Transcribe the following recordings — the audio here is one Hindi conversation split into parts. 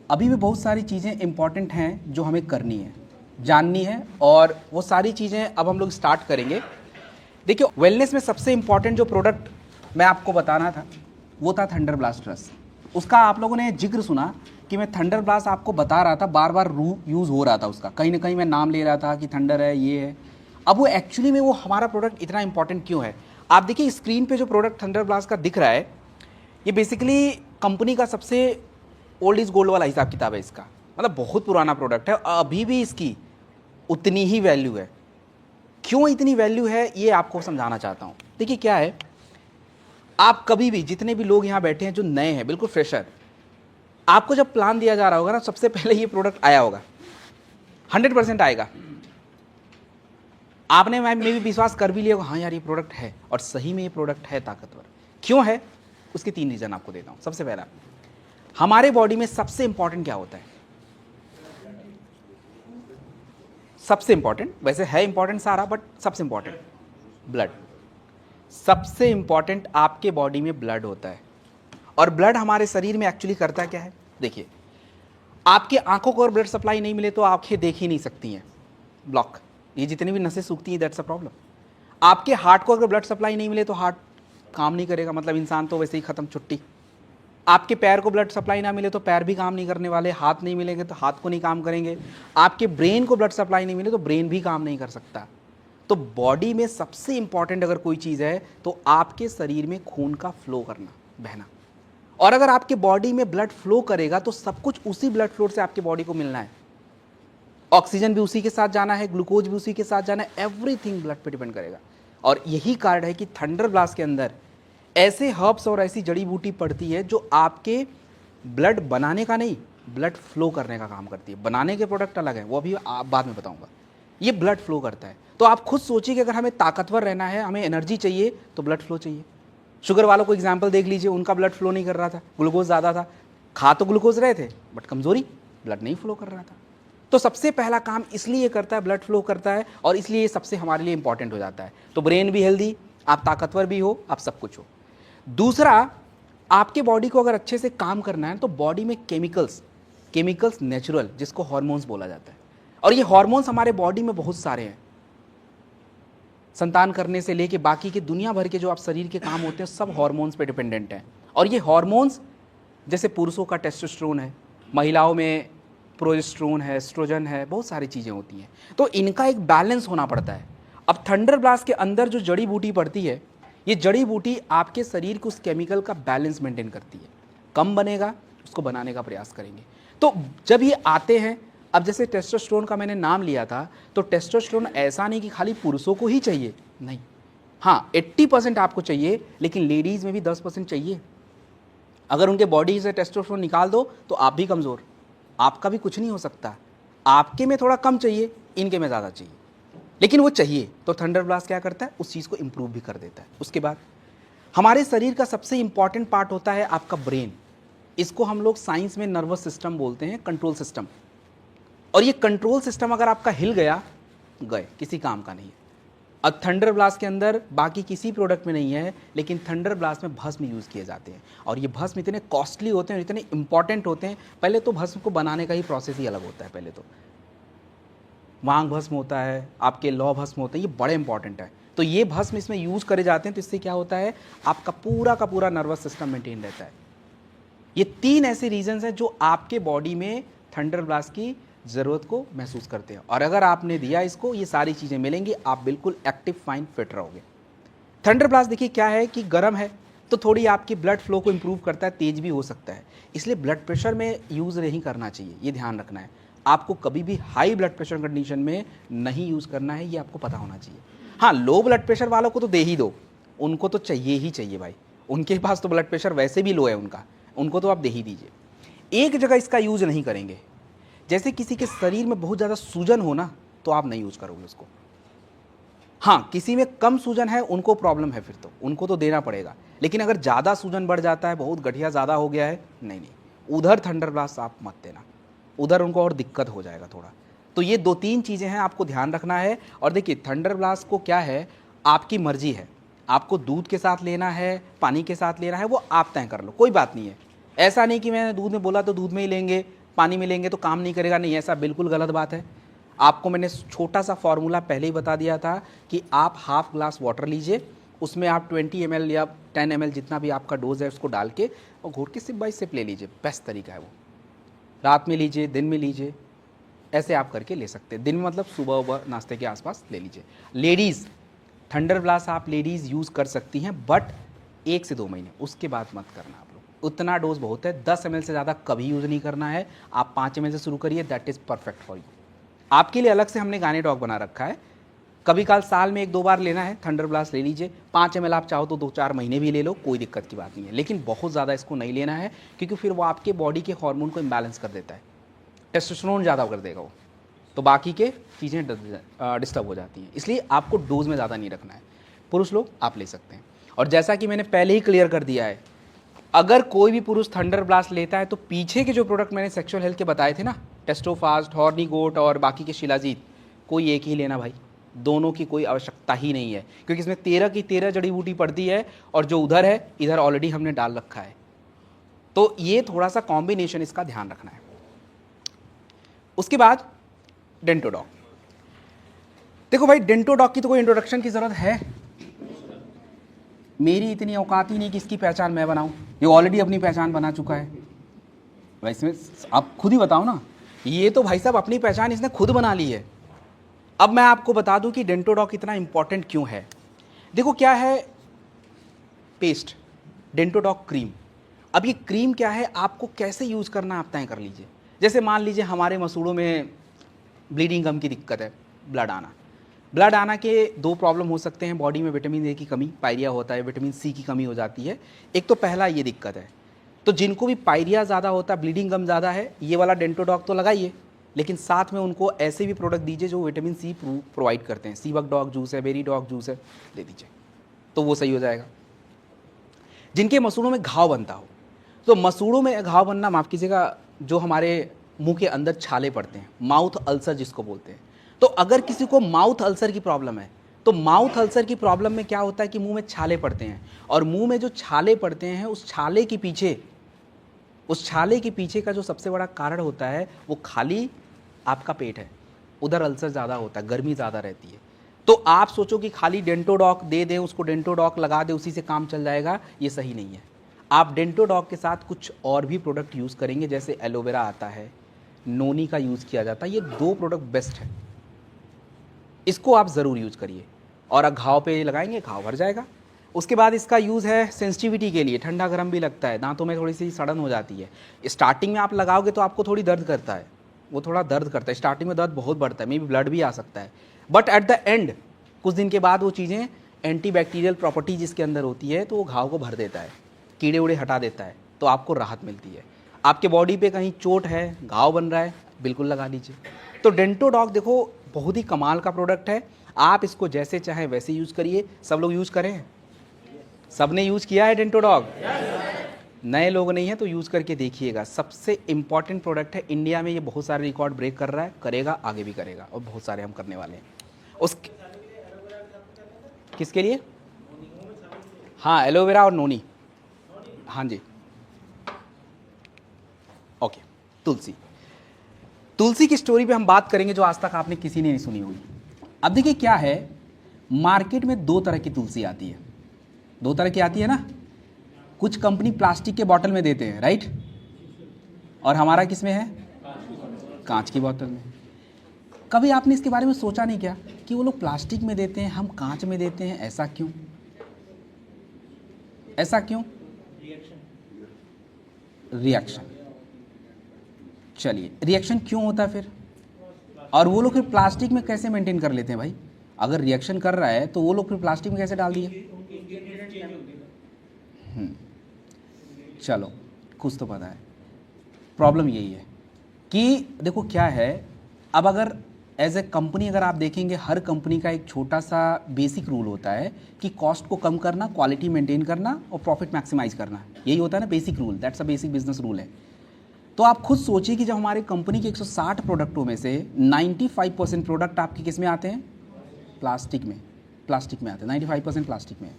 अभी भी बहुत सारी चीज़ें इंपॉर्टेंट हैं जो हमें करनी है, जाननी है, और वो सारी चीज़ें अब हम लोग स्टार्ट करेंगे। देखिए, वेलनेस में सबसे इंपॉर्टेंट जो प्रोडक्ट मैं आपको बताना था वो था थंडर ब्लास्ट रस। उसका आप लोगों ने जिक्र सुना कि मैं थंडर ब्लास्ट आपको बता रहा था, बार बार यूज़ हो रहा था उसका, कहीं ना कहीं मैं नाम ले रहा था कि थंडर है, ये है। अब वो एक्चुअली में वो हमारा प्रोडक्ट इतना इंपॉर्टेंट क्यों है? आप देखिए स्क्रीन पे जो प्रोडक्ट थंडर ब्लास्ट का दिख रहा है, ये बेसिकली कंपनी का सबसे ओल्ड इज गोल्ड वाला हिसाब किताब है इसका। मतलब बहुत पुराना प्रोडक्ट है, अभी भी इसकी उतनी ही वैल्यू है। क्यों इतनी वैल्यू है ये आपको समझाना चाहता हूँ। देखिए क्या है, आप कभी भी, जितने भी लोग यहाँ बैठे हैं जो नए हैं, बिल्कुल फ्रेशर, आपको जब प्लान दिया जा रहा होगा ना, सबसे पहले ये प्रोडक्ट आया होगा, 100% आएगा। आपने मैं भी विश्वास कर भी लिया होगा, हाँ यार ये प्रोडक्ट है, और सही में ये प्रोडक्ट है ताकतवर। क्यों है? उसके 3 रीजन आपको देता हूँ। सबसे पहला, हमारे बॉडी में सबसे इंपॉर्टेंट क्या होता है? सबसे इंपॉर्टेंट, वैसे है इंपॉर्टेंट सारा, बट सबसे इंपॉर्टेंट ब्लड। सबसे इंपॉर्टेंट आपके बॉडी में ब्लड होता है। और ब्लड हमारे शरीर में एक्चुअली करता क्या है? देखिए, आपकी आंखों को अगर ब्लड सप्लाई नहीं मिले तो आंखें देख ही नहीं सकती हैं, ब्लॉक। ये जितनी भी नसें सूखती हैं, दैट्स अ प्रॉब्लम। आपके हार्ट को अगर ब्लड सप्लाई नहीं मिले तो हार्ट काम नहीं करेगा, मतलब इंसान तो वैसे ही खत्म, छुट्टी। आपके पैर को ब्लड सप्लाई ना मिले तो पैर भी काम नहीं करने वाले, हाथ नहीं मिलेंगे तो हाथ को नहीं काम करेंगे। आपके ब्रेन को ब्लड सप्लाई नहीं मिले तो ब्रेन भी काम नहीं कर सकता। तो बॉडी में सबसे इंपॉर्टेंट अगर कोई चीज़ है तो आपके शरीर में खून का फ्लो करना, बहना। और अगर आपके बॉडी में ब्लड फ्लो करेगा तो सब कुछ उसी ब्लड फ्लो से आपके बॉडी को मिलना है। ऑक्सीजन भी उसी के साथ जाना है, ग्लूकोज भी उसी के साथ जाना है, एवरीथिंग ब्लड पे डिपेंड करेगा। और यही कारण है कि थंडर ब्लास्ट के अंदर ऐसे हर्ब्स और ऐसी जड़ी बूटी पड़ती है जो आपके ब्लड बनाने का नहीं, ब्लड फ्लो करने का काम करती है। बनाने के प्रोडक्ट अलग है, वो अभी आप बाद में बताऊंगा। ये ब्लड फ्लो करता है। तो आप खुद सोचिए कि अगर हमें ताकतवर रहना है, हमें एनर्जी चाहिए, तो ब्लड फ्लो चाहिए। शुगर वालों को एग्जाम्पल देख लीजिए, उनका ब्लड फ्लो नहीं कर रहा था, ग्लूकोज ज़्यादा था, खा तो ग्लूकोज रहे थे बट कमजोरी, ब्लड नहीं फ्लो कर रहा था। तो सबसे पहला काम इसलिए करता है, ब्लड फ्लो करता है, और इसलिए ये सबसे हमारे लिए इंपॉर्टेंट हो जाता है। तो ब्रेन भी हेल्दी, आप ताकतवर भी हो, आप सब कुछ हो। दूसरा, आपके बॉडी को अगर अच्छे से काम करना है तो बॉडी में केमिकल्स नेचुरल, जिसको हार्मोन्स बोला जाता है। और ये हार्मोन्स हमारे बॉडी में बहुत सारे हैं, संतान करने से लेके बाकी के दुनिया भर के जो आप शरीर के काम होते हैं सब हार्मोन्स पे डिपेंडेंट हैं। और ये हार्मोन्स, जैसे पुरुषों का टेस्टोस्टेरोन है, महिलाओं में प्रोजेस्टेरोन है, एस्ट्रोजन है, बहुत सारी चीज़ें होती हैं। तो इनका एक बैलेंस होना पड़ता है। अब थंडर ब्लास्ट के अंदर जो जड़ी बूटी पड़ती है, ये जड़ी बूटी आपके शरीर के उस केमिकल का बैलेंस मेंटेन करती है। कम बनेगा, उसको बनाने का प्रयास करेंगे। तो जब ये आते हैं, अब जैसे टेस्टोस्टेरोन का मैंने नाम लिया था, तो टेस्टोस्टेरोन ऐसा नहीं कि खाली पुरुषों को ही चाहिए, नहीं। हाँ, 80% आपको चाहिए, लेकिन लेडीज़ में भी 10% चाहिए। अगर उनके बॉडी से टेस्टोस्टेरोन निकाल दो तो आप भी कमज़ोर, आपका भी कुछ नहीं हो सकता। आपके में थोड़ा कम चाहिए, इनके में ज़्यादा चाहिए, लेकिन वो चाहिए। तो थंडर ब्लास्ट क्या करता है? उस चीज़ को इंप्रूव भी कर देता है। उसके बाद हमारे शरीर का सबसे इंपॉर्टेंट पार्ट होता है आपका ब्रेन। इसको हम लोग साइंस में नर्वस सिस्टम बोलते हैं, कंट्रोल सिस्टम। और ये कंट्रोल सिस्टम अगर आपका हिल गया, गए, किसी काम का नहीं है। अब थंडर ब्लास्ट के अंदर बाकी किसी प्रोडक्ट में नहीं है, लेकिन थंडर ब्लास्ट में भस्म यूज़ किए जाते हैं। और ये भस्म इतने कॉस्टली होते हैं, इतने इंपॉर्टेंट होते हैं। पहले तो भस्म को बनाने का ही प्रोसेस ही अलग होता है। पहले तो वांग भस्म होता है, आपके लौ भस्म होते हैं, ये बड़े इंपॉर्टेंट है। तो ये भस्म इसमें यूज़ करे जाते हैं। तो इससे क्या होता है, आपका पूरा का पूरा नर्वस सिस्टम मेंटेन रहता है। ये 3 ऐसे रीजंस हैं जो आपके बॉडी में थंडर ब्लास्ट की ज़रूरत को महसूस करते हैं। और अगर आपने दिया इसको, ये सारी चीज़ें मिलेंगी, आप बिल्कुल एक्टिव, फाइन, फिट रहोगे। थंडर ब्लास्ट देखिए क्या है कि गर्म है तो थोड़ी आपकी ब्लड फ्लो को इंप्रूव करता है, तेज भी हो सकता है। इसलिए ब्लड प्रेशर में यूज़ नहीं करना चाहिए, ये ध्यान रखना है। आपको कभी भी हाई ब्लड प्रेशर कंडीशन में नहीं यूज़ करना है, ये आपको पता होना चाहिए। हाँ, लो ब्लड प्रेशर वालों को तो दे ही दो, उनको तो चाहिए ही चाहिए भाई। उनके पास तो ब्लड प्रेशर वैसे भी लो है उनका, उनको तो आप दे ही दीजिए। एक जगह इसका यूज़ नहीं करेंगे, जैसे किसी के शरीर में बहुत ज़्यादा सूजन हो ना, तो आप नहीं यूज़ करोगे उसको। हाँ, किसी में कम सूजन है, उनको प्रॉब्लम है, फिर तो उनको तो देना पड़ेगा। लेकिन अगर ज़्यादा सूजन बढ़ जाता है, बहुत गठिया ज़्यादा हो गया है, नहीं, उधर थंडर ब्लास्ट आप मत देना, उधर उनको और दिक्कत हो जाएगा थोड़ा। तो ये 2-3 चीज़ें हैं, आपको ध्यान रखना है। और देखिए, थंडर ब्लास्ट को क्या है, आपकी मर्जी है, आपको दूध के साथ लेना है, पानी के साथ लेना है, वो आप तय कर लो, कोई बात नहीं है। ऐसा नहीं कि मैंने दूध में बोला तो दूध में ही लेंगे, पानी में लेंगे तो काम नहीं करेगा, नहीं, ऐसा बिल्कुल गलत बात है। आपको मैंने छोटा सा फॉर्मूला पहले ही बता दिया था कि आप हाफ ग्लास वाटर लीजिए, उसमें आप 20 ml या 10 ml जितना भी आपका डोज है उसको डाल के और घोट के सिप बाई सिप ले लीजिए। बेस्ट तरीका है वो। रात में लीजिए, दिन में लीजिए, ऐसे आप करके ले सकते हैं। दिन में मतलब सुबह नाश्ते के आसपास ले लीजिए। लेडीज़, थंडर ब्लास्ट आप लेडीज़ यूज़ कर सकती हैं, बट 1 से 2 महीने, उसके बाद मत करना आप लोग। उतना डोज बहुत है, 10 ml से ज़्यादा कभी यूज़ नहीं करना है। आप 5 ml से शुरू करिए, that is perfect for you. आपके लिए अलग से हमने गायनेडॉग बना रखा है। कभी काल साल में 1-2 बार लेना है, थंडर ब्लास्ट ले लीजिए। 5 ml आप चाहो तो 2-4 महीने भी ले लो, कोई दिक्कत की बात नहीं है, लेकिन बहुत ज़्यादा इसको नहीं लेना है, क्योंकि फिर वो आपके बॉडी के हार्मोन को इम्बैलेंस कर देता है, टेस्टोस्टेरोन ज़्यादा कर देगा वो, तो बाकी के चीज़ें डिस्टर्ब हो जाती हैं। इसलिए आपको डोज में ज़्यादा नहीं रखना है। पुरुष लोग आप ले सकते हैं। और जैसा कि मैंने पहले ही क्लियर कर दिया है, अगर कोई भी पुरुष थंडर ब्लास्ट लेता है तो पीछे के जो प्रोडक्ट मैंने सेक्सुअल हेल्थ के बताए थे ना, टेस्टोफास्ट, हॉर्नीगोट और बाकी के शिलाजीत, कोई एक ही लेना भाई, दोनों की कोई आवश्यकता ही नहीं है, क्योंकि इसमें 13 की 13 जड़ी बूटी पड़ती है और जो उधर है इधर ऑलरेडी हमने डाल रखा है। तो ये थोड़ा सा कॉम्बिनेशन इसका ध्यान रखना है। उसके बाद डेंटोडॉग। देखो भाई, डेंटोडॉग की तो कोई इंट्रोडक्शन की ज़रूरत है, मेरी इतनी औकात ही नहीं कि इसकी पहचान मैं बनाऊं, ये ऑलरेडी अपनी पहचान बना चुका है। भाई इसमें आप खुद ही बताओ ना, ये तो भाई साहब अपनी पहचान इसने खुद बना ली है। अब मैं आपको बता दूं कि डेंटोडॉग इतना इंपॉर्टेंट क्यों है। देखो क्या है, पेस्ट, डेंटोडॉग क्रीम। अब ये क्रीम क्या है, आपको कैसे यूज़ करना आप तय कर लीजिए। जैसे मान लीजिए हमारे मसूड़ों में ब्लीडिंग गम की दिक्कत है, ब्लड आना। ब्लड आना के 2 प्रॉब्लम हो सकते हैं, बॉडी में विटामिन ए की कमी, पायरिया होता है, विटामिन सी की कमी हो जाती है। एक तो पहला ये दिक्कत है, तो जिनको भी पायरिया ज़्यादा होता है, ब्लीडिंग गम ज़्यादा है, ये वाला डेंटोडॉग तो लगाइए, लेकिन साथ में उनको ऐसे भी प्रोडक्ट दीजिए जो विटामिन सी प्रोवाइड करते हैं। सीवक डॉग जूस है, बेरी डॉग जूस है, दे दीजिए, तो वो सही हो जाएगा। जिनके मसूड़ों में घाव बनता हो, तो मसूड़ों में घाव बनना, माफ़ कीजिएगा, जो हमारे मुंह के अंदर छाले पड़ते हैं, माउथ अल्सर जिसको बोलते हैं, तो अगर किसी को माउथ अल्सर की प्रॉब्लम है, तो माउथ अल्सर की प्रॉब्लम में क्या होता है कि मुंह में छाले पड़ते हैं, और मुंह में जो छाले पड़ते हैं उस छाले के पीछे का जो सबसे बड़ा कारण होता है वो खाली आपका पेट है, उधर अल्सर ज़्यादा होता है, गर्मी ज़्यादा रहती है। तो आप सोचो कि खाली डेंटोडॉग दे दें उसको, डेंटोडॉग लगा दे, उसी से काम चल जाएगा, ये सही नहीं है। आप डेंटोडॉग के साथ कुछ और भी प्रोडक्ट यूज़ करेंगे, जैसे एलोवेरा आता है, नोनी का यूज़ किया जाता है, ये 2 प्रोडक्ट बेस्ट है, इसको आप ज़रूर यूज़ करिए और घाव पे लगाएंगे, घाव भर जाएगा। उसके बाद इसका यूज़ है सेंसिटिविटी के लिए, ठंडा गर्म भी लगता है, दांतों में थोड़ी सी सड़न हो जाती है। स्टार्टिंग में आप लगाओगे तो आपको थोड़ी दर्द करता है, वो थोड़ा दर्द करता है, स्टार्टिंग में दर्द बहुत बढ़ता है, मे बी ब्लड भी आ सकता है, बट एट द एंड कुछ दिन के बाद वो चीज़ें एंटीबैक्टीरियल प्रॉपर्टी जिसके अंदर होती है, तो वो घाव को भर देता है, कीड़े उड़े हटा देता है, तो आपको राहत मिलती है। आपके बॉडी पे कहीं चोट है, घाव बन रहा है, बिल्कुल लगा लीजिए। तो डेंटोडॉग देखो बहुत ही कमाल का प्रोडक्ट है, आप इसको जैसे चाहें वैसे यूज़ करिए। सब लोग यूज़ करें, सबने यूज़ किया है डेंटोडॉग, नए लोग नहीं हैं तो यूज़ करके देखिएगा। सबसे इम्पॉर्टेंट प्रोडक्ट है, इंडिया में ये बहुत सारे रिकॉर्ड ब्रेक कर रहा है, करेगा, आगे भी करेगा, और बहुत सारे हम करने वाले हैं। उस किसके लिए? हाँ, एलोवेरा और नोनी, हाँ जी, ओके। तुलसी की स्टोरी पे हम बात करेंगे जो आज तक आपने किसी ने नहीं सुनी होगी। अब देखिए क्या है, मार्केट में 2 तरह की तुलसी आती है, 2 तरह की आती है ना। कुछ कंपनी प्लास्टिक के बॉटल में देते हैं, राइट, और हमारा किस में है? कांच की बोतल में। कभी आपने इसके बारे में सोचा नहीं क्या कि वो लोग प्लास्टिक में देते हैं, हम कांच में देते हैं, ऐसा क्यों? ऐसा क्यों? रिएक्शन। चलिए, रिएक्शन क्यों होता है फिर, और वो लोग फिर प्लास्टिक में कैसे मेंटेन कर लेते हैं भाई? अगर रिएक्शन कर रहा है तो वो लोग फिर प्लास्टिक में कैसे डाल दिए? चलो, कुछ तो पता है। प्रॉब्लम यही है कि देखो क्या है, अब अगर एज ए कंपनी अगर आप देखेंगे, हर कंपनी का एक छोटा सा बेसिक रूल होता है कि कॉस्ट को कम करना, क्वालिटी मेंटेन करना और प्रॉफिट मैक्सिमाइज करना, यही होता है ना basic rule, that's a basic business rule है। तो आप खुद सोचिए कि जब हमारे कंपनी के 160 प्रोडक्टों में से 95% प्रोडक्ट आपके किस में आते हैं? प्लास्टिक में आते हैं, 95% प्लास्टिक में।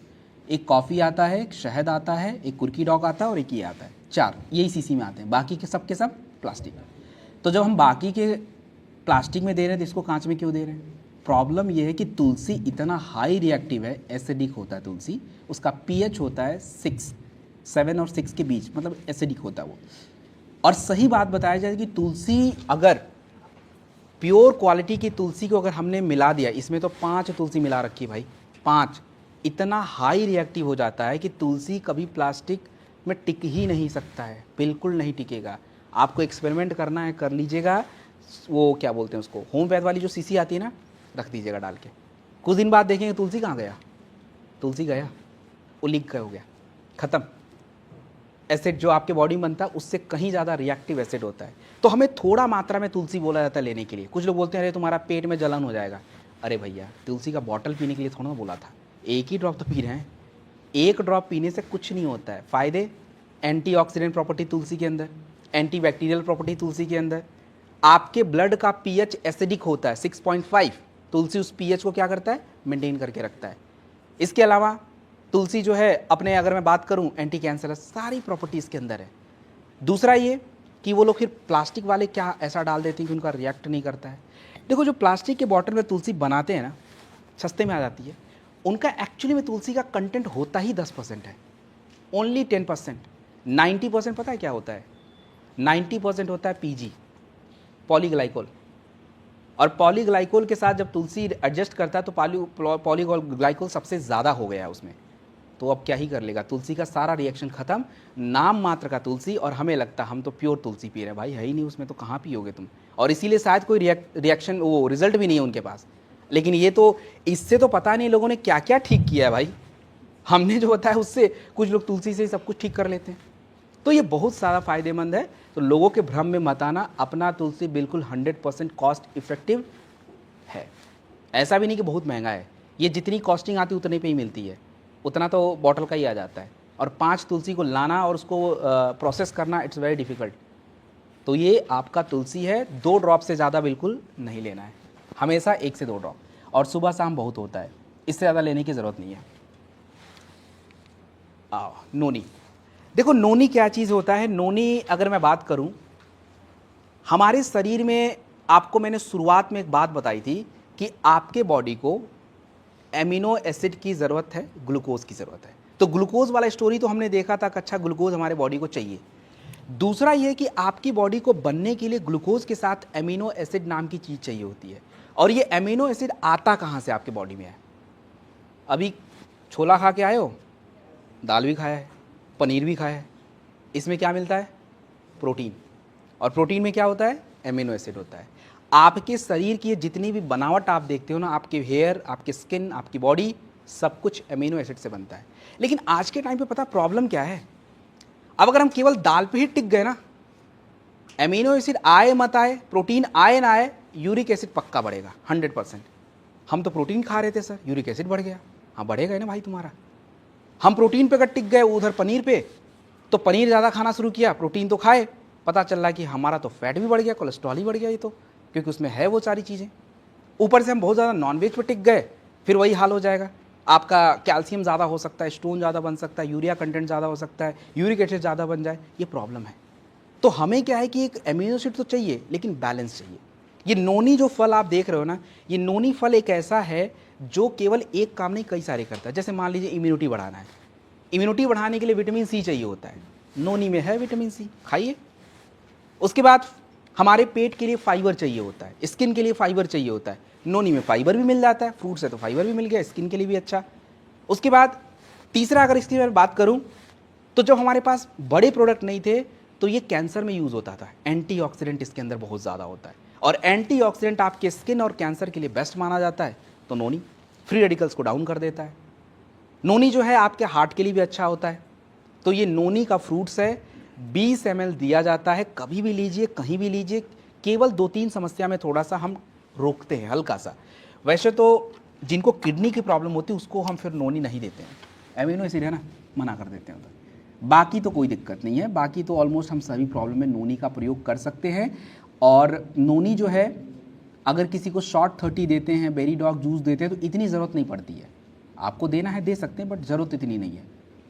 एक कॉफ़ी आता है, एक शहद आता है, एक कुर्की डॉग आता है और एक ये आता है, 4 यही सीसी में आते हैं, बाकी के सब प्लास्टिक। तो जब हम बाकी के प्लास्टिक में दे रहे हैं तो इसको कांच में क्यों दे रहे हैं? प्रॉब्लम ये है कि तुलसी इतना हाई रिएक्टिव है, एसिडिक होता है तुलसी, उसका पीएच होता है 7 और 6 के बीच, मतलब एसिडिक होता है वो। और सही बात बताया जाए कि तुलसी अगर प्योर क्वालिटी की तुलसी को अगर हमने मिला दिया, इसमें तो 5 तुलसी मिला रखी भाई, 5, इतना हाई रिएक्टिव हो जाता है कि तुलसी कभी प्लास्टिक में टिक ही नहीं सकता है, बिल्कुल नहीं टिकेगा। आपको एक्सपेरिमेंट करना है, कर लीजिएगा, वो क्या बोलते हैं उसको, होमपैथ वाली जो सीसी आती है ना, रख दीजिएगा डाल के, कुछ दिन बाद देखेंगे तुलसी कहाँ गया, तुलसी गया, वो लीक हो गया, ख़त्म। एसिड जो आपके बॉडी में बनता है उससे कहीं ज़्यादा रिएक्टिव एसिड होता है। तो हमें थोड़ा मात्रा में तुलसी बोला जाता है लेने के लिए। कुछ लोग बोलते हैं अरे तुम्हारा पेट में जलन हो जाएगा, अरे भैया तुलसी का बॉटल पीने के लिए थोड़ा बोला था, एक ही ड्रॉप तो पी रहे हैं, एक ड्रॉप पीने से कुछ नहीं होता है। फ़ायदे, एंटीऑक्सीडेंट प्रॉपर्टी तुलसी के अंदर, एंटीबैक्टीरियल प्रॉपर्टी तुलसी के अंदर, आपके ब्लड का पीएच एसिडिक होता है 6.5, तुलसी उस पीएच को क्या करता है, मेंटेन करके रखता है। इसके अलावा तुलसी जो है अपने, अगर मैं बात करूं, एंटी कैंसर, सारी प्रॉपर्टी इसके अंदर है। दूसरा ये कि वो लोग फिर प्लास्टिक वाले क्या ऐसा डाल देते हैं कि उनका रिएक्ट नहीं करता है। देखो जो प्लास्टिक के बॉटल में तुलसी बनाते हैं ना, सस्ते में आ जाती है, उनका एक्चुअली में तुलसी का कंटेंट होता ही 10% है, ओनली 10%। 90% पता है क्या होता है? 90% होता है पीजी, पॉलीग्लाइकोल। और पॉलीग्लाइकोल के साथ जब तुलसी एडजस्ट करता है तो पॉलीग्लाइकोल सबसे ज़्यादा हो गया है उसमें, तो अब क्या ही कर लेगा, तुलसी का सारा रिएक्शन ख़त्म, नाम मात्र का तुलसी। और हमें लगता हम तो प्योर तुलसी पी रहे हैं, भाई है ही नहीं उसमें, तो कहाँ पियोगे तुम। और इसीलिए शायद कोई रिएक्शन, वो रिजल्ट भी नहीं है उनके पास। लेकिन ये तो, इससे तो पता नहीं लोगों ने क्या क्या ठीक किया है भाई, हमने जो बताया उससे कुछ लोग तुलसी से ही सब कुछ ठीक कर लेते हैं। तो ये बहुत सारा फ़ायदेमंद है। तो लोगों के भ्रम में मत आना, अपना तुलसी बिल्कुल 100% कॉस्ट इफेक्टिव है। ऐसा भी नहीं कि बहुत महंगा है, ये जितनी कॉस्टिंग आती है उतने पे ही मिलती है, उतना तो बॉटल का ही आ जाता है। और 5 तुलसी को लाना और उसको प्रोसेस करना, इट्स वेरी डिफ़िकल्ट। तो ये आपका तुलसी है, 2 ड्रॉप से ज़्यादा बिल्कुल नहीं लेना है, हमेशा 1 से 2 ड्रॉप, और सुबह शाम बहुत होता है, इससे ज़्यादा लेने की ज़रूरत नहीं है। नोनी, देखो नोनी क्या चीज़ होता है। नोनी अगर मैं बात करूं, हमारे शरीर में, आपको मैंने शुरुआत में एक बात बताई थी कि आपके बॉडी को एमिनो एसिड की ज़रूरत है, ग्लूकोज की ज़रूरत है। तो ग्लूकोज वाला स्टोरी तो हमने देखा था कि अच्छा ग्लूकोज हमारे बॉडी को चाहिए। दूसरा ये कि आपकी बॉडी को बनने के लिए ग्लूकोज के साथ एमिनो एसिड नाम की चीज़ चाहिए होती है। और ये एमिनो एसिड आता कहाँ से आपके बॉडी में है? अभी छोला खा के आए हो, दाल भी खाया है, पनीर भी खाया है, इसमें क्या मिलता है? प्रोटीन। और प्रोटीन में क्या होता है? एमिनो एसिड होता है। आपके शरीर की जितनी भी बनावट आप देखते हो ना, आपके हेयर, आपके स्किन, आपकी बॉडी, सब कुछ एमिनो एसिड से बनता है। लेकिन आज के टाइम पे पता प्रॉब्लम क्या है? अब अगर हम केवल दाल पे ही टिक गए ना, एमिनो एसिड आए मत आए, प्रोटीन आए ना आए, यूरिक एसिड पक्का बढ़ेगा 100%। हम तो प्रोटीन खा रहे थे सर, यूरिक एसिड बढ़ गया। हाँ बढ़ेगा ना भाई तुम्हारा। हम प्रोटीन पे अगर टिक गए उधर पनीर पे, तो पनीर ज़्यादा खाना शुरू किया, प्रोटीन तो खाए, पता चल रहा कि हमारा तो फैट भी बढ़ गया, कोलेस्ट्रॉल ही बढ़ गया ये तो, क्योंकि उसमें है वो सारी चीज़ें। ऊपर से हम बहुत ज़्यादा नॉनवेज पे टिक गए, फिर वही हाल हो जाएगा। आपका कैल्शियम ज़्यादा हो सकता है, स्टोन ज़्यादा बन सकता है, यूरिया कंटेंट ज़्यादा हो सकता है, यूरिक एसिड ज़्यादा बन जाए, ये प्रॉब्लम है। तो हमें क्या है कि एक एमिनो एसिड तो चाहिए, लेकिन बैलेंस चाहिए। ये नोनी जो फल आप देख रहे हो ना, ये नोनी फल एक ऐसा है जो केवल एक काम नहीं कई सारे करता है। जैसे मान लीजिए इम्यूनिटी बढ़ाना है, इम्यूनिटी बढ़ाने के लिए विटामिन सी चाहिए होता है, नोनी में है विटामिन सी, खाइए। उसके बाद हमारे पेट के लिए फाइबर चाहिए होता है, स्किन के लिए फाइबर चाहिए होता है, नोनी में फाइबर भी मिल जाता है, फ्रूट से तो फाइबर भी मिल गया, स्किन के लिए भी अच्छा। उसके बाद तीसरा अगर इसकी मैं बात करूं, तो जब हमारे पास बड़े प्रोडक्ट नहीं थे तो ये कैंसर में यूज़ होता था, एंटीऑक्सीडेंट इसके अंदर बहुत ज़्यादा होता है, और एंटीऑक्सीडेंट आपके स्किन और कैंसर के लिए बेस्ट माना जाता है। तो नोनी फ्री रेडिकल्स को डाउन कर देता है। नोनी जो है आपके हार्ट के लिए भी अच्छा होता है। तो ये नोनी का फ्रूट्स है, 20 ml दिया जाता है, कभी भी लीजिए, कहीं भी लीजिए। केवल 2-3 समस्या में थोड़ा सा हम रोकते हैं, हल्का सा। वैसे तो जिनको किडनी की प्रॉब्लम होती है उसको हम फिर नोनी नहीं देते हैं, एमिनो एसिड है ना, मना कर देते हैं। बाकी तो कोई दिक्कत नहीं है, बाकी तो ऑलमोस्ट हम सभी प्रॉब्लम में नोनी का प्रयोग कर सकते हैं। और नोनी जो है, अगर किसी को शॉर्ट 30 देते हैं, बेरी डॉग जूस देते हैं, तो इतनी ज़रूरत नहीं पड़ती है। आपको देना है दे सकते हैं, बट ज़रूरत इतनी नहीं है।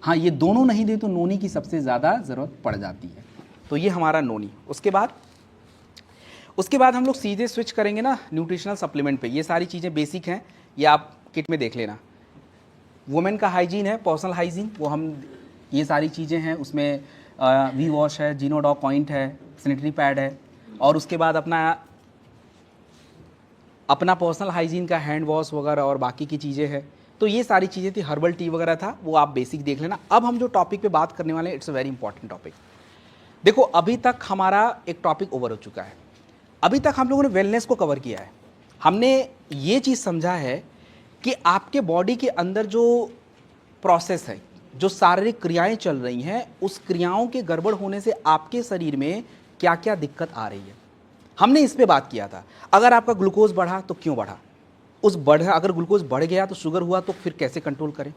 हाँ, ये दोनों नहीं दे तो नोनी की सबसे ज़्यादा ज़रूरत पड़ जाती है। तो ये हमारा नोनी। उसके बाद उसके बाद हम लोग सीधे स्विच करेंगे ना न्यूट्रिशनल सप्लीमेंट पे। ये सारी चीज़ें बेसिक हैं, ये आप किट में देख लेना। वुमेन का हाइजीन है, पर्सनल हाइजीन, वो हम ये सारी चीज़ें हैं उसमें। वी वॉश है, जीनोडॉक पॉइंट है, सैनिटरी पैड है, और उसके बाद अपना पर्सनल हाइजीन का हैंड वॉश वगैरह और बाकी की चीज़ें हैं। तो ये सारी चीज़ें थी, हर्बल टी वगैरह था, वो आप बेसिक देख लेना। अब हम जो टॉपिक पे बात करने वाले हैं, it's a very important topic. देखो अभी तक हमारा एक टॉपिक ओवर हो चुका है। अभी तक हम लोगों ने वेलनेस को कवर किया है। हमने ये चीज़ समझा है कि आपके बॉडी के अंदर जो प्रोसेस है, जो शारीरिक क्रियाएं चल रही हैं, उस क्रियाओं के गड़बड़ होने से आपके शरीर में क्या क्या दिक्कत आ रही है, हमने इस पे बात किया था। अगर आपका ग्लूकोज बढ़ा तो क्यों बढ़ा, अगर ग्लूकोज बढ़ गया तो शुगर हुआ तो फिर कैसे कंट्रोल करें।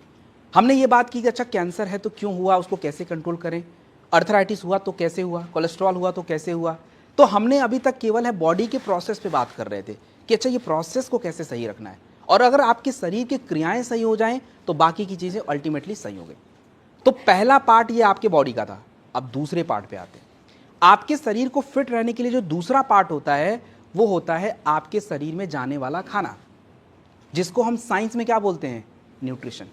हमने ये बात की कि अच्छा कैंसर है तो क्यों हुआ, उसको कैसे कंट्रोल करें। अर्थराइटिस हुआ तो कैसे हुआ, कोलेस्ट्रॉल हुआ तो कैसे हुआ। तो हमने अभी तक केवल है बॉडी के प्रोसेस पे बात कर रहे थे कि अच्छा ये प्रोसेस को कैसे सही रखना है, और अगर आपके शरीर की क्रियाएं सही हो जाएं तो बाकी की चीज़ें अल्टीमेटली सही हो गई। तो पहला पार्ट ये आपके बॉडी का था। अब दूसरे पार्ट पे आते हैं। आपके शरीर को फिट रहने के लिए जो दूसरा पार्ट होता है वो होता है आपके शरीर में जाने वाला खाना, जिसको हम साइंस में क्या बोलते हैं, न्यूट्रिशन।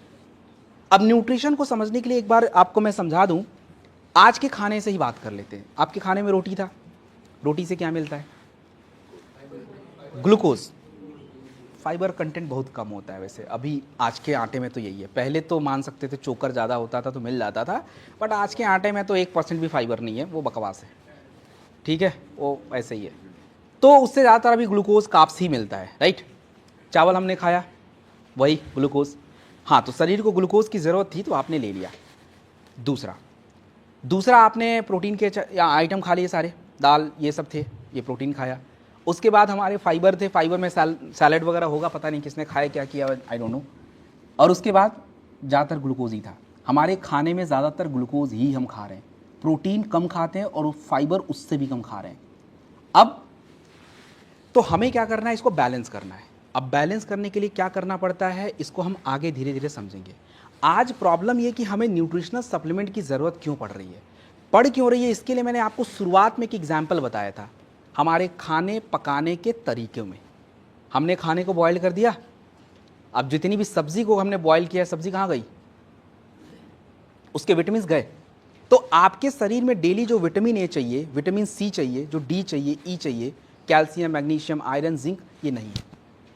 अब न्यूट्रिशन को समझने के लिए एक बार आपको मैं समझा दूं। आज के खाने से ही बात कर लेते हैं। आपके खाने में रोटी था, रोटी से क्या मिलता है, ग्लूकोज। फाइबर कंटेंट बहुत कम होता है वैसे अभी आज के आटे में, तो यही है। पहले तो मान सकते थे चोकर ज़्यादा होता था तो मिल जाता था, बट आज के आटे में तो 1% भी फाइबर नहीं है, वो बकवास है, ठीक है, वो ऐसे ही है। तो उससे ज़्यादातर अभी ग्लूकोज कार्ब्स ही मिलता है, राइट। चावल हमने खाया, वही ग्लूकोज। हाँ, तो शरीर को ग्लूकोज की ज़रूरत थी तो आपने ले लिया। दूसरा आपने प्रोटीन के आइटम खा लिए सारे, दाल ये सब थे, ये प्रोटीन खाया। उसके बाद हमारे फाइबर थे, फाइबर में सैलड वगैरह होगा, पता नहीं किसने खाया क्या किया, आई डोंट नो। और उसके बाद ज़्यादातर ग्लूकोज ही था। हमारे खाने में ज़्यादातर ग्लूकोज ही हम खा रहे हैं, प्रोटीन कम खाते हैं और फाइबर उससे भी कम खा रहे हैं। अब तो हमें क्या करना है, इसको बैलेंस करना है। अब बैलेंस करने के लिए क्या करना पड़ता है, इसको हम आगे धीरे धीरे समझेंगे। आज प्रॉब्लम ये कि हमें न्यूट्रिशनल सप्लीमेंट की ज़रूरत क्यों पड़ रही है, पड़ क्यों रही है, इसके लिए मैंने आपको शुरुआत में एक एग्जाम्पल बताया था। हमारे खाने पकाने के तरीके में हमने खाने को बॉयल कर दिया। अब जितनी भी सब्जी को हमने बॉयल किया, सब्जी कहाँ गई, उसके विटामिन गए। तो आपके शरीर में डेली जो विटामिन ए चाहिए, विटामिन सी चाहिए, जो डी चाहिए, ई चाहिए, कैल्शियम, मैग्नीशियम, आयरन, जिंक, ये नहीं है।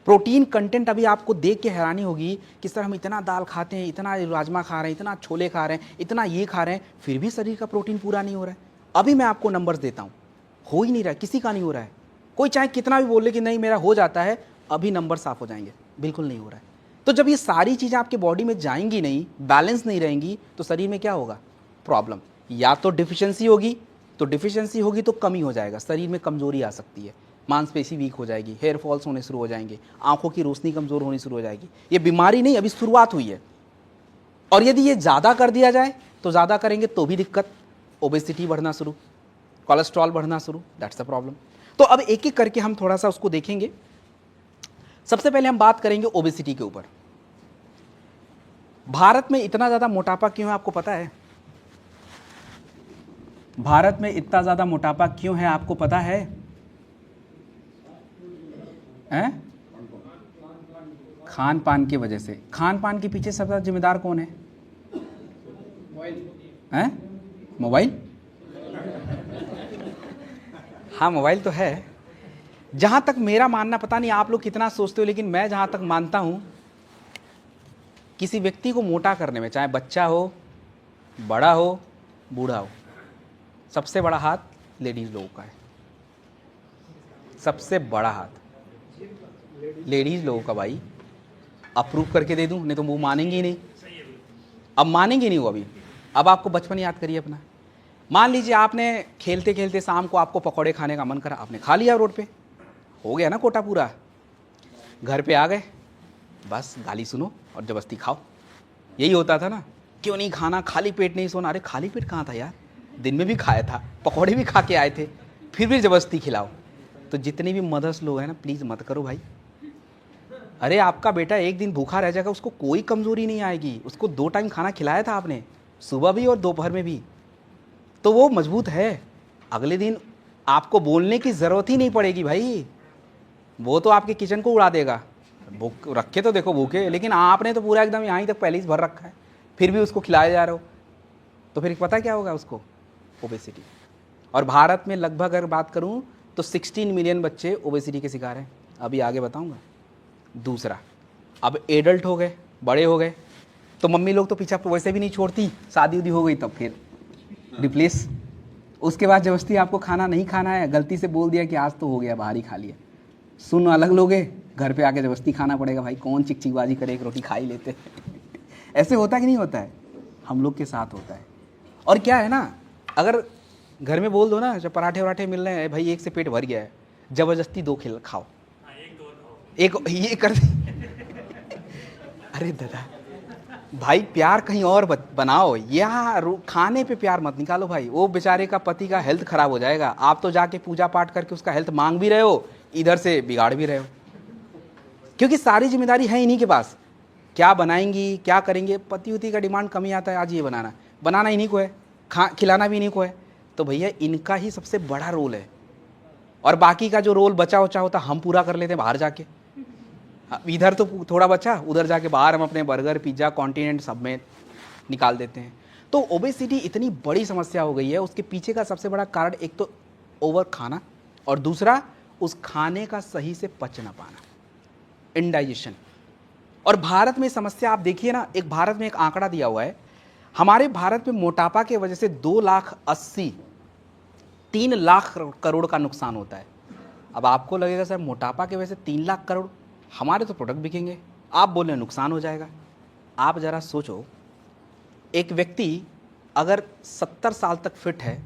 प्रोटीन कंटेंट अभी आपको देख के हैरानी होगी कि सर हम इतना दाल खाते हैं, इतना राजमा खा रहे हैं, इतना छोले खा रहे हैं, इतना ये खा रहे हैं, फिर भी शरीर का प्रोटीन पूरा नहीं हो रहा है। अभी मैं आपको नंबर्स देता हूँ, हो ही नहीं रहा है, किसी का नहीं हो रहा है। कोई चाहे कितना भी बोले कि नहीं मेरा हो जाता है, अभी नंबर साफ हो जाएंगे, बिल्कुल नहीं हो रहा है। तो जब ये सारी चीज़ें आपके बॉडी में जाएंगी नहीं, बैलेंस नहीं रहेंगी, तो शरीर में क्या होगा, प्रॉब्लम। या तो डिफिशियंसी होगी तो कमी हो जाएगा, शरीर में कमजोरी आ सकती है, मांसपेशी वीक हो जाएगी, हेयर फॉल्स होने शुरू हो जाएंगे, आंखों की रोशनी कमजोर होनी शुरू हो जाएगी। ये बीमारी नहीं, अभी शुरुआत हुई है। और यदि ये ज़्यादा कर दिया जाए तो ज़्यादा करेंगे तो भी दिक्कत, ओबेसिटी बढ़ना शुरू, कोलेस्ट्रॉल बढ़ना शुरू, दैट्स द प्रॉब्लम। तो अब एक एक करके हम थोड़ा सा उसको देखेंगे। सबसे पहले हम बात करेंगे ओबेसिटी के ऊपर। भारत में इतना ज़्यादा मोटापा क्यों है, आपको पता है? भारत में इतना ज़्यादा मोटापा क्यों है, आपको पता है? खान पान की वजह से। खान पान के पीछे सबसे जिम्मेदार कौन है? मोबाइल। हाँ, मोबाइल तो है। जहाँ तक मेरा मानना, पता नहीं आप लोग कितना सोचते हो, लेकिन मैं जहाँ तक मानता हूँ, किसी व्यक्ति को मोटा करने में, चाहे बच्चा हो, बड़ा हो, बूढ़ा हो, सबसे बड़ा हाथ लेडीज़ लोगों का है। सबसे बड़ा हाथ लेडीज़ लोगों का। भाई अप्रूव करके दे दूँ, नहीं तो वो मानेंगे ही नहीं। अब मानेंगे नहीं वो अभी। अब आपको बचपन याद करिए अपना। मान लीजिए आपने खेलते खेलते शाम को आपको पकौड़े खाने का मन करा, आपने खा लिया रोड पे, हो गया ना कोटा पूरा। घर पे आ गए, बस गाली सुनो और ज़बरदस्ती खाओ। यही होता था ना, क्यों नहीं खाना, खाली पेट नहीं सोना। अरे खाली पेट कहाँ था यार, दिन में भी खाया था, पकौड़े भी खा के आए थे, फिर भी ज़बरदस्ती खिलाओ। तो जितने भी मदर्स लोग हैं ना, प्लीज़ मत करो भाई। अरे आपका बेटा एक दिन भूखा रह जाएगा, उसको कोई कमज़ोरी नहीं आएगी। उसको 2 टाइम खाना खिलाया था आपने, सुबह भी और दोपहर में भी, तो वो मजबूत है। अगले दिन आपको बोलने की ज़रूरत ही नहीं पड़ेगी भाई, वो तो आपके किचन को उड़ा देगा। भूख रखे तो देखो भूखे, लेकिन आपने तो पूरा एकदम यहाँ तक पहले ही भर रखा है, फिर भी उसको खिलाए जा रहे हो, तो फिर पता क्या होगा उसको? ओबेसिटी। और भारत में लगभग अगर बात करूँ तो 16 मिलियन बच्चे ओबेसिटी के शिकार हैं, अभी आगे बताऊँगा। दूसरा, अब एडल्ट हो गए, बड़े हो गए, तो मम्मी लोग तो पीछा वैसे भी नहीं छोड़ती, शादी उदी हो गई तब फिर रिप्लेस। उसके बाद जबरदस्ती आपको खाना नहीं खाना है, गलती से बोल दिया कि आज तो हो गया, बाहर ही खा लिया, सुन अलग लोगे, घर पे आके जबरदस्ती खाना पड़ेगा। भाई कौन चिकचिकबाजी करे, एक रोटी खा ही लेते ऐसे होता कि नहीं होता है? हम लोग के साथ होता है। और क्या है ना, अगर घर में बोल दो ना, जब पराठे वराठे मिल रहे हैं, भाई एक से पेट भर गया है, जबरदस्ती 2 खिल खाओ, एक ये कर अरे दादा भाई, प्यार कहीं और बनाओ, या खाने पे प्यार मत निकालो भाई। वो बेचारे का पति का हेल्थ खराब हो जाएगा, आप तो जाके पूजा पाठ करके उसका हेल्थ मांग भी रहे हो, इधर से बिगाड़ भी रहे हो, क्योंकि सारी जिम्मेदारी है इन्हीं के पास। क्या बनाएंगी, क्या करेंगे, पति उती का डिमांड कम ही आता है, आज ये बनाना इन्हीं को है, खिलाना भी इन्हीं को है, तो भैया इनका ही सबसे बड़ा रोल है। और बाकी का जो रोल बचा उचा होता हम पूरा कर लेते हैं बाहर जाके। इधर तो थोड़ा बचा, उधर जाके बाहर हम अपने बर्गर पिज्ज़ा कॉन्टिनेंट सब में निकाल देते हैं। तो ओबेसिटी इतनी बड़ी समस्या हो गई है, उसके पीछे का सबसे बड़ा कारण एक तो ओवर खाना, और दूसरा उस खाने का सही से पच ना पाना, इंडाइजेशन। और भारत में समस्या आप देखिए ना, एक भारत में एक आंकड़ा दिया हुआ है, हमारे भारत में मोटापा की वजह से 3 लाख करोड़ का नुकसान होता है। अब आपको लगेगा सर मोटापा की वजह से 3 लाख करोड़, हमारे तो प्रोडक्ट बिकेंगे, आप बोल रहे नुकसान हो जाएगा। आप ज़रा सोचो, एक व्यक्ति अगर 70 साल तक फिट है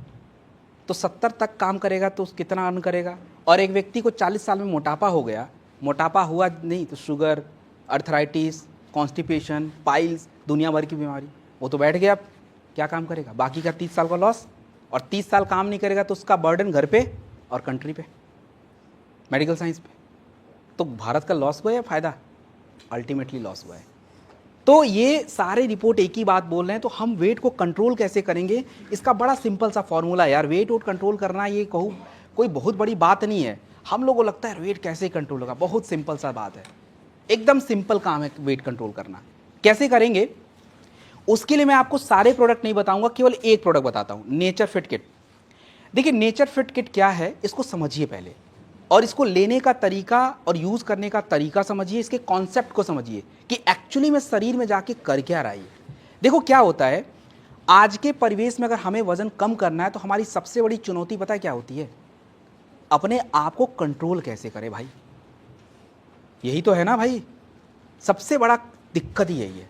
तो 70 तक काम करेगा तो कितना अर्न करेगा, और एक व्यक्ति को 40 साल में मोटापा हो गया, मोटापा हुआ नहीं तो शुगर, अर्थराइटिस, कॉन्स्टिपेशन, पाइल्स, दुनिया भर की बीमारी, वो तो बैठ गया, अब क्या काम करेगा? बाकी का 30 साल का लॉस, और 30 साल काम नहीं करेगा तो उसका बर्डन घर पे और कंट्री पे, मेडिकल साइंस पे। तो भारत का लॉस हुआ या फ़ायदा? अल्टीमेटली लॉस हुआ है। तो ये सारे रिपोर्ट एक ही बात बोल रहे हैं। तो हम वेट को कंट्रोल कैसे करेंगे, इसका बड़ा सिंपल सा फॉर्मूला है यार। वेट कंट्रोल करना ये कहूँ कोई बहुत बड़ी बात नहीं है। हम लोगों को लगता है वेट कैसे कंट्रोल होगा, बहुत सिंपल सा बात है, एकदम सिंपल काम है वेट कंट्रोल करना। कैसे करेंगे उसके लिए मैं आपको सारे प्रोडक्ट नहीं बताऊंगा, केवल एक प्रोडक्ट बताता हूं, नेचर फिट किट। देखिए नेचर फिट किट क्या है, इसको समझिए पहले, और इसको लेने का तरीका और यूज़ करने का तरीका समझिए, इसके कॉन्सेप्ट को समझिए कि एक्चुअली में शरीर में जाके कर क्या रहा है। देखो क्या होता है, आज के परिवेश में अगर हमें वजन कम करना है तो हमारी सबसे बड़ी चुनौती पता है क्या होती है? अपने आप को कंट्रोल कैसे करें भाई, यही तो है ना भाई, सबसे बड़ा दिक्कत ही यही है।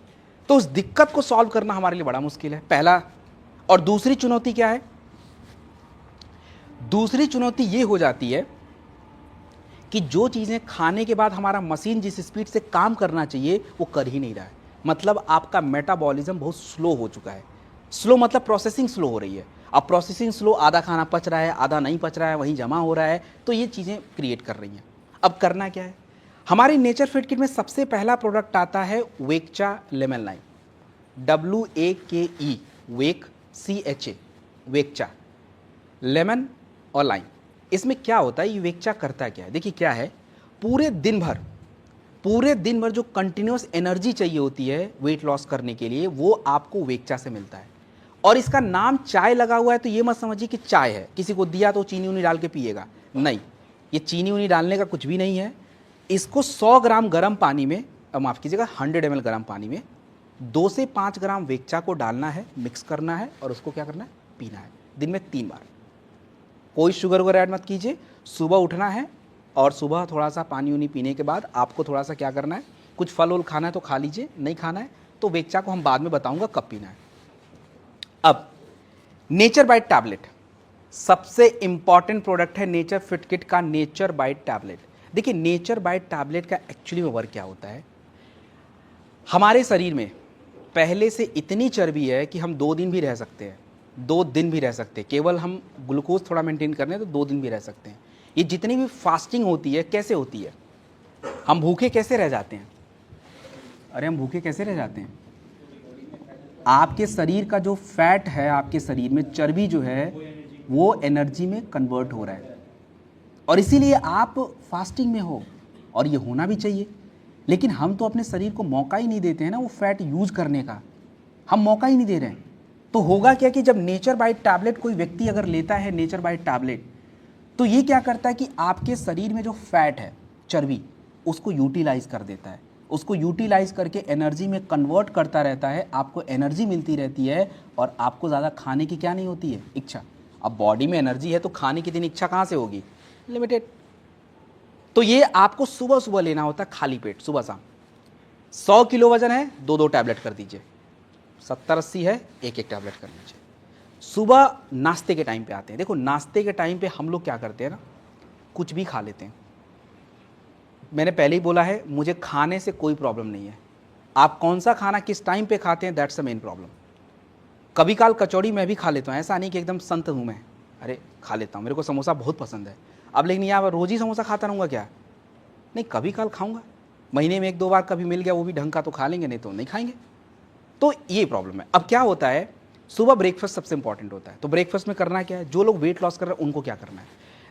तो उस दिक्कत को सॉल्व करना हमारे लिए बड़ा मुश्किल है, पहला। और दूसरी चुनौती क्या है? दूसरी चुनौती ये हो जाती है कि जो चीज़ें खाने के बाद हमारा मशीन जिस स्पीड से काम करना चाहिए वो कर ही नहीं रहा है। मतलब आपका मेटाबॉलिज्म बहुत स्लो हो चुका है। स्लो मतलब प्रोसेसिंग स्लो हो रही है। अब प्रोसेसिंग स्लो, आधा खाना पच रहा है, आधा नहीं पच रहा है, वहीं जमा हो रहा है, तो ये चीज़ें क्रिएट कर रही हैं। अब करना क्या है? हमारी नेचर फिट किट में सबसे पहला प्रोडक्ट आता है वेकचा लेमन लाइम, WAKE, वेक CHA, वेकचा, लेमन और लाइम। इसमें क्या होता है, ये वेकचा करता क्या है? देखिए क्या है, पूरे दिन भर जो कंटिन्यूस एनर्जी चाहिए होती है वेट लॉस करने के लिए, वो आपको वेकचा से मिलता है। और इसका नाम चाय लगा हुआ है, तो ये मत समझिए कि चाय है, किसी को दिया तो चीनी उनी डाल के पिएगा, नहीं, ये चीनी उनी डालने का कुछ भी नहीं है। इसको 100 ग्राम गर्म पानी में, माफ़ कीजिएगा 100 ml गर्म पानी में 2 से 5 ग्राम वेकचा को डालना है, मिक्स करना है, और उसको क्या करना है, पीना है, दिन में 3 बार। कोई शुगर वगैरह ऐड मत कीजिए। सुबह उठना है और सुबह थोड़ा सा पानी उनी पीने के बाद आपको थोड़ा सा क्या करना है, कुछ फल उल खाना है तो खा लीजिए, नहीं खाना है तो वेकचा को हम बाद में बताऊंगा कब पीना है। अब नेचर बाइट टैबलेट सबसे इंपॉर्टेंट प्रोडक्ट है नेचर फिट किट का, नेचर बाइट टैबलेट। देखिए नेचर बाइट टैबलेट का एक्चुअली में वर्क क्या होता है, हमारे शरीर में पहले से इतनी चर्बी है कि हम 2 दिन भी रह सकते हैं, 2 दिन भी रह सकते हैं, केवल हम ग्लूकोज थोड़ा मेंटेन करने तो 2 दिन भी रह सकते हैं। ये जितनी भी फास्टिंग होती है कैसे होती है, हम भूखे कैसे रह जाते हैं? अरे हम भूखे कैसे रह जाते हैं? आपके शरीर का जो फैट है, आपके शरीर में चर्बी जो है वो एनर्जी में कन्वर्ट हो रहा है। और इसीलिए आप फास्टिंग में हो, और ये होना भी चाहिए। लेकिन हम तो अपने शरीर को मौका ही नहीं देते हैं ना वो फैट यूज करने का, हम मौका ही नहीं दे रहे हैं। तो होगा क्या कि जब नेचर बाइट टैबलेट कोई व्यक्ति अगर लेता है, नेचर बाइट टैबलेट, तो ये क्या करता है कि आपके शरीर में जो फैट है, चर्बी, उसको यूटिलाइज कर देता है, उसको यूटिलाइज करके एनर्जी में कन्वर्ट करता रहता है, आपको एनर्जी मिलती रहती है और आपको ज़्यादा खाने की क्या नहीं होती है, इच्छा। अब बॉडी में एनर्जी है तो खाने की दिन इच्छा कहाँ से होगी, लिमिटेड। तो ये आपको सुबह सुबह लेना होता है, खाली पेट, सुबह शाम। 100 किलो वजन है, 2-2 टैबलेट कर दीजिए। 70-80 है, 1-1 टैबलेट कर लीजिए। सुबह नाश्ते के टाइम पे आते हैं। देखो नाश्ते के टाइम पे हम लोग क्या करते हैं ना, कुछ भी खा लेते हैं। मैंने पहले ही बोला है, मुझे खाने से कोई प्रॉब्लम नहीं है, आप कौन सा खाना किस टाइम पे खाते हैं, दैट्स द मेन प्रॉब्लम। कभी काल कचौड़ी मैं भी खा लेता हूँ, ऐसा नहीं कि एकदम संत हूँ मैं, अरे खा लेता हूँ, मेरे को समोसा बहुत पसंद है। अब लेकिन यहाँ रोज़ ही समोसा खाता रहूँगा क्या, नहीं, कभी काल खाऊंगा, महीने में 1-2 बार कभी मिल गया, वो भी ढंग का तो खा लेंगे, नहीं तो नहीं खाएंगे। तो ये प्रॉब्लम है। अब क्या होता है, सुबह ब्रेकफास्ट सबसे इंपॉर्टेंट होता है। तो ब्रेकफास्ट में करना क्या है, जो लोग वेट लॉस कर रहे हैं उनको क्या करना है,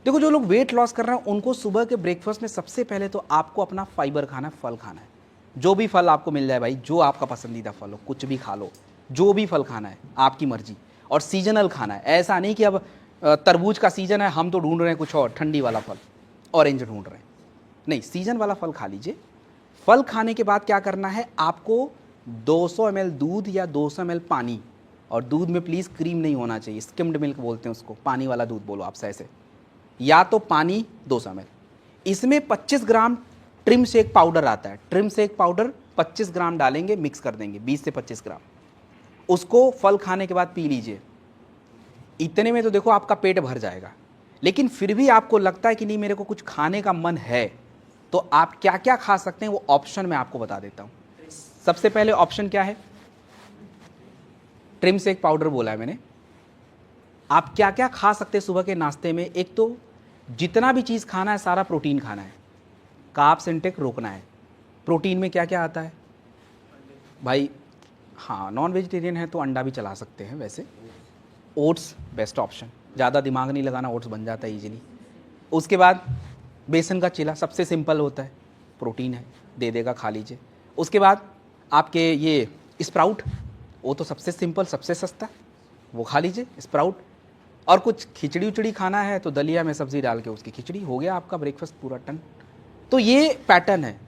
देखो जो लोग वेट लॉस कर रहे हैं उनको सुबह के ब्रेकफास्ट में सबसे पहले तो आपको अपना फाइबर खाना है, फल खाना है। जो भी फल आपको मिल जाए भाई, जो आपका पसंदीदा फल हो, कुछ भी खा लो, जो भी फल खाना है आपकी मर्जी। और सीजनल खाना है, ऐसा नहीं कि अब तरबूज का सीजन है, हम तो ढूंढ रहे हैं कुछ और ठंडी वाला फल, ऑरेंज ढूंढ रहे हैं, नहीं, सीजन वाला फल खा लीजिए। फल खाने के बाद क्या करना है, आपको 200 ml दूध या 200 ml पानी, और दूध में प्लीज़ क्रीम नहीं होना चाहिए, स्किम्ड मिल्क बोलते हैं उसको, पानी वाला दूध बोलो आप ऐसे, या तो पानी 200 ml। इसमें 25 ग्राम ट्रिम शेक पाउडर आता है, ट्रिम शेक पाउडर 25 ग्राम डालेंगे, मिक्स कर देंगे, 20 से 25 ग्राम, उसको फल खाने के बाद पी लीजिए। इतने में तो देखो आपका पेट भर जाएगा। लेकिन फिर भी आपको लगता है कि नहीं मेरे को कुछ खाने का मन है, तो आप क्या क्या खा सकते हैं वो ऑप्शन मैं आपको बता देता हूँ। सबसे पहले ऑप्शन क्या है, ट्रिम शेक पाउडर बोला है मैंने। आप क्या क्या खा सकते हैं सुबह के नाश्ते में, एक तो जितना भी चीज़ खाना है सारा प्रोटीन खाना है, कार्ब्स इंटेक रोकना है। प्रोटीन में क्या क्या आता है भाई, हाँ नॉन वेजिटेरियन है तो अंडा भी चला सकते हैं, वैसे ओट्स बेस्ट ऑप्शन, ज़्यादा दिमाग नहीं लगाना, ओट्स बन जाता है इजीली। उसके बाद बेसन का चिला सबसे सिंपल होता है, प्रोटीन है, दे देगा, खा लीजिए। उसके बाद आपके ये स्प्राउट, वो तो सबसे सिंपल सबसे सस्ता, वो खा लीजिए स्प्राउट। और कुछ खिचड़ी उचड़ी खाना है तो दलिया में सब्ज़ी डाल के उसकी खिचड़ी, हो गया आपका ब्रेकफास्ट पूरा टन। तो ये पैटर्न है।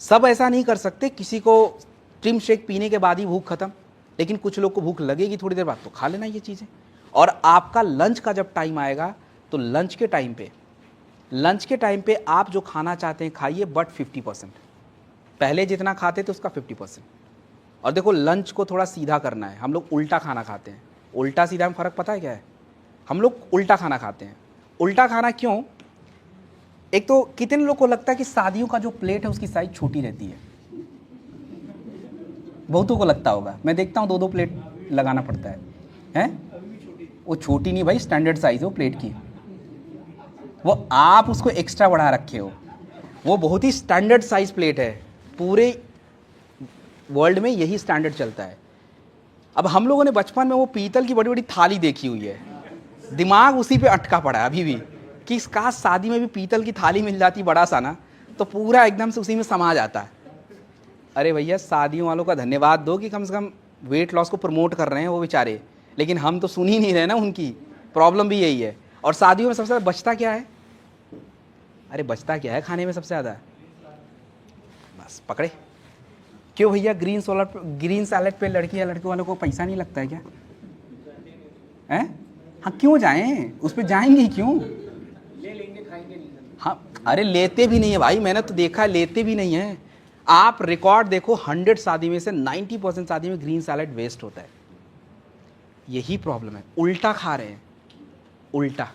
सब ऐसा नहीं कर सकते, किसी को ट्रिम शेक पीने के बाद ही भूख खत्म, लेकिन कुछ लोग को भूख लगेगी थोड़ी देर बाद, तो खा लेना ये चीज़ें। और आपका लंच का जब टाइम आएगा तो लंच के टाइम पे आप जो खाना चाहते हैं खाइए, बट 50%, पहले जितना खाते थे उसका 50%। और देखो लंच को थोड़ा सीधा करना है, हम लोग उल्टा खाना खाते हैं। उल्टा सीधा में फ़र्क पता है क्या है, हम लोग उल्टा खाना खाते हैं। उल्टा खाना क्यों, एक तो कितने लोग को लगता है कि शादियों का जो प्लेट है उसकी साइज छोटी रहती है, बहुतों को लगता होगा, मैं देखता हूँ 2-2 प्लेट लगाना पड़ता है, हैं? वो छोटी नहीं भाई, स्टैंडर्ड साइज है वो प्लेट की, वो आप उसको एक्स्ट्रा बढ़ा रखे हो, वो बहुत ही स्टैंडर्ड साइज प्लेट है, पूरे वर्ल्ड में यही स्टैंडर्ड चलता है। अब हम लोगों ने बचपन में वो पीतल की बड़ी बड़ी थाली देखी हुई है, दिमाग उसी पे अटका पड़ा है अभी भी कि काश शादी में भी पीतल की थाली मिल जाती बड़ा सा ना, तो पूरा एकदम से उसी में समा जाता है। अरे भैया शादियों वालों का धन्यवाद दो कि कम से कम वेट लॉस को प्रमोट कर रहे हैं वो बेचारे, लेकिन हम तो सुन ही नहीं रहे ना, उनकी प्रॉब्लम भी यही है। और शादियों में सबसे ज़्यादा बचता क्या है, अरे बचता क्या है खाने में सबसे ज़्यादा, बस पकड़े। क्यों भैया ग्रीन सैलेड पे लड़की या लड़के वालों को पैसा नहीं लगता है क्या, हैं? हाँ क्यों जाएं, उस पर जाएंगे ही क्यों, ले लेंगे खाएंगे नहीं। हाँ अरे लेते भी नहीं है भाई, मैंने तो देखा है लेते भी नहीं है। आप रिकॉर्ड देखो, 100 शादी में से 90% शादी में ग्रीन सैलेड वेस्ट होता है। यही प्रॉब्लम है, उल्टा खा रहे हैं। उल्टा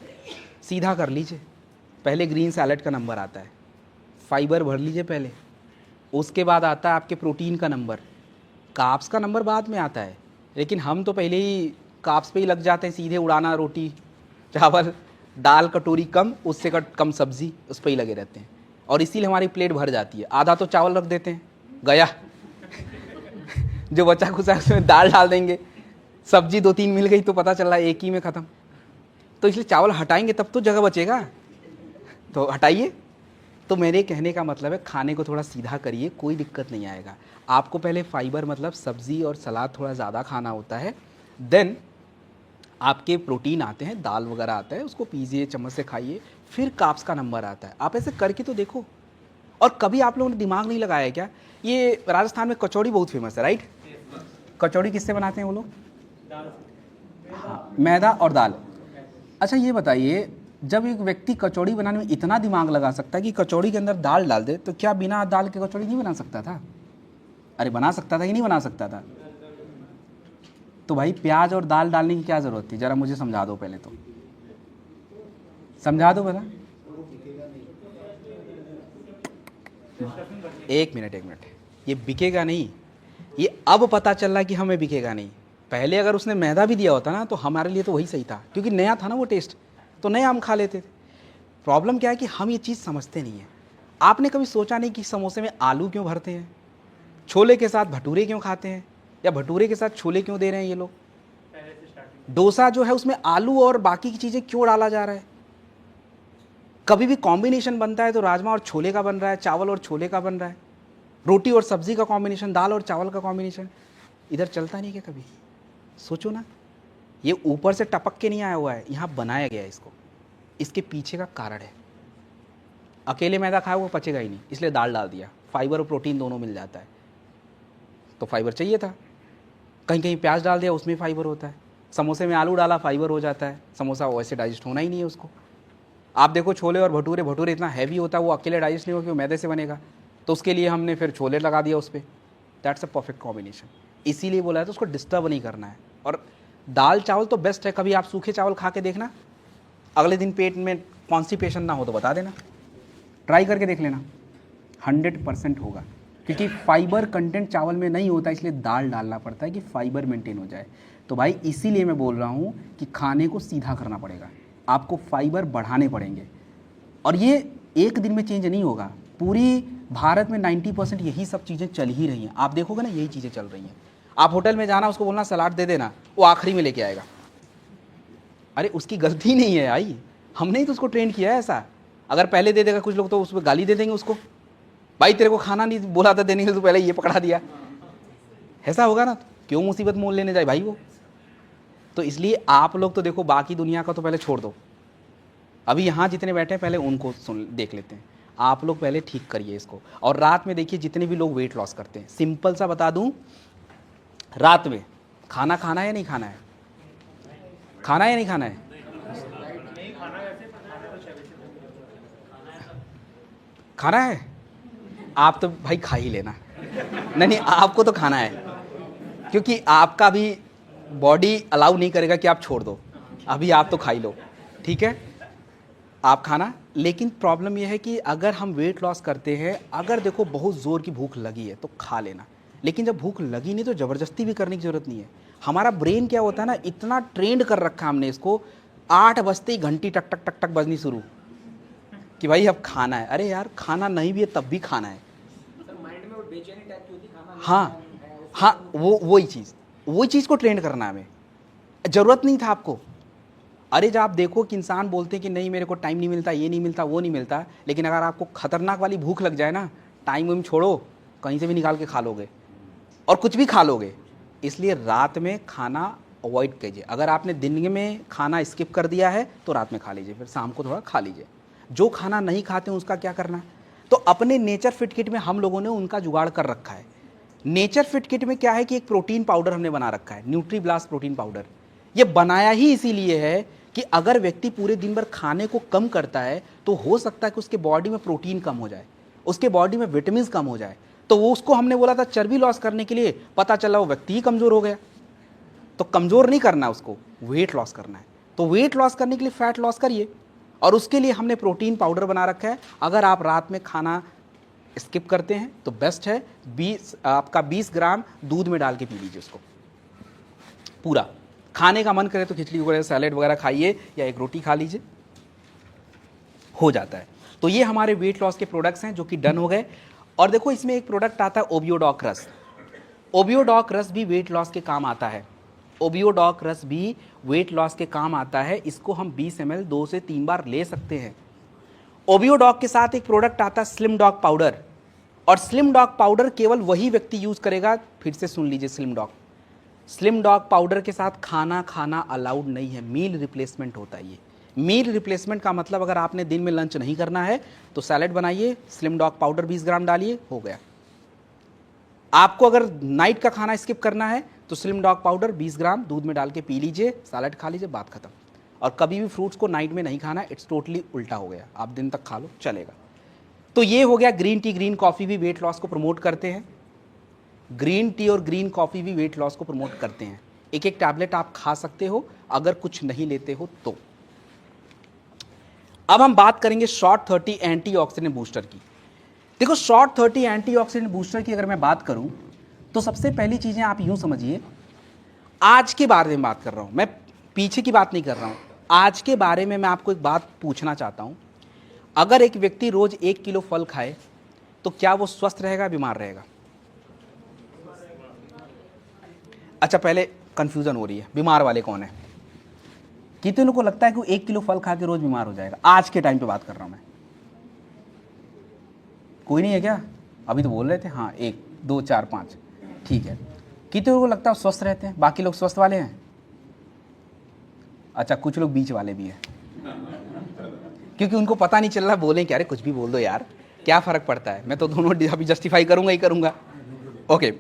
सीधा कर लीजिए, पहले ग्रीन सैलेड का नंबर आता है, फाइबर भर लीजिए पहले, उसके बाद आता है आपके प्रोटीन का नंबर, कार्ब्स का नंबर बाद में आता है। लेकिन हम तो पहले ही कार्ब्स पे ही लग जाते हैं, सीधे उड़ाना, रोटी चावल दाल कटोरी कम, उससे कम सब्जी, उस पर ही लगे रहते हैं। और इसीलिए हमारी प्लेट भर जाती है। आधा तो चावल रख देते हैं, गया जो बचा खुचा उसमें दाल डाल देंगे, सब्जी 2-3 मिल गई तो पता चल रहा है एक ही में ख़त्म। तो इसलिए चावल हटाएंगे तब तो जगह बचेगा, तो हटाइए। तो मेरे कहने का मतलब है खाने को थोड़ा सीधा करिए, कोई दिक्कत नहीं आएगा। आपको पहले फाइबर मतलब सब्जी और सलाद थोड़ा ज़्यादा खाना होता है, देन आपके प्रोटीन आते हैं, दाल वगैरह आता है, उसको पीजिए, चम्मच से खाइए, फिर कार्ब्स का नंबर आता है। आप ऐसे करके तो देखो। और कभी आप लोगों ने दिमाग नहीं लगाया क्या, ये राजस्थान में कचौड़ी बहुत फेमस है, राइट? कचौड़ी किससे बनाते हैं वो लोग? हाँ, मैदा और दाल। अच्छा ये बताइए, जब एक व्यक्ति कचौड़ी बनाने में इतना दिमाग लगा सकता है कि कचौड़ी के अंदर दाल डाल दे, तो क्या बिना दाल के कचौड़ी नहीं बना सकता था? अरे बना सकता था कि नहीं बना सकता था? तो भाई प्याज और दाल डालने की क्या ज़रूरत थी? ज़रा मुझे समझा दो, पहले तो समझा दो बता। एक मिनट, ये बिकेगा नहीं, ये अब पता चल रहा कि हमें बिकेगा नहीं। पहले अगर उसने मैदा भी दिया होता ना तो हमारे लिए तो वही सही था, क्योंकि नया था ना वो टेस्ट, तो नया हम खा लेते थे। प्रॉब्लम क्या है कि हम ये चीज़ समझते नहीं है। आपने कभी सोचा नहीं कि समोसे में आलू क्यों भरते हैं, छोले के साथ भटूरे क्यों खाते हैं, या भटूरे के साथ छोले क्यों दे रहे हैं ये लोग? डोसा जो है उसमें आलू और बाकी की चीज़ें क्यों डाला जा रहा है? कभी भी कॉम्बिनेशन बनता है तो राजमा और छोले का बन रहा है, चावल और छोले का बन रहा है, रोटी और सब्जी का कॉम्बिनेशन, दाल और चावल का कॉम्बिनेशन, इधर चलता नहीं क्या कभी? सोचो ना, ये ऊपर से टपक के नहीं आया हुआ है, यहाँ बनाया गया है इसको। इसके पीछे का कारण है, अकेले मैदा खाया वो पचेगा ही नहीं, इसलिए दाल डाल दिया, फाइबर और प्रोटीन दोनों मिल जाता है। तो फाइबर चाहिए था, कहीं कहीं प्याज डाल दिया, उसमें फाइबर होता है। समोसे में आलू डाला, फाइबर हो जाता है। समोसा वैसे डाइजेस्ट होना ही नहीं है उसको। आप देखो छोले और भटूरे, भटूरे इतना हैवी होता है वो अकेले डाइजेस्ट नहीं होगा, क्योंकि मैदे से बनेगा, तो उसके लिए हमने फिर छोले लगा दिया उस पर। That's a perfect combination. इसीलिए बोला है तो उसको डिस्टर्ब नहीं करना है। और दाल चावल तो बेस्ट है। कभी आप सूखे चावल खा के देखना, अगले दिन पेट में कॉन्स्टिपेशन ना हो तो बता देना, ट्राई करके देख लेना, 100% होगा। क्योंकि फाइबर कंटेंट चावल में नहीं होता, इसलिए दाल डालना पड़ता है कि फाइबर मेंटेन हो जाए। तो भाई इसीलिए मैं बोल रहा हूँ कि खाने को सीधा करना पड़ेगा, आपको फाइबर बढ़ाने पड़ेंगे। और ये एक दिन में चेंज नहीं होगा, पूरी भारत में 90% यही सब चीज़ें चल ही रही हैं। आप देखोगे ना, यही चीज़ें चल रही हैं। आप होटल में जाना, उसको बोलना सलाद दे देना, वो आखिरी में लेके आएगा। अरे उसकी गलती नहीं है आई, हमने ही तो उसको ट्रेन किया है ऐसा। अगर पहले दे देगा कुछ लोग तो उसमें गाली दे देंगे उसको, भाई तेरे को खाना नहीं बोला था देने के लिए, तो पहले ये पकड़ा दिया। ऐसा होगा ना, क्यों मुसीबत मोल लेने जाए भाई वो। तो इसलिए आप लोग तो देखो, बाकी दुनिया का तो पहले छोड़ दो, अभी यहाँ जितने बैठे हैं पहले उनको देख लेते हैं। आप लोग पहले ठीक करिए इसको। और रात में देखिए, जितने भी लोग वेट लॉस करते हैं, सिंपल सा बता दूं, रात में खाना खाना है नहीं खाना है? खाना है या नहीं खाना है? खाना है। आप तो भाई खा ही लेना। नहीं, आपको तो खाना है, क्योंकि आपका भी बॉडी अलाउ नहीं करेगा कि आप छोड़ दो। अभी आप तो खा ही लो, ठीक है, आप खाना। लेकिन प्रॉब्लम यह है कि अगर हम वेट लॉस करते हैं, अगर देखो बहुत ज़ोर की भूख लगी है तो खा लेना, लेकिन जब भूख लगी नहीं तो ज़बरदस्ती भी करने की ज़रूरत नहीं है। हमारा ब्रेन क्या होता है ना, इतना ट्रेंड कर रखा हमने इसको, 8 बजते ही घंटी टक टक टक टक बजनी शुरू कि भाई अब खाना है। अरे यार खाना नहीं भी है तब भी खाना है। माइंड में वो बेचैनी टाइप की होती है, खाना हाँ, वही चीज़ को ट्रेंड करना है हमें, ज़रूरत नहीं था आपको। अरे जब आप देखो कि इंसान बोलते हैं कि नहीं मेरे को टाइम नहीं मिलता, ये नहीं मिलता, वो नहीं मिलता, लेकिन अगर आपको खतरनाक वाली भूख लग जाए ना, टाइम वाइम छोड़ो, कहीं से भी निकाल के खा लोगे और कुछ भी खा लोगे। इसलिए रात में खाना अवॉइड कीजिए। अगर आपने दिन में खाना स्किप कर दिया है तो रात में खा लीजिए, फिर शाम को थोड़ा खा लीजिए। जो खाना नहीं खाते हैं उसका क्या करना है? तो अपने नेचर फिट किट में हम लोगों ने उनका जुगाड़ कर रखा है। नेचर फिट किट में क्या है कि एक प्रोटीन पाउडर हमने बना रखा है, न्यूट्रीब्लास्ट प्रोटीन पाउडर। ये बनाया ही इसीलिए है कि अगर व्यक्ति पूरे दिन भर खाने को कम करता है तो हो सकता है कि उसके बॉडी में प्रोटीन कम हो जाए, उसके बॉडी में विटामिन कम हो जाए। तो वो उसको हमने बोला था चर्बी लॉस करने के लिए, पता चला वो व्यक्ति ही कमज़ोर हो गया। तो कमज़ोर नहीं करना है उसको, वेट लॉस करना है। तो वेट लॉस करने के लिए फैट लॉस करिए, और उसके लिए हमने प्रोटीन पाउडर बना रखा है। अगर आप रात में खाना स्किप करते हैं तो बेस्ट है, 20 ग्राम दूध में डाल के पी लीजिए उसको पूरा। खाने का मन करे तो खिचड़ी वगैरह, सैलेड वगैरह खाइए, या एक रोटी खा लीजिए, हो जाता है। तो ये हमारे वेट लॉस के प्रोडक्ट्स हैं जो कि डन हो गए। और देखो इसमें एक प्रोडक्ट आता है ओबियोडॉक रस। ओबियोडॉक रस भी वेट लॉस के काम आता है। ओबियोडॉक रस भी वेट लॉस के काम आता है। इसको हम 20 ml 2 से 3 बार ले सकते हैं। ओबियोडॉक के साथ एक प्रोडक्ट आता है स्लिम डॉग पाउडर, और स्लिम डॉग पाउडर केवल वही व्यक्ति यूज करेगा। फिर से सुन लीजिए, स्लिम डॉग पाउडर के साथ खाना खाना अलाउड नहीं है, मील रिप्लेसमेंट होता है। ये मील रिप्लेसमेंट का मतलब अगर आपने दिन में लंच नहीं करना है तो सैलेड बनाइए, स्लिम डॉग पाउडर 20 ग्राम डालिए, हो गया। आपको अगर नाइट का खाना स्किप करना है तो स्लिम डॉग पाउडर 20 ग्राम दूध में डाल के पी लीजिए, सैलेड खा लीजिए, बात खत्म। और कभी भी फ्रूट्स को नाइट में नहीं खाना, इट्स टोटली उल्टा हो गया। आप दिन तक खा लो, चलेगा। तो ये हो गया ग्रीन टी, ग्रीन कॉफ़ी भी वेट लॉस को प्रमोट करते हैं। ग्रीन टी और ग्रीन कॉफ़ी भी वेट लॉस को प्रमोट करते हैं। एक एक टैबलेट आप खा सकते हो अगर कुछ नहीं लेते हो तो। अब हम बात करेंगे शॉर्ट 30 एंटीऑक्सीडेंट बूस्टर की। देखो, शॉर्ट 30 एंटीऑक्सीडेंट बूस्टर की अगर मैं बात करूं तो सबसे पहली चीज़ें आप यूं समझिए, आज के बारे में बात कर रहा हूं मैं, पीछे की बात नहीं कर रहा हूं। आज के बारे में मैं आपको एक बात पूछना चाहता हूं, अगर एक व्यक्ति रोज 1 किलो फल खाए तो क्या वो स्वस्थ रहेगा, बीमार रहेगा? अच्छा, पहले कंफ्यूजन हो रही है, बीमार वाले कौन है? कितने को लगता है कि वो 1 किलो फल खा के रोज बीमार हो जाएगा? आज के टाइम पे बात कर रहा हूं मैं। कोई नहीं है क्या? अभी तो बोल रहे थे हाँ, 1 2 4 5, ठीक है। कितने को लगता है स्वस्थ रहते हैं? बाकी लोग स्वस्थ वाले हैं? अच्छा, कुछ लोग बीच वाले भी हैं, क्योंकि उनको पता नहीं चल रहा, बोलें क्या, अरे कुछ भी बोल दो यार, क्या फ़र्क पड़ता है, मैं तो दोनों अभी जस्टिफाई करूंगा ही करूंगा। ओके,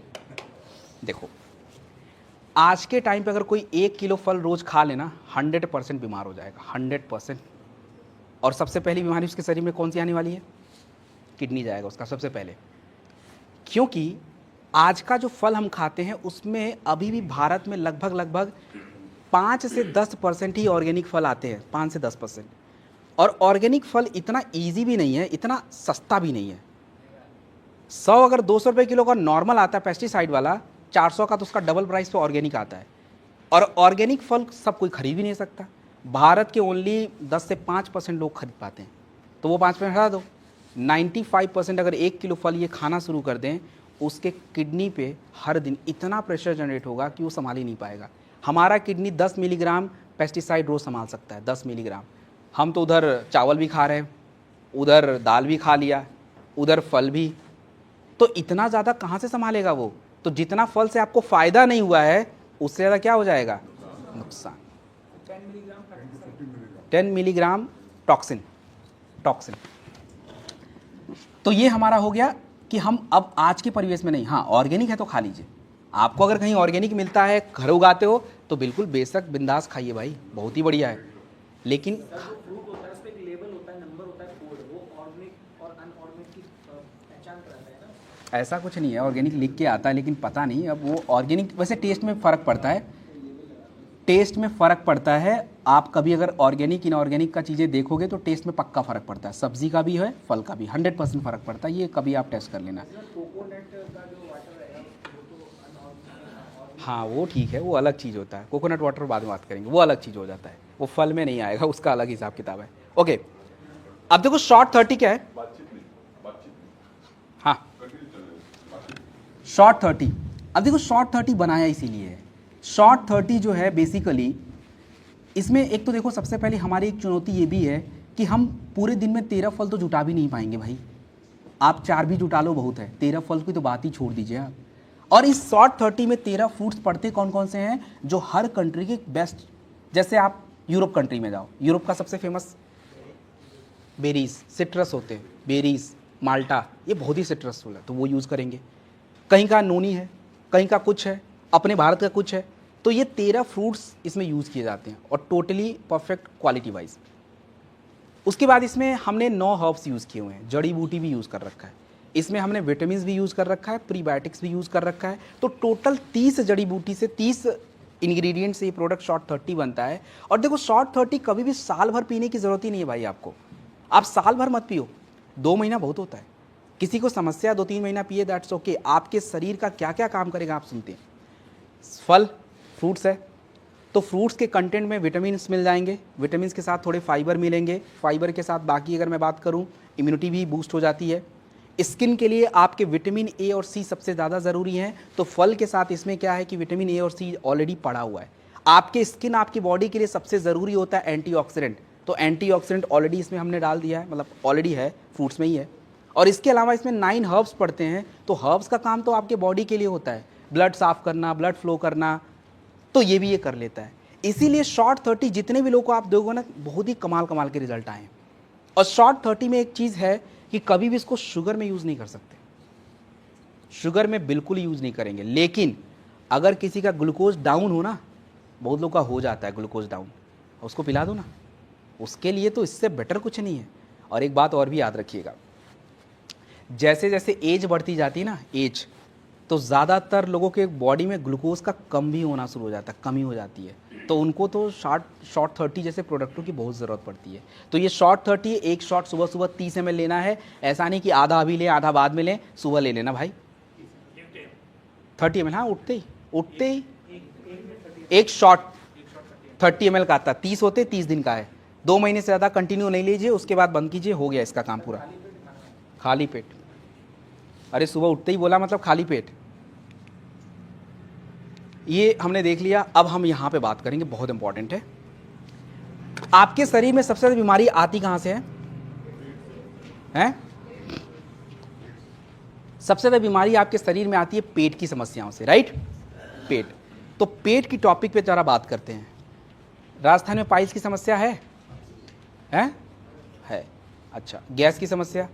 देखो, आज के टाइम पे अगर कोई 1 किलो फल रोज खा लेना, 100% बीमार हो जाएगा, 100%। और सबसे पहली बीमारी उसके शरीर में कौन सी आने वाली है? किडनी जाएगा उसका सबसे पहले। क्योंकि आज का जो फल हम खाते हैं उसमें अभी भी भारत में लगभग 5 से 10% ही ऑर्गेनिक फल आते हैं, 5 से 10%। और ऑर्गेनिक फल इतना ईजी भी नहीं है, इतना सस्ता भी नहीं है। 100 अगर 200 रुपये किलो का नॉर्मल आता है पेस्टिसाइड वाला, 400 का तो उसका डबल प्राइस पे ऑर्गेनिक आता है। और ऑर्गेनिक फल सब कोई खरीद भी नहीं सकता। भारत के ओनली 10 से 5% लोग खरीद पाते हैं, तो वो 5% हटा दो। 95% अगर 1 किलो फल ये खाना शुरू कर दें, उसके किडनी पे हर दिन इतना प्रेशर जनरेट होगा कि वो संभाल ही नहीं पाएगा। हमारा किडनी 10 मिलीग्राम पेस्टिसाइड रोज़ संभाल सकता है, 10 मिलीग्राम। हम तो उधर चावल भी खा रहे हैं, उधर दाल भी खा लिया, उधर फल भी, तो इतना ज़्यादा कहाँ से संभालेगा वो? तो जितना फल से आपको फ़ायदा नहीं हुआ है, उससे ज़्यादा क्या हो जाएगा? नुकसान। 10 मिलीग्राम टॉक्सिन। तो ये हमारा हो गया कि हम अब आज के परिवेश में नहीं, हाँ ऑर्गेनिक है तो खा लीजिए। आपको अगर कहीं ऑर्गेनिक मिलता है, घर उगाते हो, तो बिल्कुल बेशक बिंदास खाइए भाई, बहुत ही बढ़िया है। लेकिन फ्रूट होता है, उस पे एक लेबल होता है, नंबर होता है, कोड, वो ऑर्गेनिक और अनऑर्गेनिक की पहचान कराता है ना। ऐसा कुछ नहीं है, ऑर्गेनिक लिख के आता है, लेकिन पता नहीं अब वो ऑर्गेनिक, वैसे टेस्ट में फ़र्क पड़ता है, टेस्ट में फ़र्क पड़ता है। आप कभी अगर ऑर्गेनिक इनऑर्गेनिक का चीज़ें देखोगे तो टेस्ट में पक्का फ़र्क पड़ता है, सब्जी का भी है, फल का भी 100% फ़र्क पड़ता है। ये कभी आप टेस्ट कर लेना। कोकोनट का जो वाटर रहेगा वो तो अनऑर्गेनिक। हाँ वो ठीक है, वो अलग चीज़ होता है। कोकोनट वाटर बाद में बात करेंगे, वो अलग चीज़ हो जाता है, वो फल में नहीं आएगा, उसका अलग हिसाब किताब है। ओके, अब देखो शॉर्ट 30 क्या है? हाँ, शॉर्ट 30। अब देखो शॉर्ट 30 बनाया इसीलिए है। शॉर्ट 30 जो है बेसिकली, इसमें एक तो देखो सबसे पहले हमारी एक चुनौती ये भी है कि हम पूरे दिन में 13 फल तो जुटा भी नहीं पाएंगे भाई। आप 4 भी जुटा लो बहुत है, 13 फल की तो बात ही छोड़ दीजिए आप। और इस शॉर्ट 30 में 13 फ्रूट्स पड़ते कौन कौन से हैं, जो हर कंट्री के बेस्ट। जैसे आप यूरोप कंट्री में जाओ, यूरोप का सबसे फेमस बेरीज, सिट्रस होते हैं, बेरीज, माल्टा, ये बहुत ही सिट्रसफुल है, तो वो यूज़ करेंगे। कहीं का नोनी है, कहीं का कुछ है, अपने भारत का कुछ है, तो ये 13 फ्रूट्स इसमें यूज़ किए जाते हैं और टोटली परफेक्ट क्वालिटी वाइज। उसके बाद इसमें हमने 9 हर्ब्स यूज़ किए हुए हैं, जड़ी बूटी भी यूज़ कर रखा है, इसमें हमने विटामिन भी यूज़ कर रखा है, प्रीबायोटिक्स भी यूज़ कर रखा है। तो टोटल 30 जड़ी बूटी से 30 इंग्रेडिएंट से ये प्रोडक्ट शॉर्ट 30 बनता है। और देखो शॉर्ट 30 कभी भी साल भर पीने की ज़रूरत ही नहीं है भाई आपको। आप साल भर मत पियो, 2 महीना बहुत होता है। किसी को समस्या 2-3 महीना पिए, दैट्स ओके। आपके शरीर का क्या क्या काम करेगा आप सुनते हैं। फल, फ्रूट्स है, तो फ्रूट्स के कंटेंट में विटामिन्स मिल जाएंगे, विटामिन्स के साथ थोड़े फाइबर मिलेंगे, फाइबर के साथ बाकी अगर मैं बात करूं, इम्यूनिटी भी बूस्ट हो जाती है। स्किन के लिए आपके विटामिन ए और सी सबसे ज़्यादा ज़रूरी हैं। तो फल के साथ इसमें क्या है कि विटामिन ए और सी ऑलरेडी पड़ा हुआ है। आपके स्किन आपकी बॉडी के लिए सबसे ज़रूरी होता है एंटीऑक्सीडेंट, तो एंटीऑक्सीडेंट ऑलरेडी इसमें हमने डाल दिया है, मतलब ऑलरेडी है, फ्रूट्स में ही है। और इसके अलावा इसमें 9 हर्ब्स पड़ते हैं, तो हर्ब्स का काम तो आपके बॉडी के लिए होता है, ब्लड साफ करना, ब्लड फ्लो करना, तो ये भी ये कर लेता है। इसीलिए शॉर्ट 30 जितने भी लोगों को आप दोगे ना, बहुत ही कमाल कमाल के रिजल्ट आए हैं। और शॉर्ट 30 में एक चीज़ है कि कभी भी इसको शुगर में यूज़ नहीं कर सकते, शुगर में बिल्कुल यूज़ नहीं करेंगे। लेकिन अगर किसी का ग्लूकोज डाउन हो ना, बहुत लोगों का हो जाता है ग्लूकोज डाउन, उसको पिला दो ना, उसके लिए तो इससे बेटर कुछ नहीं है। और एक बात और भी याद रखिएगा, जैसे जैसे एज बढ़ती जाती है ना, एज, तो ज़्यादातर लोगों के बॉडी में ग्लूकोज का कम भी होना शुरू हो जाता है, कमी हो जाती है, तो उनको तो शॉर्ट 30 जैसे प्रोडक्टों की बहुत ज़रूरत पड़ती है। तो ये शॉर्ट 30, एक शॉट सुबह सुबह 30 ml लेना है, ऐसा नहीं कि आधा अभी लें आधा बाद में लें, सुबह ले लेना भाई 30 ml। हाँ, उठते ही एक शॉट 30 ml का आता है, 30 होते 30 दिन का है, 2 महीने से ज़्यादा कंटिन्यू नहीं लीजिए, उसके बाद बंद कीजिए, हो गया इसका काम पूरा। खाली पेट, अरे सुबह उठते ही बोला मतलब खाली पेट, ये हमने देख लिया। अब हम यहाँ पे बात करेंगे, बहुत इंपॉर्टेंट है। आपके शरीर में सबसे ज़्यादा बीमारी आती कहाँ से है? हैं? सबसे ज़्यादा बीमारी आपके शरीर में आती है पेट की समस्याओं से, राइट? पेट, तो पेट की टॉपिक पे जरा बात करते हैं। राजस्थान में पाइल्स की समस्या है? है। अच्छा, गैस की समस्या,